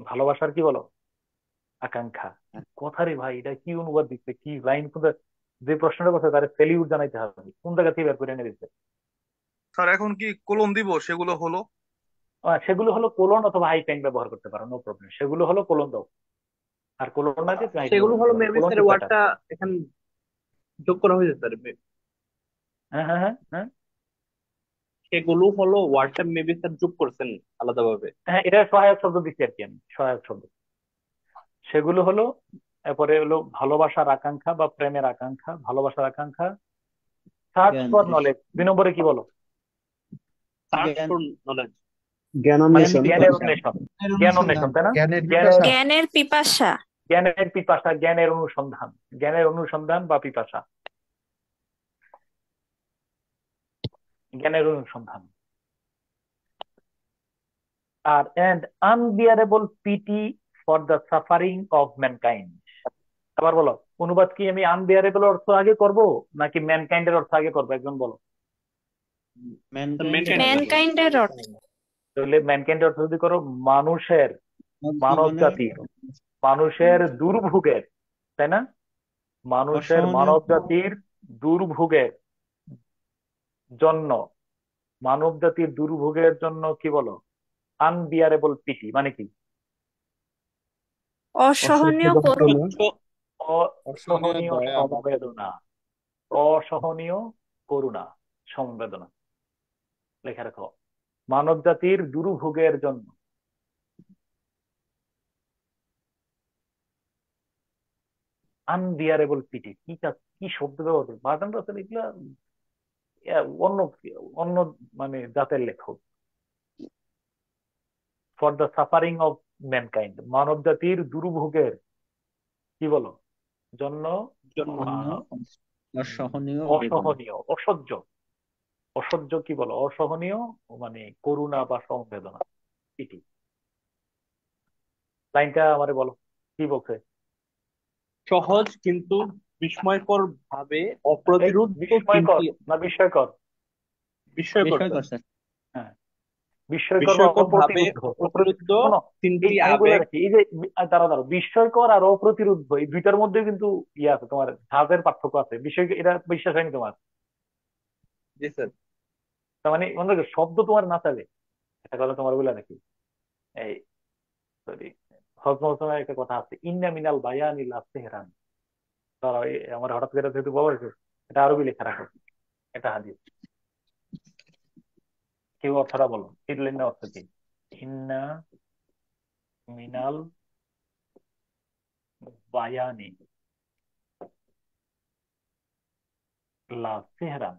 ভালোবাসার কি বলো? আকাঙ্ক্ষা। কথা রে ভাই, এটা কি অনুবাদ দিচ্ছে, কি লাইন কোনটা? যে প্রশ্নটা করছে তার ফেলিউর জানাইতে হবে, কোন জায়গা থেকে বের করে এনে দিচ্ছে। স্যার এখন কি কোলন দিব সেগুলো হলো? সেগুলো হলো কোলন অথবা হাইফেন ব্যবহার করতে পারো, নো প্রবলেম। সেগুলো হলো কোলন দাও, আর কোলন না দিয়ে তুমি হাইফেন সেগুলো ব্যবহার হলো করতে পারো। মেবি কোলন স্যার কি প্যাটার্ন? ওয়ার্ডটা এখানে যোগ করা হয়েছে স্যার। হ্যাঁ হ্যাঁ হ্যাঁ হ্যাঁ সেগুলো হলো ওয়ার্ডটা মেবি স্যার যোগ করছেন আলাদাভাবে। হ্যাঁ, এটা সহায়ক শব্দ দিচ্ছি আর কি আমি, সহায়ক শব্দ। সেগুলো হলো, এরপরে হলো ভালোবাসার আকাঙ্ক্ষা বা প্রেমের আকাঙ্ক্ষা, ভালোবাসার আকাঙ্ক্ষা। সার্চ জ্ঞান ফর নলেজ 2 নম্বরে কি বলো? সার্চ জ্ঞান ফর নলেজ। মানে জ্ঞানান্বেষণ, জ্ঞানের অন্বেষণ, এর জ্ঞান অনুসন্ধান। অন্বেষণ, তাই না? জ্ঞানের জ্ঞানের পিপাসা। জ্ঞানের পিপাসা। জ্ঞানের পিপাসা, জ্ঞানের অনুসন্ধান, জ্ঞানের অনুসন্ধান বা পিপাসা, জ্ঞানের অনুসন্ধান। আর and unbearable pity for the suffering of mankind. আবার বলো, অনুবাদ কি আমি আনবিয়ারেবল অর্থ আগে করব নাকি ম্যানকাইন্ডের অর্থ আগে করবো? একজন বলো। ম্যানকাইন্ড এর ম্যানকাইন্ড অর্থ। আগে। ম্যানকাইন্ডের অর্থ। তাহলে ম্যানকাইন্ডের অর্থ যদি করো মানুষের, মানব জীবনের জাতির, মানুষের দুর্ভোগের, তাই না? মানুষের, অসহনীয়। মানব জাতির দুর্ভোগের জন্য, মানব জাতির দুর্ভোগের জন্য কি বলো? আনবিয়ারেবল পিটি মানে কি? অসহ্য অসহনীয় করুণ। যন্ত্রণা। অসহনীয় অসহনীয় দয়া বা করুণা। সমবেদনা, অসহনীয় করুণা, সমবেদনা। লেখা রাখো, মানব জাতির দুর্ভোগের জন্য আনবিয়ারেবল পিটি। কি শব্দ ব্যবহার করে বার্টন রাসেল, এগুলা অন্য অন্য মানে জাতের লেখক। For the suffering of mankind, মানব জাতির দুর্ভোগের কি বলো জন্য, জন্য আহ, অসহনীয় বেদনা। অসহনীয়, অসহ্য, অসহ্য কি বলো? অসহনীয় মানে করুণা বা সমবেদনা, পিটি। লাইনটা আমারে বলো, কি বলছে? সহজ কিন্তু বিস্ময়কর ভাবে এই অপ্রতিরোধ্য বিস্ময়কর তিনটি। না বিস্ময়কর? বিস্ময়কর স্যার। বিস্ময়কর স্যার। হ্যাঁ, বিস্ময়কর বা বিস্ময়কর ভাবে অপ্রতিরোধ্য। অপ্রতিরোধ্য শোনো, তিনটি আমি বলে আবেগ। রাখি, এই যে দাঁড়া দাঁড়ো, বিস্ময়কর আর অপ্রতিরোধ্য এই দুইটার মধ্যে কিন্তু ইয়ে আছে, তোমার ধাপের পার্থক্য আছে। বিষয় এটা বিশ্বাস হয়নি তোমার? জি স্যার। তার মানে মনে রাখো, শব্দ তোমার না চাবে, একটা কথা তোমার বলে রাখি। এই সরি, হজম হজমের একটা কথা আছে, ইন্না মিনাল বায়ানি লা সেহরান। দাঁড়াও, আমার হঠাৎ করে যেহেতু বলা হয়েছে, এটা আরবি লেখা রাখো, এটা হাদিস। কেউ অর্থটা বলো, তিরলেন অর্থ কি? ইন্না মিনাল বায়ানি লা সেহরান।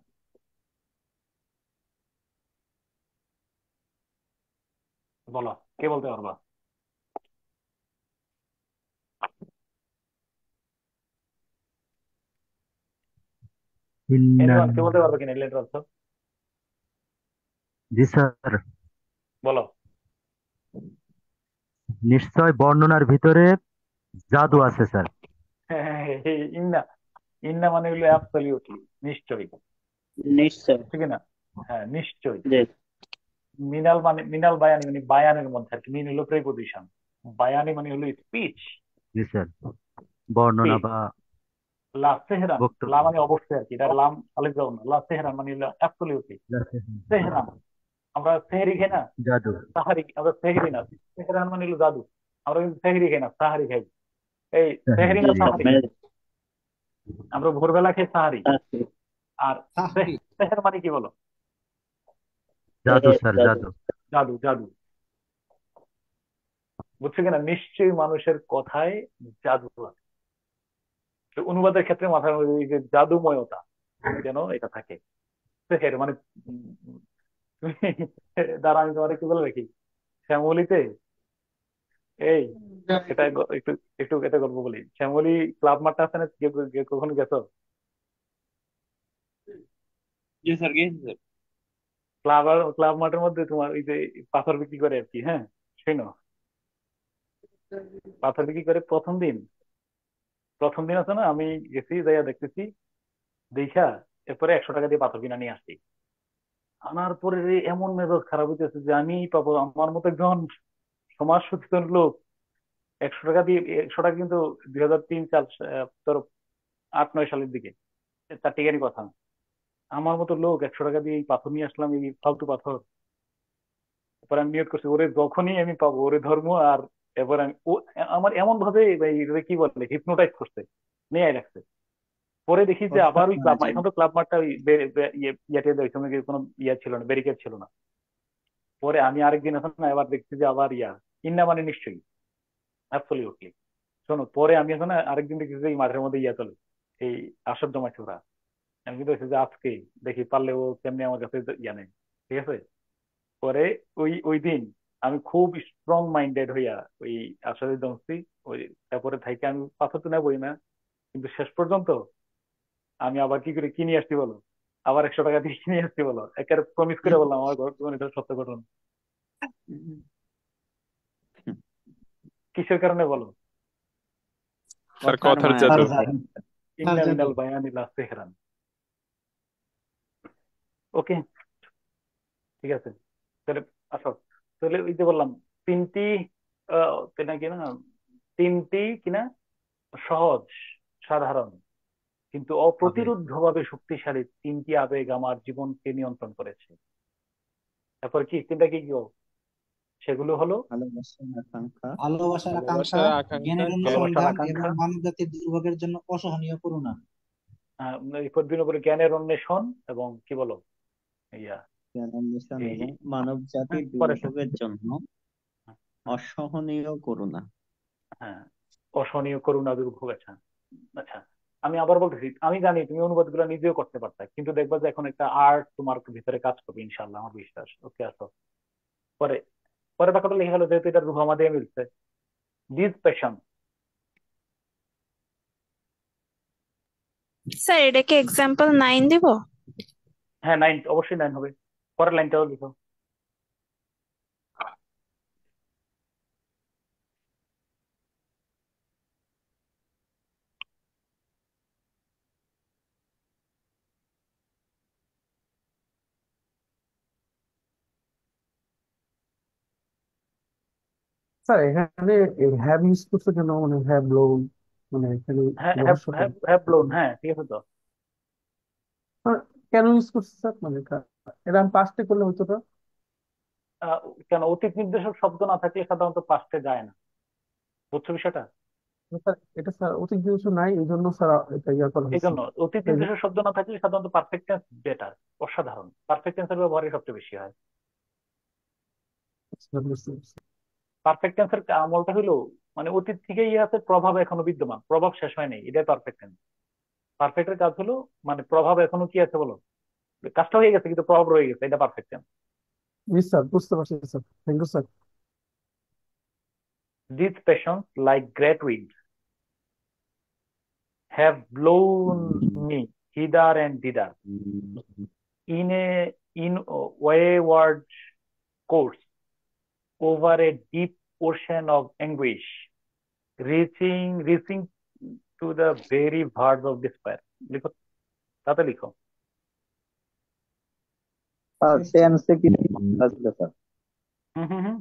বলো, কে বলতে পারবা? এনিওয়ান, কে বলতে পারবে কিনা এর অর্থ? জি স্যার, বলো। নিশ্চয় বর্ণনার ভিতরে জাদু আছে স্যার। ইন্না, ইন্না মানে হলো অ্যাবসলিউটলি, নিশ্চয়ই, নিশ্চয়। ঠিক না? হ্যাঁ, নিশ্চয়ই। জি। মিনাল মানে, মিনাল বায়ানি মানে বায়ানের মধ্যে আর কি। মিন হলো প্রিপজিশন, বায়ানি মানে হলো স্পিচ, জি স্যার, বর্ণনা স্পিচ। বা লা সেহরান, বক্তব্য। লা মানে অবশ্যই আর কি, এটা লাম আলিফ যাও না। লা সেহরান মানে হলো অ্যাবসলিউটলি। সেহরান, আমরা সেহরি খাই না, জাদু। সাহারি, আমরা সেহরি না। সেহরান মানে হলো জাদু। আমরা কিন্তু সেহরি খাই না, সাহারি খাই। এই সেহরি না জি সাহারি, আমরা ভোরবেলা খাই সাহারি। আর সাহরি। সেহর মানে কি বলো? জাদু স্যার, জাদু। জাদু। জাদু, জাদু। বুঝছো কিনা? নিশ্চয়ই মানুষের কথায় জাদু আছে। তো অনুবাদের ক্ষেত্রে মাথার মধ্যে এই যে জাদুময়তা যেন এটা থাকে। সেহের মানে তুমি, দাঁড়া আমি তোমার কি বলে রাখি, শ্যামলিতে এই একটু একটু এটা গল্প বলি। শ্যামলী ক্লাব মাঠটা আছে না, কখনো গেছো? জি স্যার, গেছি স্যার। ক্লাব মাঠের মধ্যে তোমার ওই যে পাথর বিক্রি করে আর কি, হ্যাঁ, শোনো, পাথর বিক্রি করে প্রথম দিন আছে না, আমি গেছি, যাইয়া দেখতেছি, দেখা এরপরে 100 টাকা দিয়ে পাথর কিনা নিয়ে আসছি। আনার পরে রে এমন মেজাজ খারাপ হইতেছে যে আমি পাবো আমার মতো একজন সমাজ সচেতন লোক 100 টাকা দিয়ে, 100 টাকা কিন্তু 2003-4 তোর 8-9 সালের দিকে, 4 টাকারই কথা। আমার মতো লোক 100 টাকা দিয়ে এই পাথর নিয়ে আসলাম, এই ফালতু পাথর। এরপর আমি নিয়ত করছি, ওরে যখনই আমি পাবো ওরে ধর্ম। আর এবার আমি আমার এমন ভাবে কি বলে হিপনোটাইজ করছে, নিয়ে রাখছে। পরে দেখি যে আবার ওই ক্লাব মাঠ, এখন তো ক্লাব মাঠটা ওই ইয়াতে ওই সময় কোনো ইয়া ছিল না, ব্যারিকেড ছিল না। পরে আমি আরেকদিন এখন না, এবার দেখছি যে আবার ইন্না মানে নিশ্চয়ই, অ্যাবসলিউটলি। শোনো, পরে আমি এখন আরেকদিন দেখছি যে এই মাঠের মধ্যে চলে, এই আসর জমাইছে ওরা। আমি কিন্তু হচ্ছে যে আজকে দেখি পারলে ও কেমনি আমার কাছে নেই, ঠিক আছে। পরে ওই দিন আমি খুব স্ট্রং মাইন্ডেড হইয়া ওই আসরে জমছি। ওই তারপরে থাইকে আমি পাথর তো নেবই না, কিন্তু শেষ পর্যন্ত আমি আবার কি করে কিনে আসছি বলো, আবার 100 টাকা দিয়ে কিনে আসছি বলো, একেবারে প্রমিস করে বললাম আমার ঘর জীবনে এটা সত্য ঘটনা। কিসের কারণে বলো? স্যার কথার কথার মায়া জাদু। স্যার। ইন্না মিনাল বায়ানি লা সিহরান। ওকে, ঠিক আছে, তাহলে আসো। তাহলে ওই যে বললাম তিনটি কিনা তিনটি কিনা সহজ, সাধারণ, কিন্তু অপ্রতিরোধ্য ভাবে শক্তিশালী তিনটি আবেগ আমার জীবনকে নিয়ন্ত্রণ করেছে। তারপর কি তিনটা কি গো? সেগুলো হলো ভালোবাসার আকাঙ্ক্ষা, ভালোবাসার আকাঙ্ক্ষা, জ্ঞানের জ্ঞান। ভালোবাসার অনুসন্ধান এবং আকাঙ্ক্ষা, মানবজাতির দুর্ভোগের জন্য অসহনীয় করুণা। এরপর 2 নম্বরে জ্ঞানের অন্বেষণ, এবং কি বলো ইয়া এই পরে অসহনীয় করুণা। হ্যাঁ, অসহনীয় করুণা দুর্ভোগ। আচ্ছা আচ্ছা, আমি আবার বলতেছি, আমি জানি তুমি অনুবাদ গুলো নিজেও করতে পারতা, কিন্তু দেখবা যে এখন একটা আর্ট তোমার ভিতরে কাজ করবে ইনশাল্লাহ, আমার বিশ্বাস। ওকে, আসো। পরে পরে বাক্যটা লিখে গেলো, যেহেতু এটা রুহামা দিয়ে মিলছে। This passion. স্যার এটাকে এক্সাম্পল 9 দিব? হ্যাঁ, 9, অবশ্যই 9 হবে। পরের লাইনটাও লিখো। স্যার এখানে হ্যাভ ইউজ করছে কেন, মানে হ্যাভ ব্লোন, মানে এখানে হ্যাঁ, ভবিষ্যতে হ্যাভ ব্লোন, হ্যাঁ ঠিক আছে তো। মানে কেন ইউজ করছে স্যার, মানে এটা আমি পাস্টে করলে হতো না? আহ, কেন অতীত নির্দেশক শব্দ না থাকলে সাধারণত পাস্টে যায় না, বুঝছো বিষয়টা? স্যার এটা স্যার অতিরিক্ত কিছু নাই, এই জন্য স্যার এটা ইয়া করা এই হয়েছে। জন্য অতীত নির্দেশক শব্দ না থাকলে সাধারণত পারফেক্ট টেন্স বেটার, অসাধারণ। পারফেক্ট টেন্সের ব্যবহারই সবচেয়ে বেশি হয়। পারফেক্ট টেন্সের আমলটা হলো মানে অতীত থেকে আছে, প্রভাব এখনো বিদ্যমান, প্রভাব শেষ হয় নাই, এটাই পারফেক্ট টেন্স। পারফেক্টের কাজ হলো মানে প্রভাব এখনো কি আছে বলো, কাজটা হয়ে গেছে কিন্তু প্রভাব রয়ে গেছে, এটা পারফেক্ট টেন্স। জি স্যার, বুঝতে পারছি sir, thank you sir. These passions like great winds have blown me hither and thither in a wayward course over a deep ocean of anguish, reaching to the very verge of despair. লিখো, তাতে লিখো। টেন্সে কি আসবে sir?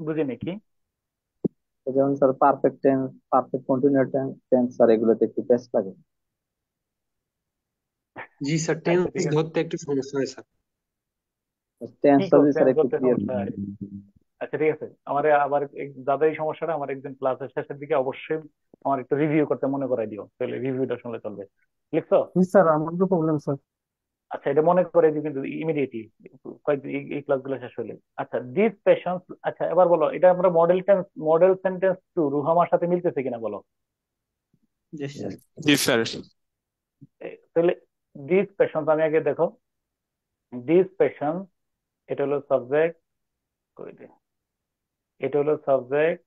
বুঝিনি কি? যেমন sir perfect tense, perfect continuous tense sir, এগুলোতে একটু পেস্ট লাগে। জি স্যার, আচ্ছা টেন্স ঠিক আছে, ধরতে একটু সমস্যা হয় স্যার। কি টেন্স কো যদি স্যার টেন্স একটু ধরতে ক্লিয়ার। সমস্যা হয়? আচ্ছা ঠিক আছে, আমার আবার দাদা এই সমস্যাটা আমার একদিন ক্লাসের শেষের দিকে অবশ্যই আমার একটু রিভিউ করতে মনে করাই দিও, তাহলে রিভিউটা শুনলে চলবে। লিখছো? জি স্যার, আমার তো প্রবলেম স্যার। আচ্ছা, এটা মনে করে দিই কিন্তু ইমিডিয়েটলি, কয়েক এই ক্লাসগুলো শেষ হলে। আচ্ছা, দিস পেশেন্স। আচ্ছা এবার বলো, এটা আমরা মডেল সেন্টেন্স টু রুহামার সাথে মিলতেছে কিনা বলো। জি স্যার। জি স্যার। তাহলে দিস পেশেন্স, আমি আগে দেখো, দিস পেশেন্স এটা হলো সাবজেক্ট, এটা হলো সাবজেক্ট,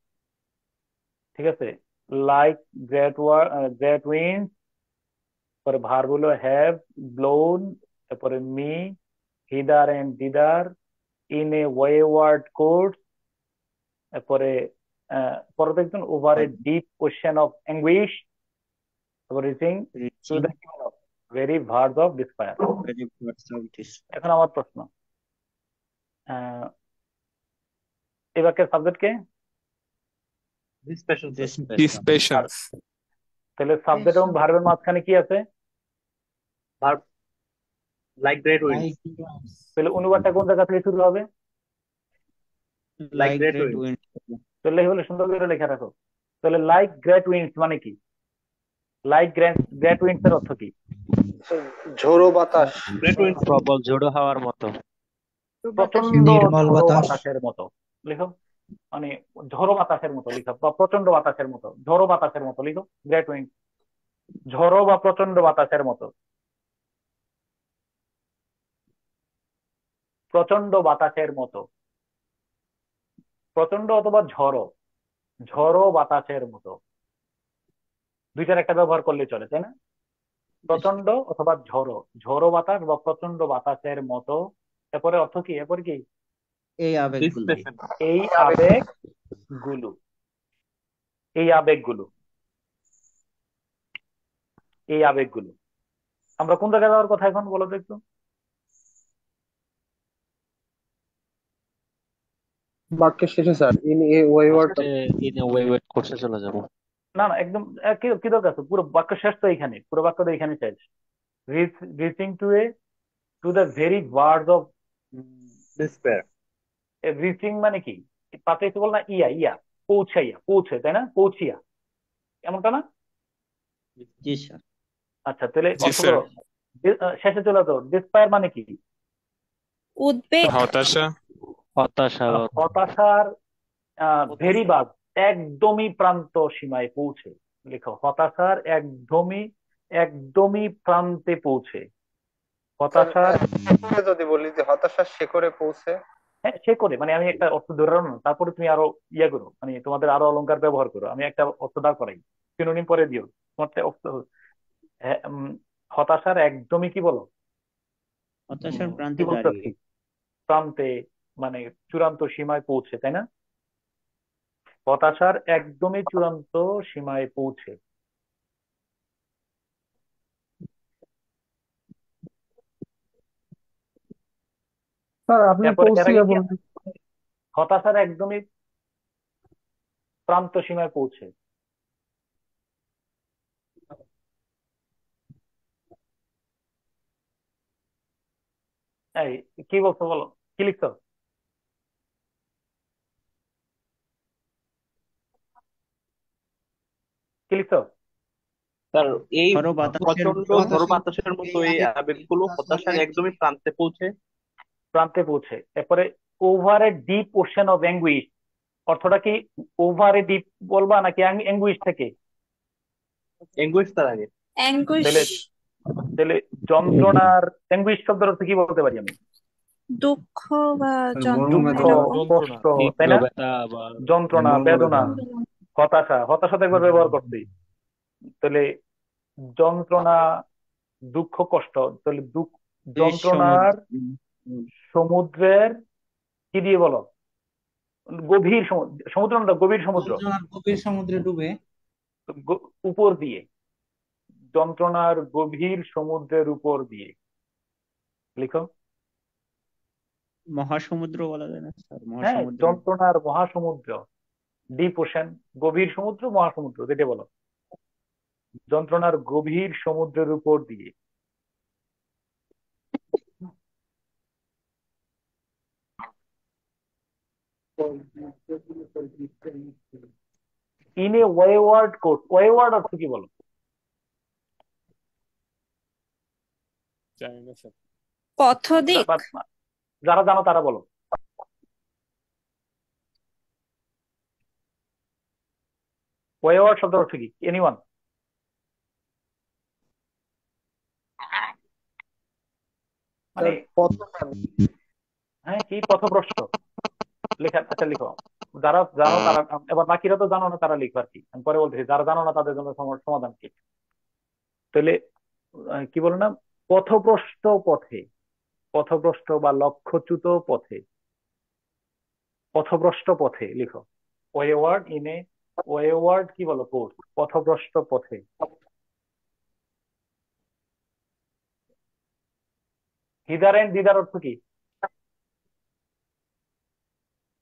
ঠিক আছে, লাইক গ্রেট উইন্ড, পরে ভার্ব হলো হ্যাভ, ব্লোন, তারপরে me, hither and thither, in a wayward course, তারপরে পরে দেখবেন over a deep ocean of anguish, তারপরে reaching to the very verge of despair. এখন আমার প্রশ্ন, আহ, এই বাক্যের সাবজেক্ট কে? This special, sir. His patience. তাহলে সাবজেক্ট এবং ভার্বের মাঝখানে কি আছে? Verb, like great winds. তাহলে অনুবাদটা কোন জায়গা থেকে শুরু হবে? Like great winds. তাহলে হলে সুন্দর করে লেখা রাখো। তাহলে লাইক গ্রেট উইন্ডস মানে কি? লাইক গ্রেট উইন্ডস এর অর্থ কি? ঝোড়ো বাতাস। Great winds. প্রবল ঝোড়ো হাওয়ার মতো। প্রচন্ড নির্মল ঝোড়ো বাতাস। বাতাসের মতো লিখো, মানে ঝড়ো বাতাসের মতো লিখো, বা প্রচন্ড বাতাসের মতো, ঝড়ো বাতাসের মতো লিখো। গ্রেট উইন্ড, ঝড়ো বা প্রচন্ড বাতাসের মতো, প্রচন্ড বাতাসের মতো, প্রচন্ড অথবা ঝড়ো, ঝড়ো বাতাসের মতো, দুইটার একটা ব্যবহার করলে চলে, তাই না? প্রচন্ড অথবা ঝড়ো, ঝড়ো বাতাস বা প্রচন্ড বাতাসের মতো। এরপরে অর্থ কি? এরপরে কি? এই This আবেগগুলো special. এই আবেগগুলো, এই আবেগগুলো, এই আবেগগুলো। আমরা কোন জায়গায় যাওয়ার কথা এখন বলো তো একটু? বাক্যের শেষে sir, in a wayward in a wait কোর্সে চলে যাব। না না, একদম কি দরকার আছে? পুরো বাক্য শেষ তো এখানে, পুরো বাক্য তো এখানে শেষ। Reaching to the very words of Despair. Reaching মানে কি? পাতে বল না, ইয়া ইয়া, পৌঁছাইয়া, পৌঁছে, তাই না? পৌঁছিয়া, এমনটা না? জি স্যার। আচ্ছা, তাহলে জি অর্থ স্যার। করো। শেষে চলে তো, ডিসপায়ার মানে কি? উদ্বেগ। হতাশা। হতাশা। হতাশার ভেরি বাদ, একদমই প্রান্ত সীমায় পৌঁছে লিখো। হতাশার একদমই প্রান্তে পৌঁছে। হতাশার, যদি বলি যে হতাশার শিখরে পৌঁছে। হ্যাঁ সে করে, মানে আমি একটা অর্থ ধরে রাখলাম, তারপরে তুমি আরো ইয়ে করো, মানে তোমাদের আরো অলংকার ব্যবহার করো, আমি একটা অর্থ দাঁড় করাই, সিনোনিম পরে দিও তোমার হ্যাঁ, হতাশার একদমই কি বলো? হতাশার কি প্রান্তে বলতে দাঁড়িয়ে। প্রান্তে, মানে চূড়ান্ত সীমায় পৌঁছে, তাই না? হতাশার একদমই চূড়ান্ত সীমায় পৌঁছে। স্যার আপনি এরপরে এর আগে পৌঁছিয়া কি বলুন। হতাশার একদমই প্রান্ত সীমায় পৌঁছে। এই কি বলছো বলো, কি লিখছো? কি লিখছো? স্যার, এই ঝড়ো বাতাসের প্রচন্ড মতো ঝড়ো বাতাসের মতো এই এই আবেগগুলো হতাশার একদমই প্রান্তে পৌঁছে। প্রান্তে পৌঁছে। এরপরে over a deep ocean of anguish, অর্থটা কি? ওভার এ ডিপ বলবা নাকি অ্যাঙ্গুইশ থেকে? অ্যাঙ্গুইশ তার আগে। অ্যাঙ্গুইশ। তাহলে তাহলে যন্ত্রণার, অ্যাঙ্গুইশ শব্দের অর্থ কি বলতে পারি আমি? দুঃখ বা দুঃখ, কষ্ট, তাই তীব্র না? ব্যথা বা যন্ত্রণা, বেদনা, হতাশা, হতাশা তো একবার ব্যবহার করছি। তাহলে যন্ত্রণা, দুঃখ, কষ্ট, তাহলে যন্ত্রণার সমুদ্রের কি দিয়ে বলো? গভীর সমুদ্র না, গভীর সমুদ্র, গভীর সমুদ্রে ডুবে। উপর দিয়ে, যন্ত্রণার গভীর সমুদ্রের উপর দিয়ে লিখো। মহাসমুদ্র বলা যায় না স্যার? হ্যাঁ, মহাসমুদ্র। যন্ত্রণার মহাসমুদ্র, ডিপ ওশেন, গভীর সমুদ্র, মহাসমুদ্র, যেটা বলো, যন্ত্রণার গভীর সমুদ্রের উপর দিয়ে। ইন এ ওয়েওয়ার্ড কোর্স, ওয়েওয়ার্ড অর্থ কি বলো? জানি না স্যার। পথ দিক। যারা জানো তারা বলো। ওয়েওয়ার্ড শব্দের অর্থ কি? এনিওয়ান? মানে হ্যাঁ, কি পথভ্রষ্ট লেখা? আচ্ছা লিখো, যারা জানো তারা, এবার বাকিরা তো জানো না তারা লিখবে আর কি, আমি পরে বলতেছি যারা জানো না তাদের জন্য সমাধান কি। তাহলে কি বলে না, পথভ্রষ্ট পথে, পথভ্রষ্ট বা লক্ষ্যচ্যুত পথে, পথভ্রষ্ট পথে লিখো। ওয়েওয়ার্ড ইন এ, ওয়েওয়ার্ড কি বলো কোর্স, পথভ্রষ্ট পথে। হিদার এন্ড দিদার অর্থ কি?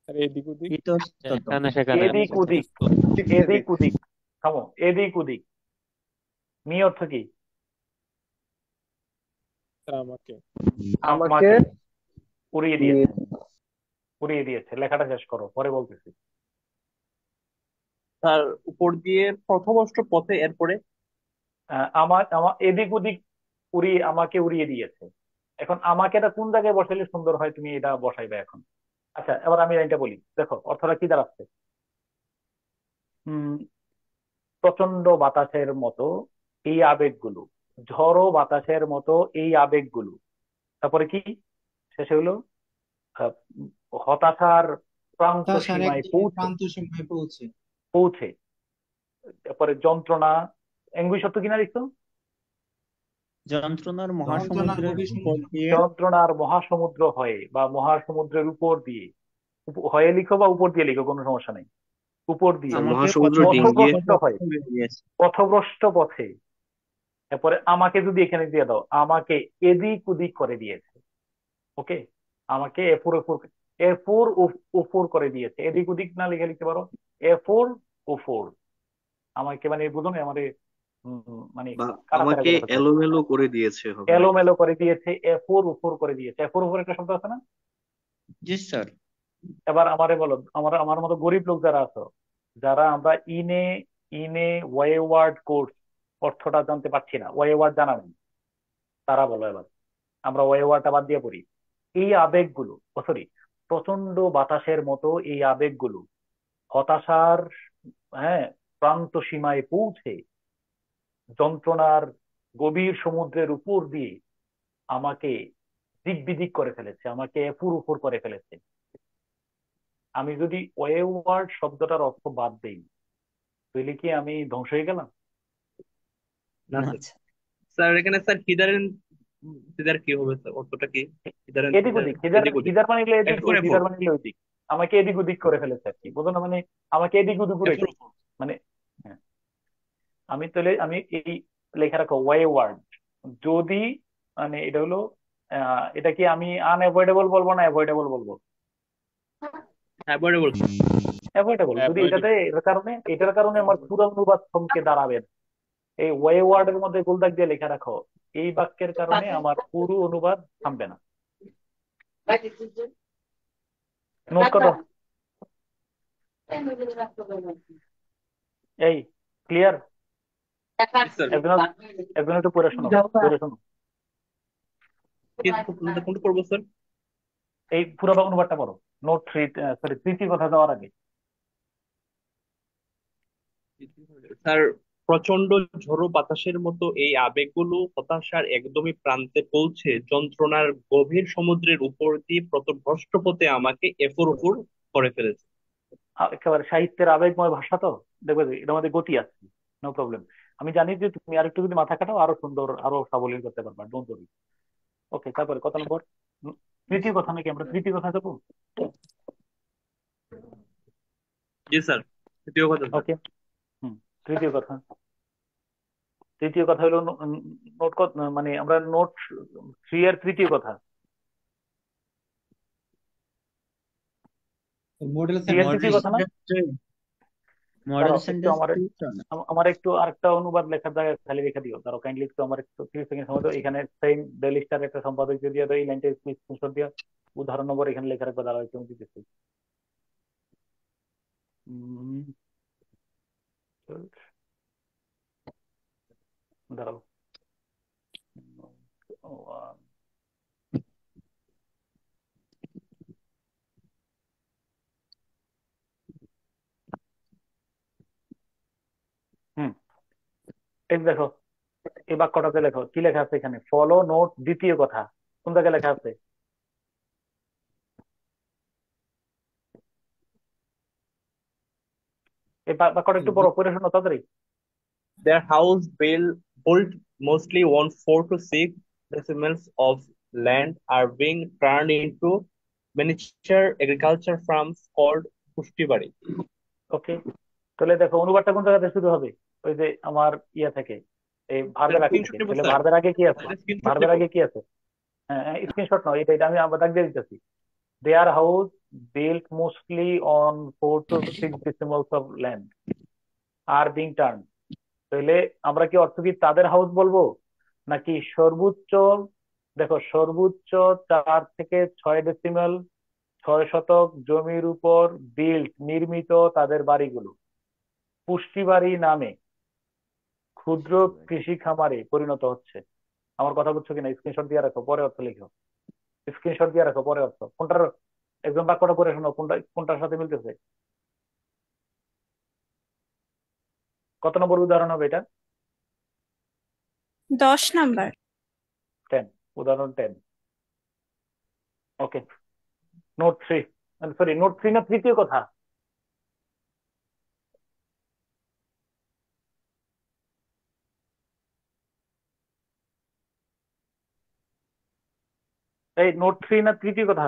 আর এদিক ওদিক। ইতস্তত। এখানে সেখানে এদিক ওদিক, এদিক ওদিক, থামো, এদিক ওদিক। মি অর্থ কি? স্যার আমাকে। আমাকে আমাকে উড়িয়ে দিয়েছে, উড়িয়ে দিয়েছে। লেখাটা শেষ করো, পরে বলতেছি। স্যার উপর দিয়ে পথভ্রষ্ট পথে এরপরে আমার আমার এদিক ওদিক উড়িয়ে, আমাকে উড়িয়ে দিয়েছে। এখন আমাকে এটা কোন জায়গায় বসাইলে সুন্দর হয়, তুমি এটা বসাইবে এখন। আচ্ছা, এবার আমি লাইনটা বলি, দেখো অর্থটা কি দাঁড়াচ্ছে। হম প্রচন্ড বাতাসের মতো এই আবেগগুলো, ঝড়ো বাতাসের মতো এই আবেগগুলো, তারপরে কি শেষে হলো আহ, হতাশার প্রান্ত হতাশার সীমায় একদমই পৌঁছে, প্রান্ত সীমায় পৌঁছে পৌঁছে তারপরে যন্ত্রণা, এঙ্গুই শব্দ কিনা লিখতো, যন্ত্রণার যন্ত্রণার মহাসমুদ্রের গভীর উপর সমুদ্র দিয়ে যন্ত্রণার মহাসমুদ্র হয়ে বা মহাসমুদ্রের উপর দিয়ে, হয়ে লিখো বা উপর দিয়ে লিখো, কোনো সমস্যা নেই, উপর দিয়ে, আমাকে মহাসমুদ্র ডিঙ্গিয়ে পথভ্রষ্ট হয়, করে দিয়েছে। পথভ্রষ্ট পথে। তারপরে আমাকে যদি এখানে দিয়ে দাও, আমাকে এদিক ওদিক করে দিয়েছে। ওকে, আমাকে এফুর এফুর, এফুর উফুর করে দিয়েছে। এদিক ওদিক না লিখে লিখতে পারো এফুর উফুর। আমাকে মানে বুঝো না আমারে, মানে কাটা ছাড়া আমাকে করে ফেলছে, এলোমেলো করে দিয়েছে হবে নাকি? এলোমেলো করে দিয়েছে, এফুর উফুর করে দিয়েছে। এফুর উফুর একটা শব্দ আছে না? জি স্যার। এবার আমারে বলো, আমার আমার মতো গরিব লোক যারা আছো, যারা আমরা ইনে, ইনে ওয়ার্ড কোর্স অর্থটা জানতে পারছি না, ওয়ার্ড জানা নেই, তারা বলো এবার। আমরা ওয়ার্ডটা বাদ দিয়ে পড়ি। এই আবেগগুলো, সরি, প্রচন্ড বাতাসের মতো এই আবেগগুলো হতাশার, হ্যাঁ, প্রান্ত সীমায় পৌঁছে যন্ত্রণার গভীর সমুদ্রের উপর দিয়ে আমাকে দিক বিদিক করে ফেলেছে, আমাকে এফুর উফুর করে ফেলেছে। আমি যদি ওয়ার্ড শব্দটার অর্থ বাদ দেই, তাহলে কি আমি ধ্বংস হয়ে গেলাম? না না স্যার। স্যার এখানে স্যার হিদারেন হিদার কি হবে স্যার, অর্থটা কি? হিদারেন এদিক হিদার ওদিক, হিদার, এদিক ওদিক হিদার মানে হলো এদিক, এরপরে ফোর হিদার মানে হলো ওইদিক। আমাকে এদিক ওদিক করে ফেলেছে আর কি, বুঝো না, মানে আমাকে এদিক ওদিক এরপরে উড়েছে ফোর। মানে। হ্যাঁ, আমি তাহলে আমি এই লেখা রাখো ওয়ার্ড, যদি মানে এটা হলো এটা কি আমি আনএভয়েডেবল বলবো না অ্যাভয়েডেবল বলবো? অ্যাভয়েডেবল। অ্যাভয়েডেবল। যদি অ্যাভয়েড। এটাতে এটার কারণে আমার পুরো অনুবাদ থমকে দাঁড়াবে না। এই ওয়ার্ডের মধ্যে গোলদাগ দিয়ে লেখা রাখো, এই বাক্যের কারণে আমার পুরো অনুবাদ থামবে না। নোট করো। এই ক্লিয়ার? স্যার একজন, একজন একটু পড়ে শোনো, পড়ে শোনো। কোনটা করবো স্যার? এই পুরো অনুবাদটা পড়ো, নোট থ্রি, সরি তৃতীয় কথা দেওয়ার আগে। স্যার প্রচন্ড ঝোড়ো বাতাসের মতো এই আবেগগুলো হতাশার একদমই প্রান্তে পৌঁছে যন্ত্রণার গভীর সমুদ্রের উপর দিয়ে পথভ্রষ্ট পথে আমাকে এফুর উফুর করে ফেলেছে। একেবারে সাহিত্যের আবেগময় ভাষা তো, দেখবে যে এটার মধ্যে গতি আছে, নো প্রবলেম। আমি জানি যে তুমি আরেকটু যদি মাথা খাটাও আরো সুন্দর, আরো সাবলীল করতে পারবা, ডোন্ট ওয়ারি। ওকে, তারপরে কত নম্বর? তৃতীয় কথা নাকি আমরা তৃতীয় কথা দেবো? জি স্যার, তৃতীয় কথা স্যার। ওকে, হুম, তৃতীয় কথা। তৃতীয় কথা হলো নোট, মানে আমরা নোট থ্রি এর তৃতীয় কথা, মডেল থ্রি এর তৃতীয় মডেল কথা না? মডেল দাঁড়াও একটু সেন্টেন্স আমার, কি? আমার একটু আরেকটা অনুবাদ লেখার জায়গায় খালি রেখে দিও, দাঁড়াও কাইন্ডলি একটু আমার একটু 30 সেকেন্ড সময় দাও। এখানে সেম ডেইলি স্টার একটা সম্পাদক দিয়ে দাও, এই লাইনটা স্ক্রিনশট দিয়ে উদাহরণ নম্বর এখানে লেখা রাখবে। দাঁড়াও একটু আমি দিতেছি। উম, দাঁড়াও, হুম, এই দেখো, এই বাক্যটাতে লেখো কি লেখা আছে এখানে, ফলো নোট দ্বিতীয় কথা, কোন জায়গায় লেখা আছে? এই বাক্যটা একটু পড়ো, পড়ে শোনো তাড়াতাড়ি। Their house built mostly on 4 to 6 decimals of land are being turned into miniature agriculture farms called পুষ্টিবাড়ি। ওকে, তাহলে দেখো অনুবাদটা কোন জায়গাতে শুরু হবে? ওই যে আমার ইয়া থেকে, এই ভার্বের আগে থেকে। স্ক্রিনশট নেবো তাহলে স্যার, ভার্বের আগে কি আছে? স্ক্রিনশট ভার্বের নেবো। আগে কি আছে? হ্যাঁ, স্ক্রিনশট নাও, এটা এটা আমি আবার দাগ দিয়ে দিতেছি। Their house built mostly on 4 to 6 decimals of land are being turn. তাহলে আমরা কি অর্থ কি তাদের হাউস বলবো, নাকি সর্বোচ্চ, দেখো সর্বোচ্চ 4 থেকে 6 ডেসিমেল 6 শতক জমির উপর নির্মিত তাদের বাড়িগুলো পুষ্টি বাড়ি নামে ক্ষুদ্র কৃষি খামারে পরিণত হচ্ছে। আমার কথা বুঝছো কিনা? স্ক্রিনশট দিয়ে রাখো, পরে অর্থ লিখো। স্ক্রিনশট দিয়ে রাখো, পরে অর্থ কোনটার, একদম বাক্যটা পড়ে শোনো, কোনটা কোনটার সাথে মিলতেছে। কত নম্বর উদাহরণ হবে এটা? 10 নাম্বার। 10, উদাহরণ 10। ওকে, নোট 3, সরি নোট 3 না তৃতীয় কথা? এই নোট 3 না তৃতীয় কথা?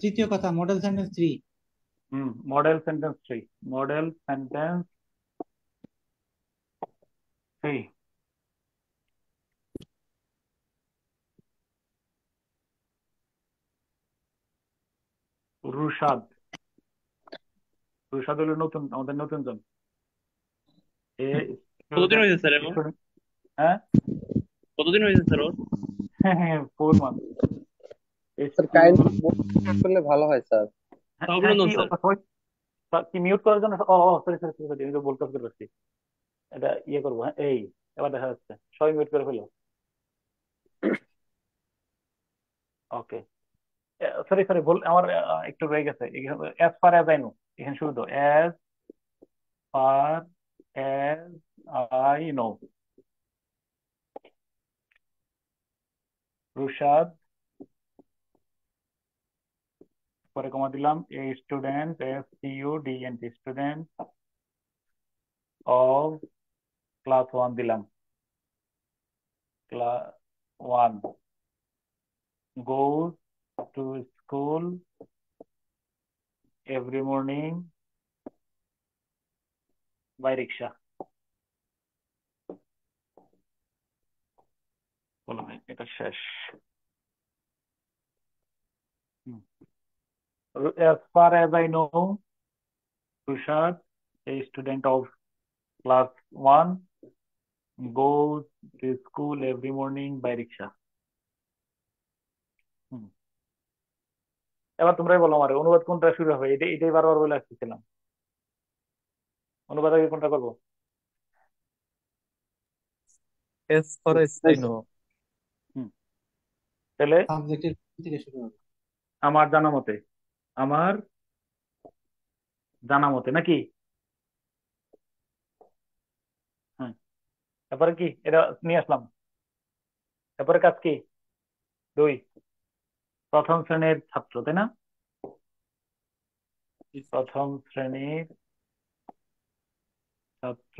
তৃতীয় কথা, model sentence 3। Model sentence 3, model sentence 3। Rushad, Rushad হলো নতুন, আমাদের নতুন জন। এ কতদিন হয়েছে স্যার এমন? স্টুডেন্ট, হ্যাঁ কতদিন হয়েছে স্যার ওর? হ্যাঁ 4 মান্থ। স্যার কাইন্ডলি করলে ভালো হয় স্যার। অভিনন্দন স্যার। কি মিউট করার জন্য? ও সরি সরি সরি, আমি তো বলতে পারছি। এটা ইয়ে করবো, হ্যাঁ এই এবার দেখা যাচ্ছে, সবাই মিউট করে ফেলো। ওকে, সরি সরি, ভুল আমার, একটু রয়ে গেছে। As far as I know, এখানে শুরু তো as far as I know. Rushad, পরে কমা দিলাম, এ student, STUDENT, student of class 1 দিলাম, class 1 goes to school every morning by rickshaw। বলো ভাই, এটা শেষ। As far as I know, Tushar, a student of class 1, goes to school every morning by rickshaw। এবার তোমরাই বলো আমার অনুবাদ কোনটা শুরু হবে, এটাই এটাই বারবার বলে আসতেছিলাম। অনুবাদ আগে কোনটা করবো? As far as I know, তাহলে সাবজেক্টের থেকে শুরু হবে। আমার জানা মতে, আমার জানা মতে নাকি? হ্যাঁ, তারপরে কি এটা নিয়ে আসলাম, তারপরে কাজ কি? 2, প্রথম শ্রেণীর ছাত্র, তাই না? প্রথম শ্রেণীর ছাত্র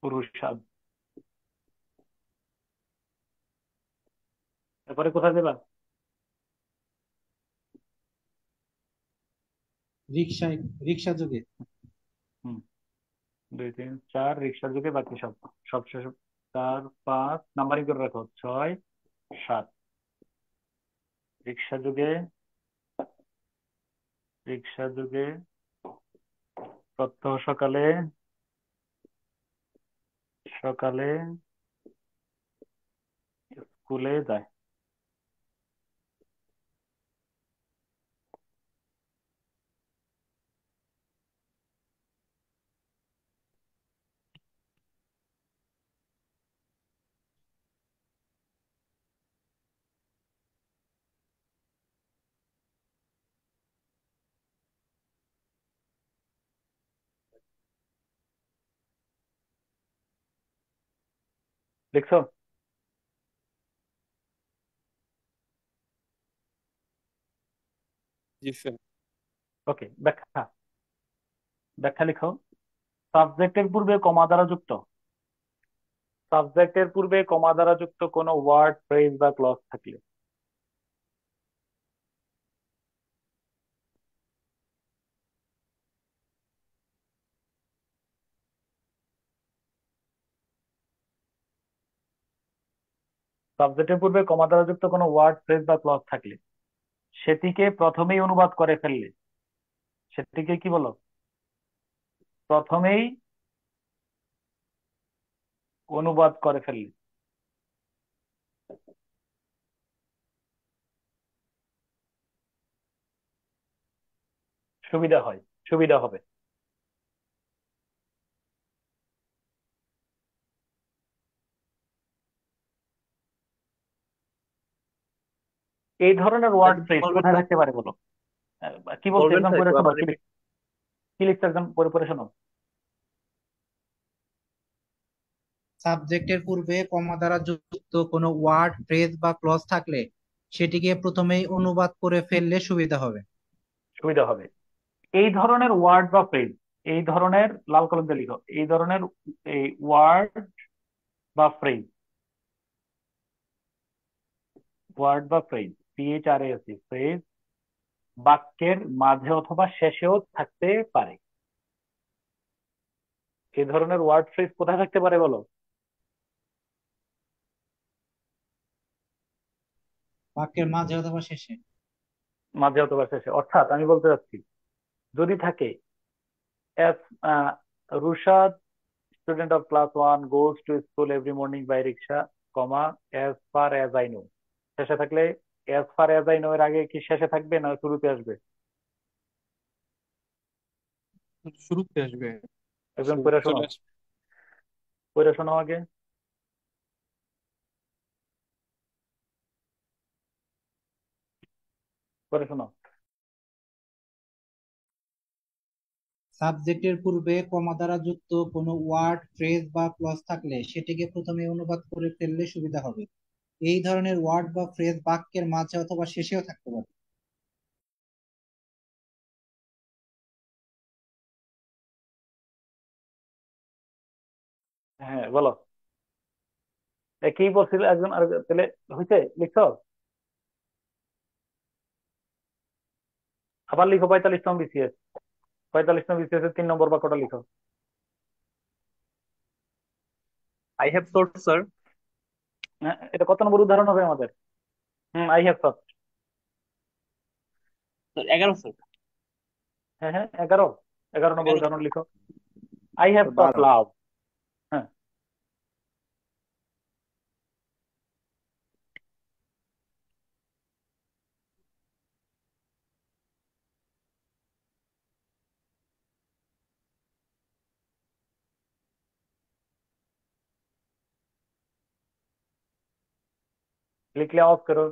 রুশাদ। তারপরে কোথায় দেবা? রিক্সায়, রিক্সা যোগে। 2, 3, 4 রিক্সা যুগে, বাকি সব সব শেষ। 4, 5 নাম্বারিং করে রাখো, 6, 7 রিক্সা যুগে, রিক্সা যুগে প্রত্যহ সকালে, সকালে স্কুলে যায়। দেখছো? জি স্যার। ওকে, ব্যাখ্যা, ব্যাখ্যা লিখো। সাবজেক্টের পূর্বে কমা দ্বারা যুক্ত, সাবজেক্টের পূর্বে কমা দ্বারা যুক্ত কোনো ওয়ার্ড, ফ্রেজ বা ক্লজ থাকলে। সাবজেক্টের পূর্বে কমা দ্বারা যুক্ত কোনো ওয়ার্ড, ফ্রেজ বা ক্লজ থাকলে সেটিকে প্রথমেই অনুবাদ করে ফেললে, সেটিকে কি বলো? প্রথমেই অনুবাদ করে ফেললে সুবিধা হয়, সুবিধা হবে। এই ধরনের ওয়ার্ড, ফ্রেজ বলবেন কোথায় স্যার, থাকতে পারে বলো? কি বলছে বলবেন একদম স্যার পড়ে একটু শোনো, আবার কি কি লিখছে একদম পড়ে পড়ে শোনো। সাবজেক্টের পূর্বে কমা দ্বারা যুক্ত কোনো ওয়ার্ড, ফ্রেজ বা ক্লজ থাকলে সেটিকে প্রথমেই অনুবাদ করে ফেললে সুবিধা হবে। সুবিধা হবে। এই ধরনের ওয়ার্ড বা ফ্রেজ, এই ধরনের, লাল কলম দিয়ে লিখো, এই ধরনের এই ওয়ার্ড বা ফ্রেজ, ওয়ার্ড বা ফ্রেজ, PHRASE, ফ্রেজ বাক্যের মাঝে অথবা শেষেও থাকতে পারে। এই ধরনের ওয়ার্ড, ফ্রেজ কোথায় থাকতে পারে বলো? বাক্যের মাঝে অথবা শেষে। মাঝে অথবা শেষে, অর্থাৎ আমি বলতে চাচ্ছি যদি থাকে as Rushad, student of class 1, goes to school every morning by rickshaw, comma, as far as I know, শেষে থাকলে as far as I know এর আগে কি শেষে থাকবে না শুরুতে আসবে? শুরুতে আসবে, একজন পড়ে শুরুতে শোনো, চলে আসবে। পড়ে শোনো আগে। পড়ে শোনো। সাবজেক্টের পূর্বে কমা দ্বারা যুক্ত কোনো ওয়ার্ড, ফ্রেজ বা ক্লজ থাকলে সেটিকে প্রথমে অনুবাদ করে ফেললে সুবিধা হবে। এই ধরনের ওয়ার্ড বা ফ্রেজ বাক্যের মাঝে অথবা শেষেও থাকতে পারে। হ্যাঁ বলো, কি বলছিল একজন, আর তাহলে হয়েছে লিখছো? আবার লিখো 45 নং BCS, 45 নং BCS এর 3 নম্বর বাক্যটা লিখো। I have thought sir. হ্যাঁ, এটা কত নম্বর উদাহরণ হবে আমাদের? I have thought. 11 স্যার। হ্যাঁ হ্যাঁ, 11 নম্বর 11 উদাহরণ লিখো। I have thought 12। লাভ। হ্যাঁ, লিখলে আওয়াজ করো।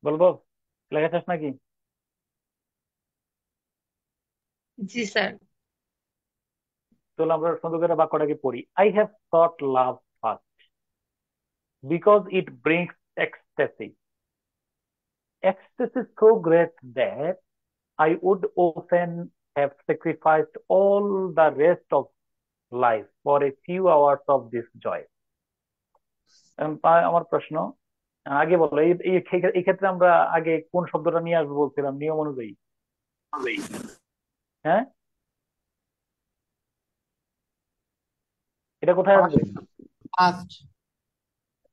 বলবো, লেখা শেষ নাকি? জি স্যার। তাহলে আমরা সুন্দর করে বাক্যটাকে পড়ি। I have thought love first because it brings ecstasy. Ecstasy so great that I would often have sacrificed all the rest of life for a few hours of this joy. আমার প্রশ্ন, আগে বলো, এই ক্ষেত্রে আমরা আগে কোন শব্দটা নিয়ে আসবো বলছিলাম নিয়ম অনুযায়ী? হ্যাঁ, এটা কোথায় আসবে? ফার্স্ট।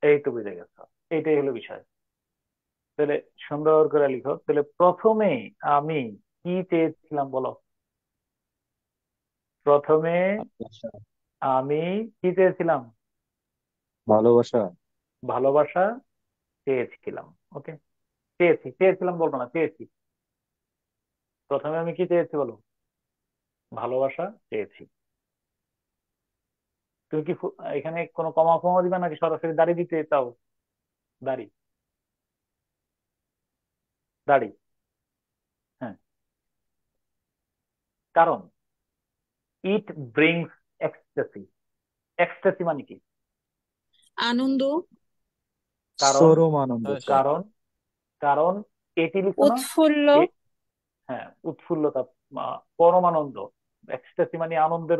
এই তো বুঝে গেছো, এইটাই হলো বিষয়। তাহলে সুন্দর করে লিখো, তাহলে প্রথমে আমি কি চেয়েছিলাম বলো? প্রথমে আমি কি চেয়েছিলাম? ভালোবাসা। ভালোবাসা চেয়েছিলাম। ওকে, চেয়েছিলাম বলবো না, চেয়েছি। প্রথমে আমি কি চেয়েছি বলো? ভালোবাসা চেয়েছি। তুমি কি এখানে কোনো কমা ফমা দিবে নাকি সরাসরি দাড়ি দিতে চাও? দাড়ি, দাড়ি। হ্যাঁ, কারণ ইট ব্রিংস এক্সটেসি। এক্সটেসি মানে কি? আনন্দ, কারণ চরম আনন্দ স্যার। কারণ কারণ এটি লিখো না। উৎফুল্ল, এ- হ্যাঁ, উৎফুল্লতা, পরমানন্দ। এক্সটেসি মানে আনন্দের,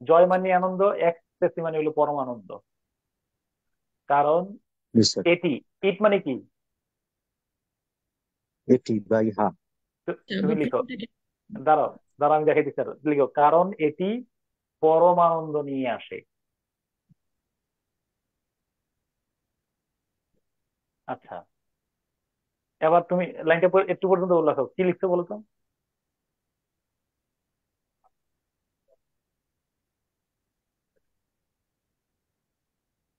জয় মানে আনন্দ, এক্সটেসি মানে হলো পরমানন্দ। কারণ জি স্যার। এটি, ইট মানে কি? এটি বা ইহা। তুমি লিখো, দাঁড়াও দাঁড়াও, আমি দেখাই দিচ্ছি। লিখো, কারণ এটি পরমানন্দ নিয়ে আসে। আচ্ছা, এবার তুমি লাইনটা একটু পর্যন্ত লেখো, কি লিখছো বলো তো?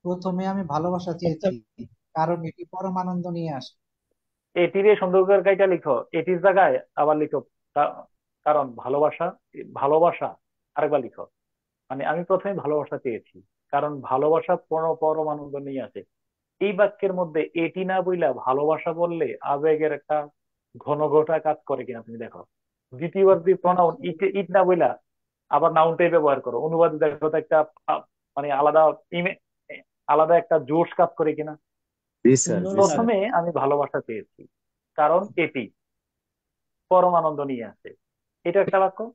প্রথমে আমি ভালোবাসা চেয়েছি, কারণ এটি পরমানন্দ নিয়ে আসে। এটির এই সুন্দর করে কাইটা লিখো, এটির জায়গায় আবার লিখো কা- কারণ ভালোবাসা, ভালোবাসা আরেকবার লিখো। মানে আমি প্রথমে ভালোবাসা চেয়েছি, কারণ ভালোবাসা পরমানন্দ নিয়ে আসে। এই বাক্যের মধ্যে এটি না বইলা ভালোবাসা বললে আবেগের একটা ঘনঘটা কাজ করে কিনা তুমি দেখো। দ্বিতীয়বার যদি প্রনাউন ইট ইট না বইলা আবার নাউনটাই ব্যবহার করো, অনুবাদ দেখো তো একটা মানে আলাদা আলাদা একটা জোশ কাজ করে কিনা। জি স্যার, জি স্যার। প্রথমে আমি ভালোবাসা পেয়েছি, কারণ এটি পরমানন্দ নিয়ে আসে। এটা একটা বাক্য।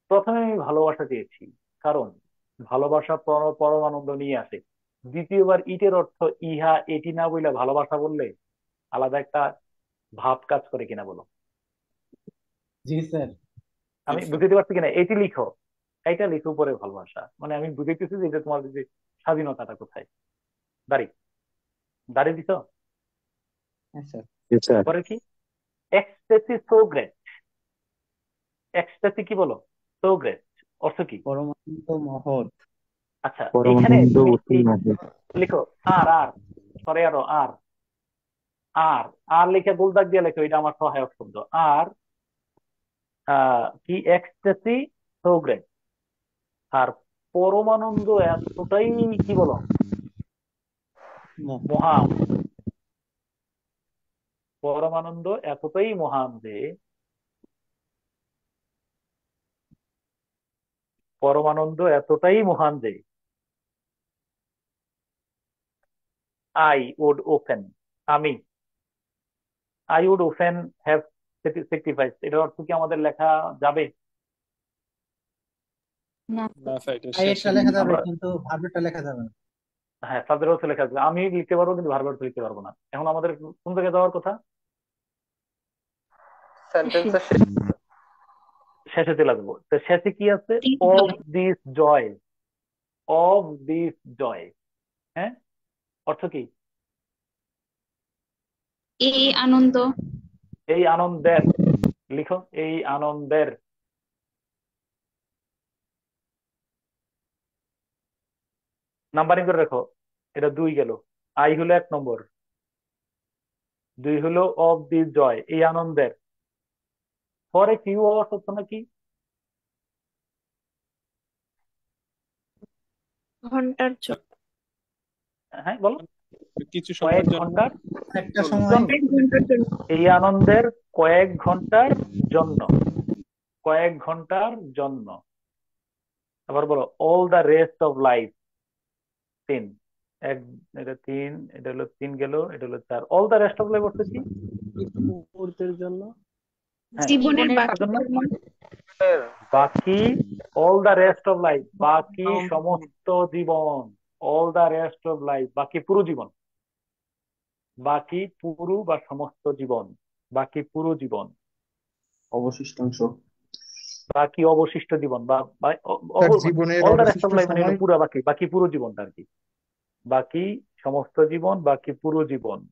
প্রথমে আমি ভালোবাসা চেয়েছি, কারণ ভালোবাসা পরমানন্দ নিয়ে আসে। দ্বিতীয়বার ইটের অর্থ ইহা এটি না বইলে ভালোবাসা বললে আলাদা একটা ভাব কাজ করে কিনা বলো। জি স্যার। আমি বুঝতে পারছি কিনা? এটি লিখো, এটা লিখো পরে ভালোবাসা, মানে আমি বুঝাইতেছি যে এটা তোমার যে স্বাধীনতাটা কোথায়। দাঁড়ি, দাঁড়ি দিছ। হ্যাঁ স্যার। জি স্যার। পরে কি? Ecstasy so great. এক্সটেসি কি বলো? সো গ্রেট অর্থ কি? পরমানন্দ মহৎ। আচ্ছা, এইখানে পরমানন্দ তুমি অতি মহৎ। লিখো আর আর, সরে আরো আর, আর আর লিখে গোল দাগ দিয়ে লেখো, এটা আমার সহায়ক শব্দ। আর কি? Ecstasy so great. আর পরমানন্দ এতটাই কি বলো? মহান। পরমানন্দ এতটাই মহান যে, পরমানন্দ এতটাই মহান যে আই উড ওপেন, আমি, I would often have sacrifice. এটার অর্থ কি আমাদের লেখা যাবে? না না স্যার, এটা আইয়েরটা শেষে লেখা লিখতে যাবে আমরা, হবে। কিন্তু ভার্বেরটা লেখা যাবে না। হ্যাঁ, তাদের অর্থ লেখা যাবে, আমি লিখতে পারবো কিন্তু ভার্ব অর্থ লিখতে পারবো না। এখন আমাদের কোন জায়গায় যাওয়ার কথা? শেষে। সেন্টেন্সটা শেষ। শেষে চলে আসবো। তো শেষে কি আছে? Of this joy, of this joy. হ্যাঁ, অর্থ কি? এই আনন্দ, এই আনন্দের। লিখো, এই আনন্দের। নাম্বারিং করে রাখো, এটা 2 গেল। আই হলো 1 নম্বর, 2 হলো অফ দিস জয়, এই আনন্দের। পরে ফিউ আওয়ার্স হতো নাকি? ঘন্টার জন্য। হ্যাঁ বলো, কিছু কয়েক সময়ের জন্য ঘন্টার একটা জন্য। সময় এক ঘন্টার জন্য, এই আনন্দের কয়েক ঘন্টার জন্য, কয়েক ঘন্টার জন্য। আবার বলো, all the rest of life. 3, এক, এটা 3, এটা হলো 3 গেল, এটা হলো 4। All the rest of life অর্থ কি? কিছু মুহূর্তের জন্য। হ্যাঁ, জীবনের জীবনের কার বাকি জন্য? সময়, বাকি, all the rest of life, বাকি সমস্ত জীবন। All the rest of life, বাকি পুরো জীবন। বাকি পুরো বা সমস্ত জীবন, বাকি পুরো জীবন, অবশিষ্টাংশ। বাকি অবশিষ্ট জীবন, বা তার জীবনের অল দ্য রেস্ট অবশিষ্ট অফ লাইফ মানে হলো সময়। পুরো, বাকি বাকি পুরো জীবনটা আর কি। বাকি সমস্ত জীবন, বাকি পুরো জীবন।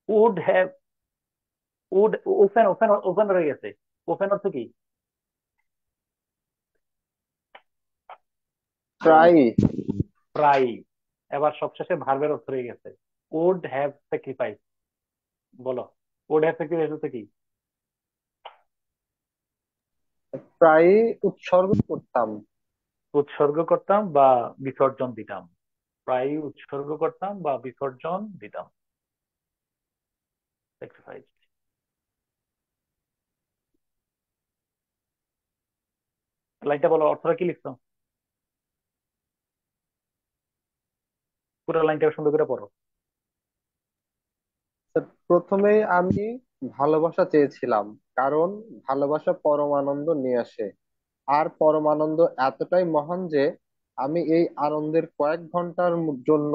Would have, would, open open open রয়ে গেছে। ওপেন অর্থ কি? ট্রাই। প্রায়। এবার সবশেষে ভার্বের অর্থ রয়ে গেছে, উড হ্যাভ স্যাক্রিফাইস। বলো, ওড অ্যাডজেক্টিভ হচ্ছে কি? প্রায় উৎসর্গ করতাম। উৎসর্গ করতাম বা বিসর্জন দিতাম। প্রায় উৎসর্গ করতাম বা বিসর্জন দিতাম। এক্সারসাইজ। লাইনটা বলো, অর্থটা কি লিখছো? পুরো লাইনটা সুন্দর করে পড়ো। প্রথমেই আমি ভালোবাসা চেয়েছিলাম, কারণ ভালোবাসা পরম আনন্দ নিয়ে আসে। আর পরম আনন্দ এতটাই মহান যে আমি এই আনন্দের কয়েক ঘন্টার জন্য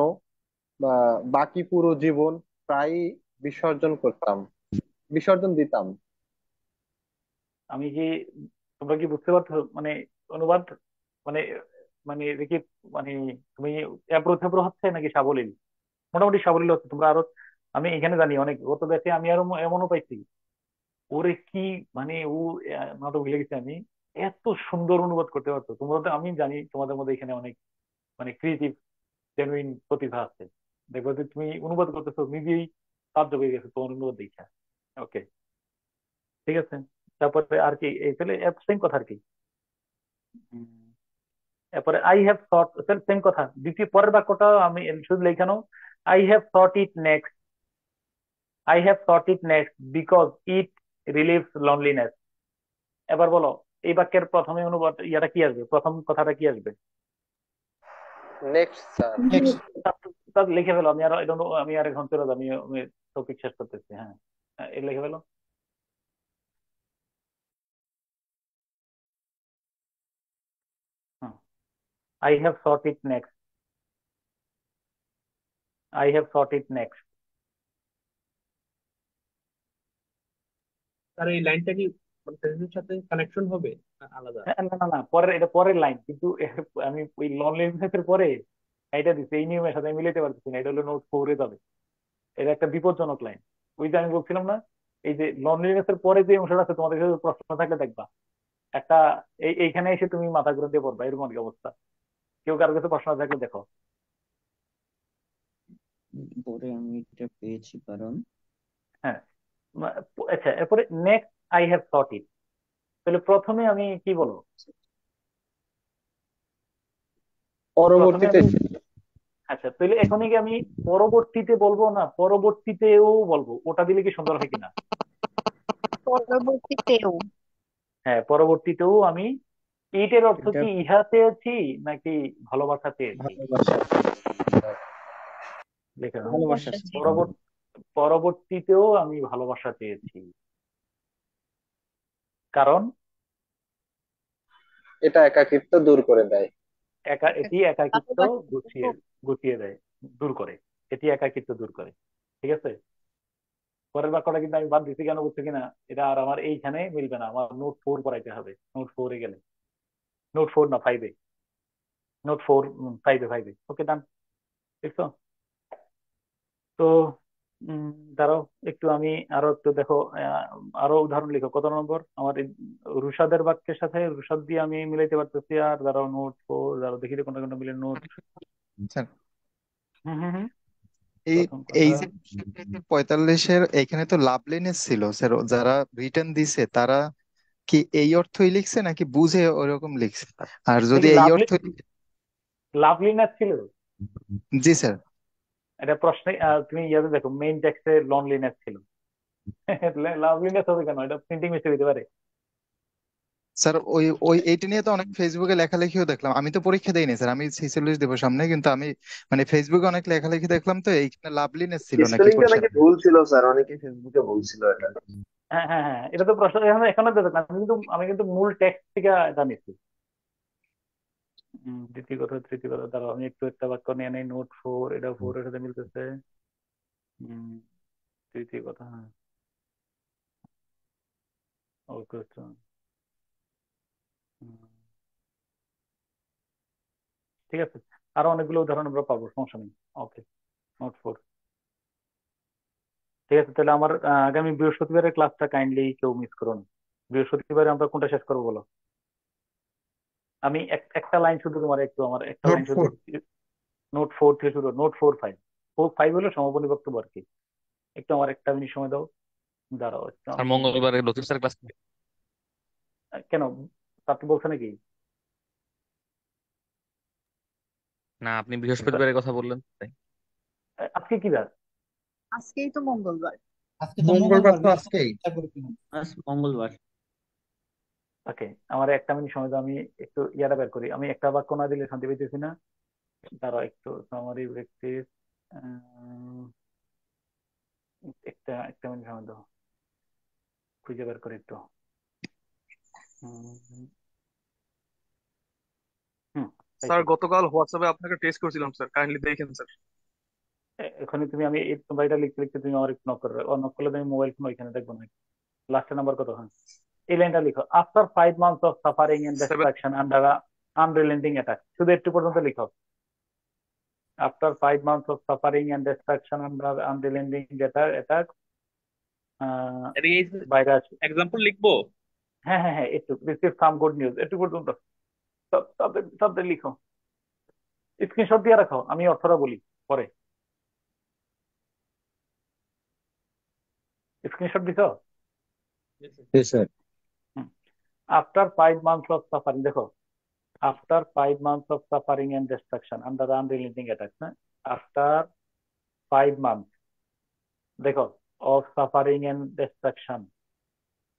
বাকি পুরো জীবন প্রায়ই বিসর্জন করতাম, বিসর্জন দিতাম। আমি কি, তোমরা কি বুঝতে পারছো মানে অনুবাদ, মানে মানে এটা কি, মানে তুমি এবড়ো খেবড়ো হচ্ছে নাকি সাবলীল? মোটামুটি সাবলীল হচ্ছে তোমরা আরো। আমি এখানে জানি অনেক গত ব্যাচে আমি আরো এমনও পাইছি, ওরে কি মানে ও নাটক ভুলে গেছি আমি, এত সুন্দর অনুবাদ করতে পারতো। তোমরা তো, আমি জানি তোমাদের মধ্যে এখানে অনেক মানে ক্রিয়েটিভ জেনুইন প্রতিভা আছে। দেখো যে তুমি অনুবাদ করতেছো নিজেই সাহায্য হয়ে গেছে তোমার অনুবাদ দেখা। ওকে, ঠিক আছে। তারপরে আর কি, এই তাহলে সেম কথা আর কি। এরপরে আই হ্যাভ থট, সেম কথা। দ্বিতীয় পরের বাক্যটা আমি শুধু লেখানো, I have thought it next. I have thought it next because it relieves loneliness. এবার বলো, এই বাক্যের প্রথমে অনুবাদ ইয়াটা কি আসবে, প্রথম কথাটা কি আসবে? Next sir. লিখে ফেলো। আমি আর আমি আর এখন চলে যাবো, আমি টপিক শেষ করতেছি। হ্যাঁ, লিখে ফেলো। I have thought it next. I have thought it next. তার এই লাইনটা কি প্রেজেন্টের সাথে কানেকশন হবে না আলাদা? না না না, পরের, এটা পরের লাইন কিন্তু আমি ওই লনলিনেস এর পরে এটা দিচ্ছি, এই নিয়মের সাথে আমি মিলাতে পারতেছি না। এটা হলো নোট ফোরে যাবে। এটা একটা বিপজ্জনক লাইন। ওই যে আমি বলছিলাম না, এই যে লনলিনেস এর পরে যে অংশটা আছে, তোমাদের কাছে প্রশ্ন থাকলে দেখবা একটা, এইখানে এসে তুমি মাথা ঘুরে দিয়ে পড়বা, এরকম কি অবস্থা। কেউ কারোর কাছে প্রশ্ন থাকলে দেখো। পরে আমি এটা পেয়েছি, কারণ হ্যাঁ, আচ্ছা, এরপরে নেক্সট আই হ্যাভ থট ইট। তাহলে প্রথমে আমি কি বলবো? প্রথমে পরবর্তীতে। আমি, আচ্ছা তাহলে এখনই কি আমি পরবর্তীতে বলবো না পরবর্তীতেও বলবো? ওটা দিলে কি সুন্দর হয় কিনা? পরবর্তীতেও। হ্যাঁ, পরবর্তীতেও আমি, ইটের অর্থ এটা কি ইহা চেয়েছি নাকি ভালোবাসা চেয়েছি? ভালোবাসা, লিখে নাও। ভালোবাসা। পরবর্তীতেও আমি ভালোবাসা চেয়েছি, কারণ এটা একাকিত্ব দূর করে দেয়। এটি একাকিত্ব ভালোবাসা গুছিয়ে গুছিয়ে দেয়, দূর করে। এটি একাকিত্ব দূর করে। ঠিক আছে। পরের বাক্যটা কিন্তু আমি বাদ দিচ্ছি, কেন বুঝছো কিনা? এটা আর আমার এইখানে মিলবে না, আমার নোট ফোর পড়াইতে হবে। নোট ফোরে গেলে, নোট ফোর না ফাইভে, নোট ফোর, ফাইভে, ফাইভে। ওকে, ডান। দেখছো তো? উম দাঁড়াও একটু, আমি আরো একটু দেখো, আরো উদাহরণ লিখো। কত নম্বর আমার এই রুশাদের বাক্যের সাথে রুশাদ দিয়ে আমি মিলাইতে পারতেছি। আর দাঁড়াও, নোট ফোর, দাঁড়াও দেখি কোনটা কোনটা মিলে। নোট, স্যার, হম হম হম, এই প্রথম এই কথা। যে 45-এর এখানে তো লাভলিনেস ছিল স্যার, যারা রিটার্ন দিছে তারা কি এই অর্থই লিখছে নাকি বুঝে ওরকম লিখছে? আর এটা যদি কি এই লাভলি, অর্থ, লাভলিনেস ছিল? জি স্যার। এটা প্রশ্নে তুমি ইয়াতে দেখো, মেইন টেক্সটে লনলিনেস ছিল। লাভলিনেস হবে কেন? এটা প্রিন্টিং মিস্টেক হতে পারে। স্যার ওই ওই এইটা নিয়ে তো অনেক ফেসবুকে লেখালেখিও দেখলাম। আমি তো পরীক্ষা দেইনি স্যার, আমি 46 দেবো সামনে, কিন্তু আমি মানে ফেসবুকে অনেক লেখালেখি দেখলাম, তো এইখানে লাভলিনেস ছিল নাকি স্পেলিংটা কোশ্চেন। নাকি ভুল ছিল স্যার, অনেকে ফেসবুকে বলছিল এটা। হ্যাঁ হ্যাঁ হ্যাঁ, এটা তো প্রশ্ন এখনো দেখলাম। আমি কিন্তু মূল টেক্সট থেকে জানিছি। দ্বিতীয় কথা, তৃতীয় কথা, দাঁড়াও আমি একটু একটা বাক্য নিয়ে নেই। নোট ফোর, এটা ফোর এর সাথে মিলতেছে। উম, তৃতীয় কথা, হ্যাঁ। ওকে, ঠিক আছে। আরো অনেকগুলো উদাহরণ আমরা পাবো, সমস্যা নেই। ওকে, নোট ফোর। ঠিক আছে, তাহলে আমার আগামী বৃহস্পতিবারের ক্লাসটা কাইন্ডলি কেউ মিস করো না। বৃহস্পতিবারে আমরা কোনটা শেষ করবো বলো? আমি একটা লাইন শুধু তোমার, একটু আমার একটা নোট লাইন শুধু। ফোর। নোট ফোর থেকে শুরু, note four five. Four five হলো সমবনী বক্তব্য আর কি। একটু আমার একটা মিনিট সময় দাও, দাঁড়াও একটু স্যার আমি। মঙ্গলবারে লতিফ স্যার ক্লাস কেন, স্যার তো বলছে নাকি? না, আপনি বৃহস্পতিবারের কথা বললেন তাই। আজকে কি বার? আজকেই তো মঙ্গলবার। আজকে তো মঙ্গলবার মঙ্গলবার, তো আজকেই। চেষ্টা করে কিনা। আজ মঙ্গলবার। ওকে, আমার একটা মিনিট সময় দাও, আমি একটু ইয়াটা বের করি। আমি একটা বাক্য না দিলে শান্তি পেতেছি না। দাঁড়াও একটু, সামারি প্র্যাকটিস, একটা একটা মিনিট সময় দাও, খুঁজে বের করি একটু। হুম হুম, স্যার পাইছি। গতকাল হোয়াটসঅ্যাপে আপনাকে টেক্সট করেছিলাম স্যার, কাইন্ডলি দেখেন স্যার। এখানে তুমি, আমি এই তোমার এটা লিখতে লিখতে তুমি আমার একটু নক করে নক করলে তুমি মোবাইল ফোন ওইখানে দেখবো না। লাস্টের নাম্বার কত? হ্যাঁ, এই লাইনটা লিখো, after 5 months of suffering and 7। Destruction under unrelenting attack. শুধু একটু পর্যন্ত লিখো, after 5 months of suffering and destruction under unrelenting attack এটা কি বাইরে আসে। এক্সাম্পল লিখবো? হ্যাঁ হ্যাঁ হ্যাঁ, একটু রিসিভ সাম গুড নিউজ, একটু পর্যন্ত শব্দ লিখো, স্ক্রিনশট দিয়ে রাখো, আমি অর্থটা বলি পরে। স্ক্রিনশট দিছো? জি sir. After 5 months of suffering, দেখো, after 5 months of suffering and destruction under unrelenting attack, না, আফটার 5 months, দেখো, of suffering and destruction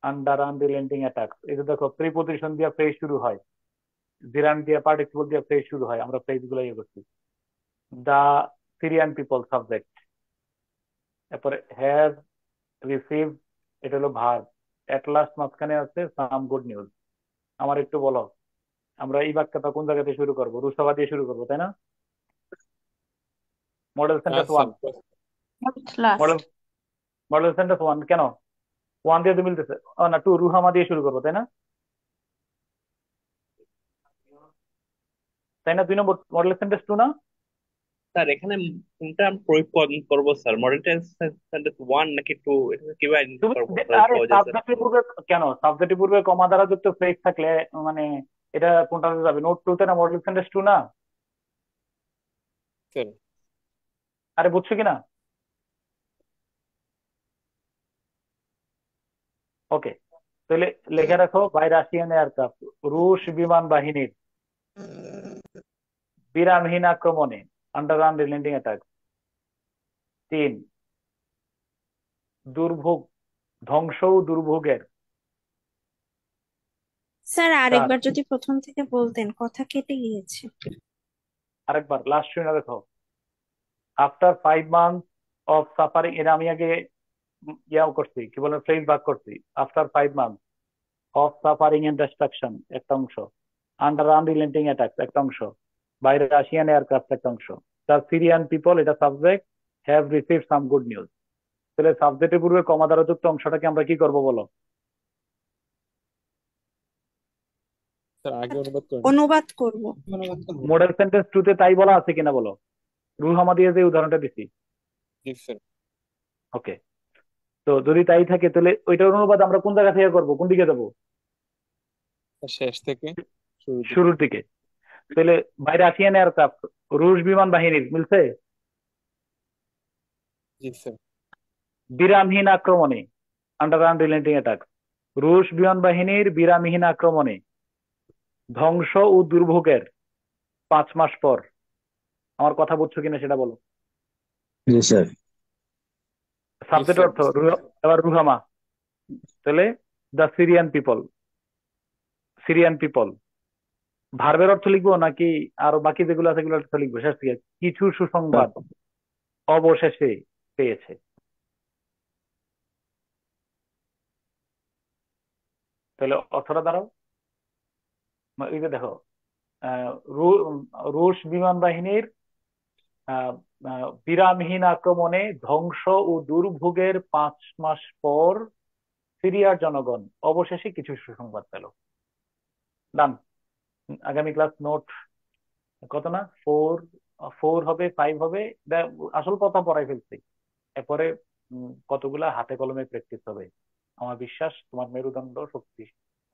under unrelenting attack, এটা দেখো প্রিপোজিশন দিয়ে ফ্রেজ শুরু হয়, জিরান দিয়ে পার্টিসিপল দিয়ে ফ্রেজ শুরু হয়, আমরা ফ্রেজ গুলো ইয়ে করছি। দা সিরিয়ান পিপল সাবজেক্ট, তারপরে হ্যাভ রিসিভ, এটা হলো ভার্ব, এট লাস্ট মাঝখানে আছে সাম গুড নিউজ। আমার একটু বলো, আমরা এই বাক্যটা কোন জায়গাতে শুরু করবো? রুসাবা দিয়ে শুরু করবো, তাই না? Model sentence one, model model sentence one, কেন ওয়ান দিয়ে তো মিলতেছে, ও না, টু, রুহামা দিয়ে শুরু করবো, তাই না? তাই না, 2 নম্বর মডেল সেন্টেন্স টু না? স্যার এখানে কোনটা আমি প্রয়োগ করবো স্যার, মডেল সেন্টেন্স ওয়ান নাকি টু, এটা কিভাবে তুমি করবো তাহলে আরে সহজে স্যার? সাবজেক্টের পূর্বে, কেন সাবজেক্টের পূর্বে কমা দ্বারা যুক্ত ফ্রেজ থাকলে মানে এটা কোনটাতে যাবে? নোট টু তে না, মডেল সেন্টেন্স টু না? স্যার আরে বুঝছো কিনা? ওকে, তাহলে লিখে রাখো, বাই রাশিয়ান এয়ারক্রাফট, রুশ বিমান বাহিনীর বিরামহীন আক্রমণে, আন্ডার আনরিলেন্টিং অ্যাটাক। 3, দুর্ভোগ, ধ্বংস ও দুর্ভোগের। স্যার 4, আরেকবার যদি প্রথম থেকে বলতেন, কথা কেটে গিয়েছে। আরেকবার লাস্ট শুনে দেখো, আফটার 5 months অফ সাফারিং, এটা আমি আগে ইয়াও করছি, কি বলে, ফ্রেজ ভাগ করছি। After 5 months of suffering and destruction একটা অংশ, আন্ডার আনরিলেন্টিং অ্যাটাক একটা অংশ, বাইরে রাশিয়ান এয়ারক্রাফট একটা অংশ, দ্য সিরিয়ান পিপল এটা subject, have received some good news. তাহলে সাবজেক্টের পূর্বে কমা দ্বারা যুক্ত অংশটাকে আমরা কি করব বলো? স্যার আগে অনুবাদ করেন। অনুবাদ করব। মডেল সেন্টেন্স টু তে তাই বলা আছে কিনা বলো, রুহামা দিয়ে যে উদাহরণটা দিছি। জি স্যার। ওকে, তো যদি তাই থাকে তাহলে ওইটার অনুবাদ আমরা কোন জায়গা থেকে করবো, কোন দিকে যাবো? শেষ থেকে শুরু দিকে। শুরুর দিকে। তাহলে বাইরে রাশিয়ান এয়ারক্রাফট, রুশ বিমান বাহিনীর, মিলছে? জি স্যার। বিরামহীন আক্রমণে, আন্ডার আনরিলেন্টিং অ্যাটাক, রুশ বিমান বাহিনীর বিরামহীন আক্রমণে, ধ্বংস ও দুর্ভোগের 5 মাস পর। আমার কথা বুঝছো কিনা সেটা বলো। জি স্যার। সাবজেক্ট অর্থ এবার রুহামা, তাহলে the Syrian people, Syrian people. ভার্বের অর্থ লিখবো নাকি আরো বাকি যেগুলো আছে সেগুলো অর্থ লিখবো শেষ থেকে? কিছু সুসংবাদ অবশেষে পেয়েছে। তাহলে অর্থটা দাঁড়াও, এই যে দেখো, রুশ বিমান বাহিনীর বিরামহীন আক্রমণে ধ্বংস ও দুর্ভোগের 5 মাস পর সিরিয়ার জনগণ অবশেষে কিছু সুসংবাদ পেল। ডান। আগামী ক্লাস নোট কত না, 4 হবে, 5 হবে, আসল কথা পড়াই ফেলছি। এরপরে কতগুলা হাতে কলমে প্র্যাকটিস হবে। আমার বিশ্বাস তোমার মেরুদণ্ড শক্তি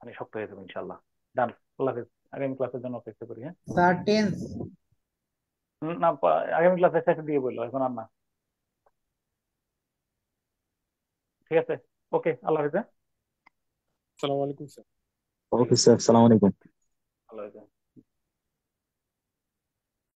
মানে শক্ত হয়ে যাবে ইনশাল্লাহ। ডান, আল্লাহ হাফেজ। আগামী ক্লাসের জন্য অপেক্ষা করি। হ্যাঁ স্যার টেন্স না, আগামী ক্লাসে শেষের দিকে বললো, এখন আর না। ঠিক আছে, ওকে, আল্লাহ হাফেজ। হ্যাঁ? আসসালামু আলাইকুম স্যার। ওকে স্যার, সালাম আলাইকুম। আল্লাহ হাফেজ।